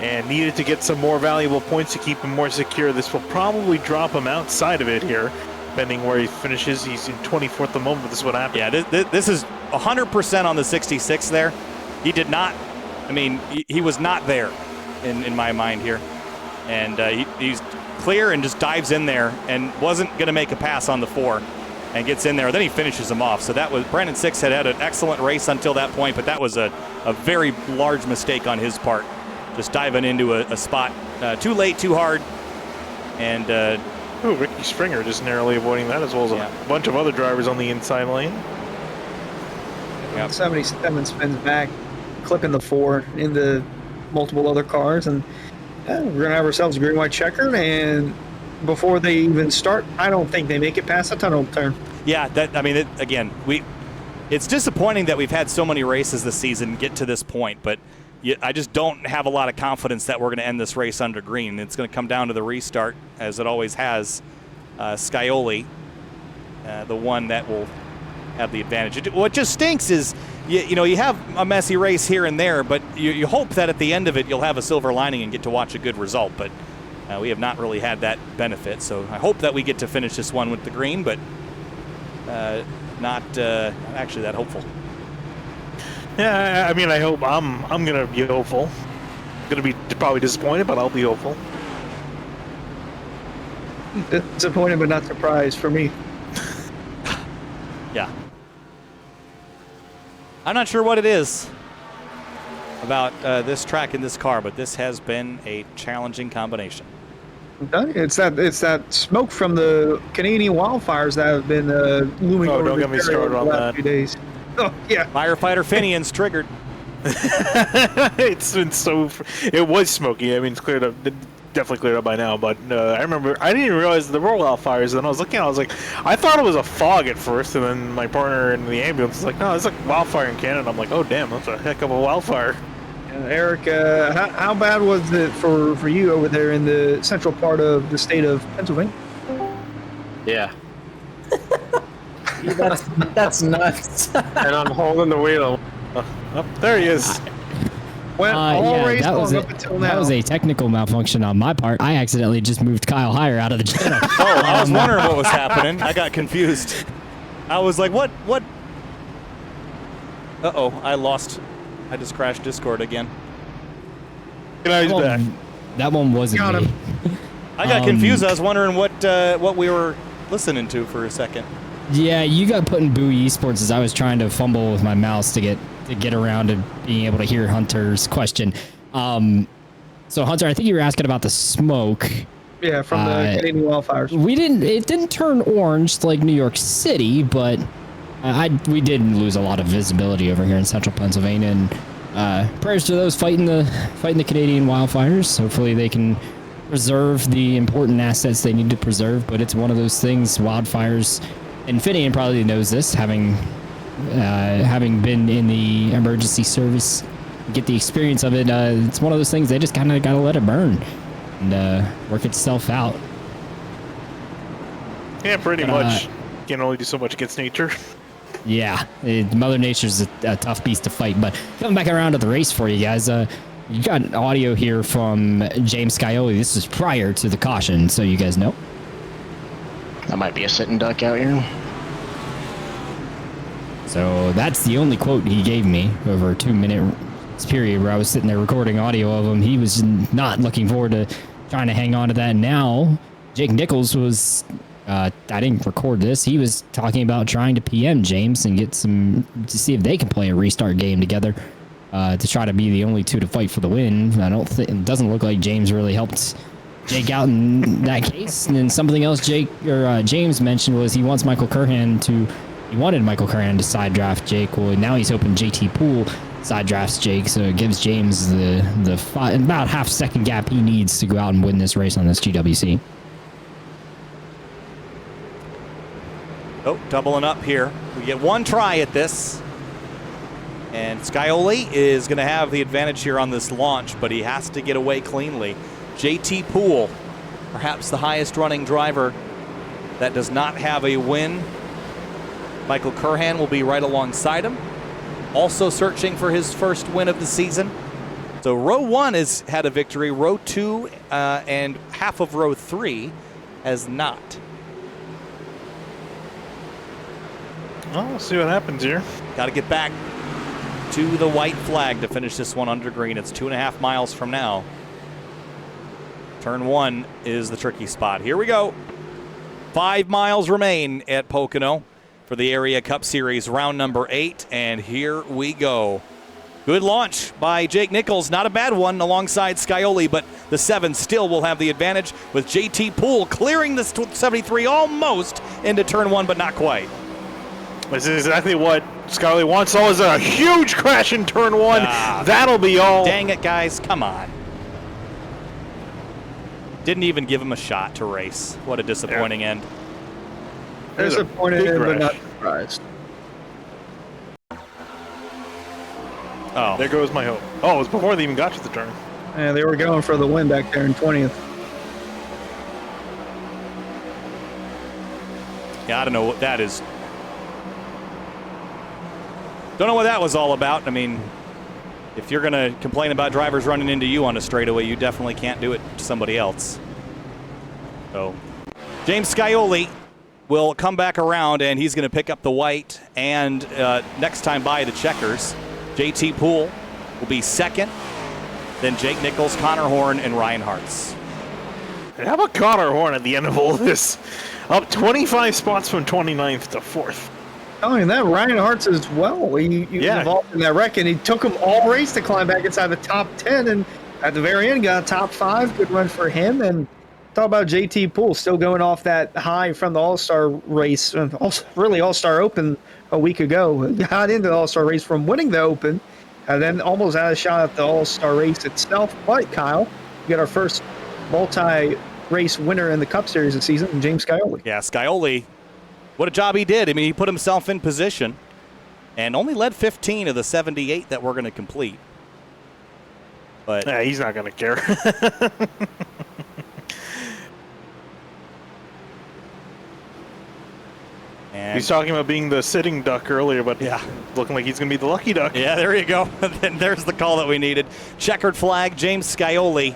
and needed to get some more valuable points to keep him more secure. This will probably drop him outside of it here, depending where he finishes. He's in 24th at the moment, but this is what happened. Yeah, this is 100% on the 66 there. He did not, I mean, he was not there in my mind here. And he's clear and just dives in there and wasn't going to make a pass on the 4 and gets in there. Then he finishes him off. So that was, Brandon Six had an excellent race until that point, but that was a very large mistake on his part. Just diving into a spot too late, too hard. And Ricky Springer just narrowly avoiding that, as well as a bunch of other drivers on the inside lane. Yep. 77 spins back, clipping the 4 into multiple other cars, and we're gonna have ourselves a green-white checker. And before they even start, I don't think they make it past the tunnel turn. Yeah, it's disappointing that we've had so many races this season get to this point, but I just don't have a lot of confidence that we're going to end this race under green. It's going to come down to the restart, as it always has. Scioli, the one that will have the advantage. What just stinks is, you have a messy race here and there, but you hope that at the end of it you'll have a silver lining and get to watch a good result. But we have not really had that benefit. So I hope that we get to finish this one with the green, but not actually that hopeful. Yeah, I mean, I hope I'm gonna be hopeful. Gonna be probably disappointed, but I'll be hopeful. Disappointed but not surprised for me. Yeah. I'm not sure what it is about this track and this car, but this has been a challenging combination. It's that smoke from the Canadian wildfires that have been looming over don't the get me started area on the last that. few days. Oh yeah, Firefighter Finian's triggered. It's been so. It was smoky. I mean, it's cleared up. Definitely cleared up by now. But I remember I didn't even realize there were wildfires. And I was looking. I was like, I thought it was a fog at first. And then my partner in the ambulance was like, no, it's like wildfire in Canada. I'm like, oh damn, that's a heck of a wildfire. Eric, how bad was it for you over there in the central part of the state of Pennsylvania? Yeah. That's nuts. And I'm holding the wheel. There he is. That was a technical malfunction on my part. I accidentally just moved Kyle Higher out of the channel. Oh, I was wondering what was happening. I got confused. I was like, what? Uh-oh, I just crashed Discord again. That one wasn't me. I got confused. I was wondering what we were listening to for a second. Yeah, you got put in Bowie Esports as I was trying to fumble with my mouse to get around to being able to hear Hunter's question. So Hunter, I think you were asking about the smoke. Yeah, from the Canadian wildfires. It didn't turn orange like New York City, but we did lose a lot of visibility over here in central Pennsylvania. And prayers to those fighting the Canadian wildfires. Hopefully they can preserve the important assets they need to preserve. But it's one of those things, wildfires. And Finian probably knows this, having been in the emergency service, get the experience of it. It's one of those things they just kind of got to let it burn and work itself out. Yeah, pretty much. Can only do so much against nature. Yeah, Mother Nature's a tough beast to fight. But coming back around to the race for you guys, you got audio here from James Scioli. This is prior to the caution, so you guys know. That might be a sitting duck out here. So that's the only quote he gave me over a 2-minute period where I was sitting there recording audio of him. He was not looking forward to trying to hang on to that. Now, Jake Nichols was, I didn't record this, he was talking about trying to PM James and get to see if they can play a restart game together to try to be the only two to fight for the win. It doesn't look like James really helped Jake out in that case. And then something else James mentioned was he wanted Michael Curran to side draft Jake. Well, now he's hoping JT Poole side drafts Jake, so it gives James the about half-second gap he needs to go out and win this race on this GWC. Oh, doubling up here. We get one try at this. And Scioli is going to have the advantage here on this launch, but he has to get away cleanly. JT Poole, perhaps the highest running driver that does not have a win. Michael Curhan will be right alongside him, also searching for his first win of the season. So row 1 has had a victory. Row 2 and half of row 3 has not. Well, we'll see what happens here. Got to get back to the white flag to finish this one under green. It's 2.5 miles from now. Turn 1 is the tricky spot. Here we go. 5 miles remain at Pocono for the Area Cup Series, round number 8, and here we go. Good launch by Jake Nichols. Not a bad one alongside Scioli, but the 7 still will have the advantage with JT Poole clearing the 73 almost into turn 1, but not quite. This is exactly what Scioli wants. So is a huge crash in turn 1. That'll be all. Dang it, guys. Come on. Didn't even give him a shot to race. What a disappointing end. Disappointed in, but not surprised. Oh. There goes my hope. Oh, it was before they even got to the turn. Yeah, they were going for the win back there in 20th. Yeah, I don't know what that is. Don't know what that was all about. I mean, if you're going to complain about drivers running into you on a straightaway, you definitely can't do it to somebody else. So, James Scioli will come back around, and he's going to pick up the white, and next time by the checkers. JT Poole will be second, then Jake Nichols, Connor Horn, and Ryan Hartz. And how about Connor Horn at the end of all this? Up 25 spots from 29th to 4th. Oh, and that Ryan Hartz as well. He was involved in that wreck, and he took him all race to climb back inside the top 10, and at the very end got a top 5. Good run for him. And talk about JT Poole still going off that high from the All-Star race, really All-Star Open a week ago. Got into the All-Star race from winning the Open, and then almost had a shot at the All-Star race itself. But Kyle, we got our first multi-race winner in the Cup Series this season, James Scioli. Yeah, Scioli, what a job he did. I mean, he put himself in position and only led 15 of the 78 that we're going to complete. But yeah, he's not going to care. And he's talking about being the sitting duck earlier, but looking like he's going to be the lucky duck. Yeah, there you go. And there's the call that we needed. Checkered flag, James Scioli,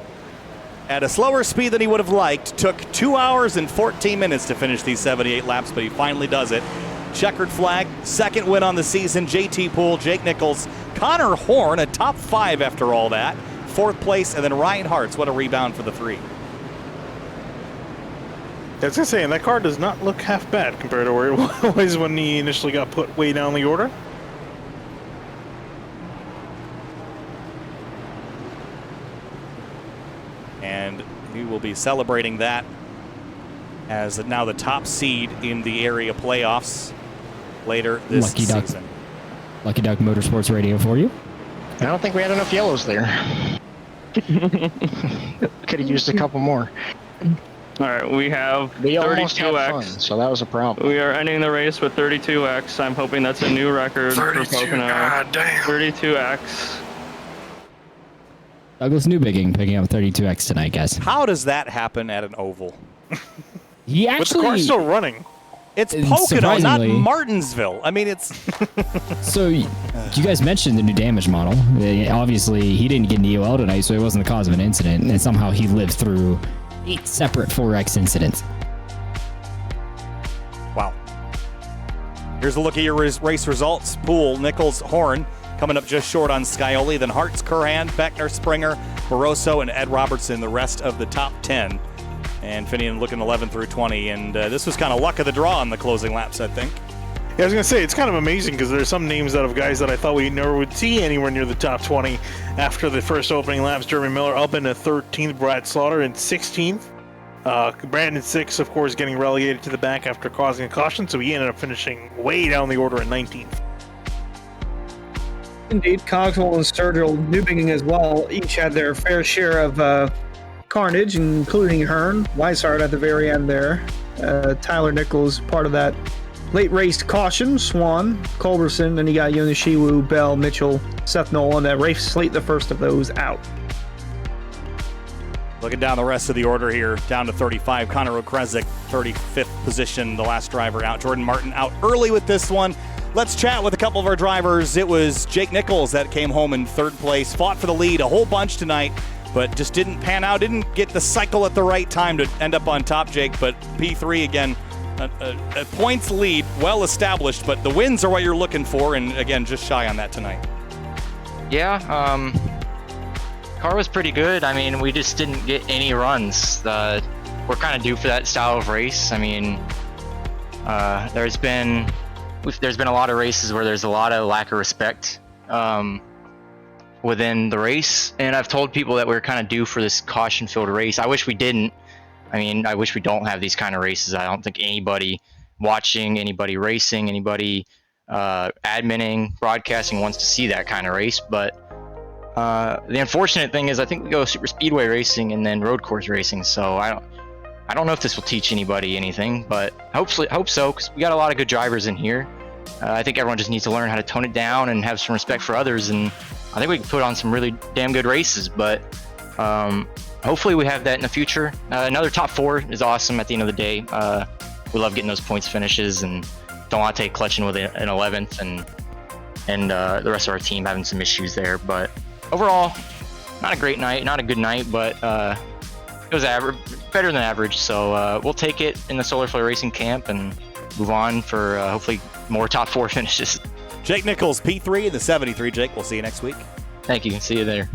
at a slower speed than he would have liked, took 2 hours and 14 minutes to finish these 78 laps, but he finally does it. Checkered flag, second win on the season. JT Poole, Jake Nichols, Connor Horn, a top 5 after all that. 4th place, and then Ryan Hartz. What a rebound for the 3. I was going to say, and that car does not look half bad compared to where it was when he initially got put way down the order. And we will be celebrating that as now the top seed in the area playoffs later this season. Lucky Duck Motorsports Radio for you. I don't think we had enough yellows there. Could have used a couple more. All right, we have 32X. So that was a problem. We are ending the race with 32X. I'm hoping that's a new record for Pocono. God damn. 32X. Douglas Newbigging picking up 32X tonight, guys. How does that happen at an oval? He actually. But the car's still running. It's Pocono, not Martinsville. I mean, it's. So, you guys mentioned the new damage model. Obviously, he didn't get an EOL tonight, so it wasn't the cause of an incident. And somehow he lived through 8 separate 4X incidents. Wow. Here's a look at your race results. Poole, Nichols, Horn coming up just short on Scioli. Then Hartz, Curhan, Beckner, Springer, Barroso, and Ed Robertson, the rest of the top 10. And Finian looking 11 through 20. And this was kind of luck of the draw on the closing laps, I think. Yeah, I was going to say, it's kind of amazing because there's some names out of guys that I thought we never would see anywhere near the top 20 after the first opening laps. Jeremy Miller up into 13th, Brad Slaughter in 16th. Brandon Six, of course, getting relegated to the back after causing a caution, so he ended up finishing way down the order at 19th. Indeed, Cogswell and Sturgill Newbigging as well each had their fair share of carnage, including Hearn. Weishart at the very end there. Tyler Nichols, part of that late race caution, Swan, Culberson, then you got Yonishiwu, Bell, Mitchell, Seth Nolan. That race slate the first of those out. Looking down the rest of the order here, down to 35. Connor Okrezik, 35th position, the last driver out. Jordan Martin out early with this one. Let's chat with a couple of our drivers. It was Jake Nichols that came home in third place, fought for the lead a whole bunch tonight, but just didn't pan out, didn't get the cycle at the right time to end up on top, Jake. But P3, again, a points lead, well established, but the wins are what you're looking for, and again, just shy on that tonight. Yeah, car was pretty good. I mean, we just didn't get any runs. We're kind of due for that style of race. I mean, there's been a lot of races where there's a lot of lack of respect within the race, and I've told people that we're kind of due for this caution-filled race. I wish we didn't. I mean, I wish we don't have these kind of races. I don't think anybody watching, anybody racing, anybody adminning, broadcasting wants to see that kind of race. But the unfortunate thing is, I think we go super speedway racing and then road course racing. So I don't know if this will teach anybody anything, but hope so, because we got a lot of good drivers in here. I think everyone just needs to learn how to tone it down and have some respect for others, and I think we can put on some really damn good races. But hopefully we have that in the future. Another top 4 is awesome at the end of the day. We love getting those points finishes, and don't want to take clutching with an 11th and the rest of our team having some issues there. But overall, not a great night, not a good night, but it was better than average. So we'll take it in the Solar Flare Racing camp and move on for hopefully more top 4 finishes. Jake Nichols, P3 in the 73. Jake, we'll see you next week. Thank you. See you there.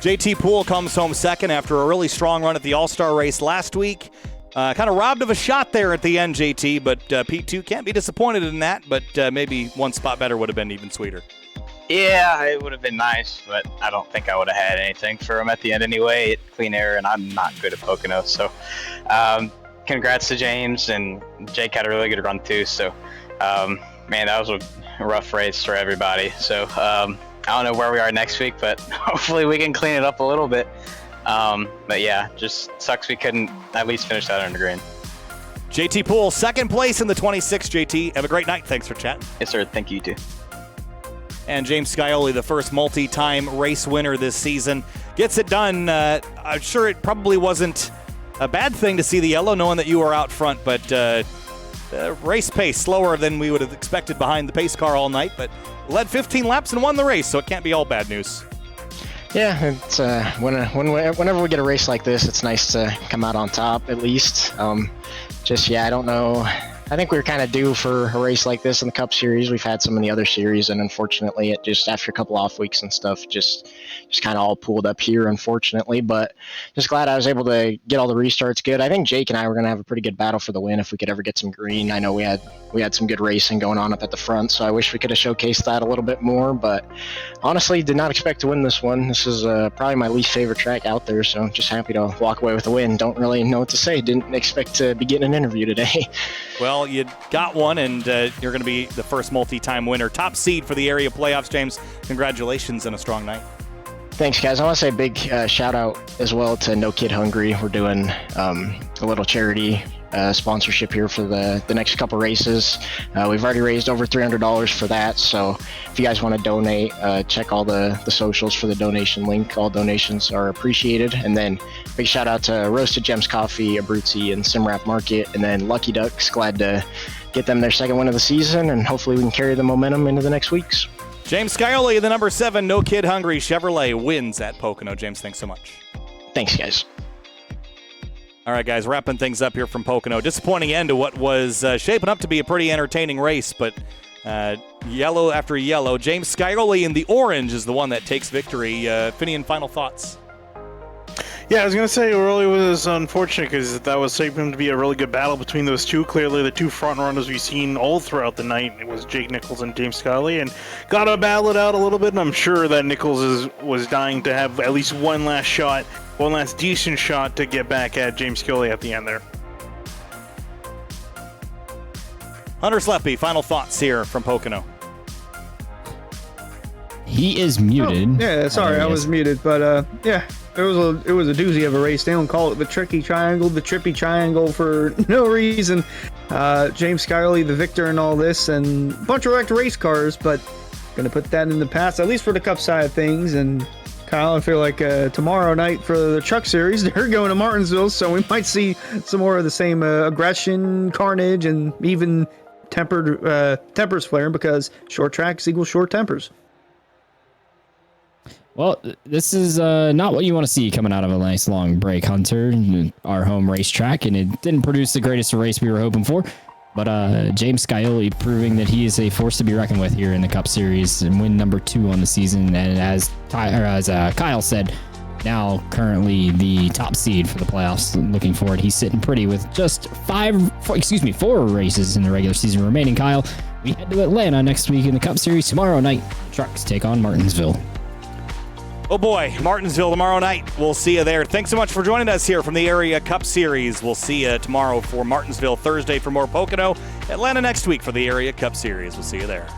JT Poole comes home second after a really strong run at the All-Star race last week. Kind of robbed of a shot there at the end, JT, but P2 can't be disappointed in that, but maybe one spot better would have been even sweeter. Yeah, it would have been nice, but I don't think I would have had anything for him at the end anyway. Clean air, and I'm not good at Pocono, so congrats to James, and Jake had a really good run too, so man, that was a rough race for everybody. So I don't know where we are next week, but hopefully we can clean it up a little bit. But yeah, just sucks we couldn't at least finish that under green. JT Poole, second place in the 26. JT, have a great night. Thanks for chatting. Yes, sir. Thank you, too. And James Scioli, the first multi-time race winner this season, gets it done. I'm sure it probably wasn't a bad thing to see the yellow, knowing that you were out front, but race pace slower than we would have expected behind the pace car all night, but led 15 laps and won the race, so it can't be all bad news. Yeah, it's whenever we get a race like this, it's nice to come out on top at least. I don't know. I think we were kind of due for a race like this in the Cup Series. We've had some in the other series, and unfortunately, it just after a couple off weeks and stuff, just kind of all pulled up here, unfortunately. But just glad I was able to get all the restarts good. I think Jake and I were going to have a pretty good battle for the win if we could ever get some green. I know we had some good racing going on up at the front, so I wish we could have showcased that a little bit more. But honestly, did not expect to win this one. This is probably my least favorite track out there, so just happy to walk away with a win. Don't really know what to say. Didn't expect to be getting an interview today. Well, you got one, and you're going to be the first multi-time winner. Top seed for the area playoffs, James. Congratulations and a strong night. Thanks, guys. I want to say a big shout-out as well to No Kid Hungry. We're doing a little charity sponsorship here for the next couple races. We've already raised over $300 for that, so if you guys want to donate, check all the socials for the donation link. All donations are appreciated. And then big shout out to Roasted Gems Coffee, Abruzzi, and Simrap Market, and then Lucky Ducks. Glad to get them their second win of the season, and hopefully we can carry the momentum into the next weeks. James Scioli, the number 7 No Kid Hungry Chevrolet, wins at Pocono. James, thanks so much. Thanks, guys. All right, guys, wrapping things up here from Pocono. Disappointing end to what was shaping up to be a pretty entertaining race, but yellow after yellow. James Scioli in the orange is the one that takes victory. Finian, final thoughts? Yeah, I was going to say, it really was unfortunate because that was shaping to be a really good battle between those two. Clearly, the two front runners we've seen all throughout the night, it was Jake Nichols and James Scioli, and got to battle it out a little bit, and I'm sure that Nichols was dying to have at least one last shot, one last decent shot to get back at James Scioli at the end there. Hunter Sleppy, final thoughts here from Pocono. He is muted. Oh, yeah, sorry, I was muted, but yeah. It was a doozy of a race. They don't call it the tricky triangle, the trippy triangle for no reason. James Skyley, the victor in all this, and a bunch of wrecked race cars, but going to put that in the past, at least for the Cup side of things. And Kyle, I feel like tomorrow night for the Truck Series, they're going to Martinsville, so we might see some more of the same aggression, carnage, and even tempers flaring, because short tracks equal short tempers. Well, this is not what you want to see coming out of a nice long break, Hunter, our home racetrack, and it didn't produce the greatest race we were hoping for. But James Scioli proving that he is a force to be reckoned with here in the Cup Series and win number 2 on the season. And as Kyle said, now currently the top seed for the playoffs. Looking forward, he's sitting pretty with just 4 races in the regular season remaining. Kyle, we head to Atlanta next week in the Cup Series. Tomorrow night, Trucks take on Martinsville. Oh boy, Martinsville tomorrow night. We'll see you there. Thanks so much for joining us here from the Area Cup Series. We'll see you tomorrow for Martinsville, Thursday for more Pocono, Atlanta next week for the Area Cup Series. We'll see you there.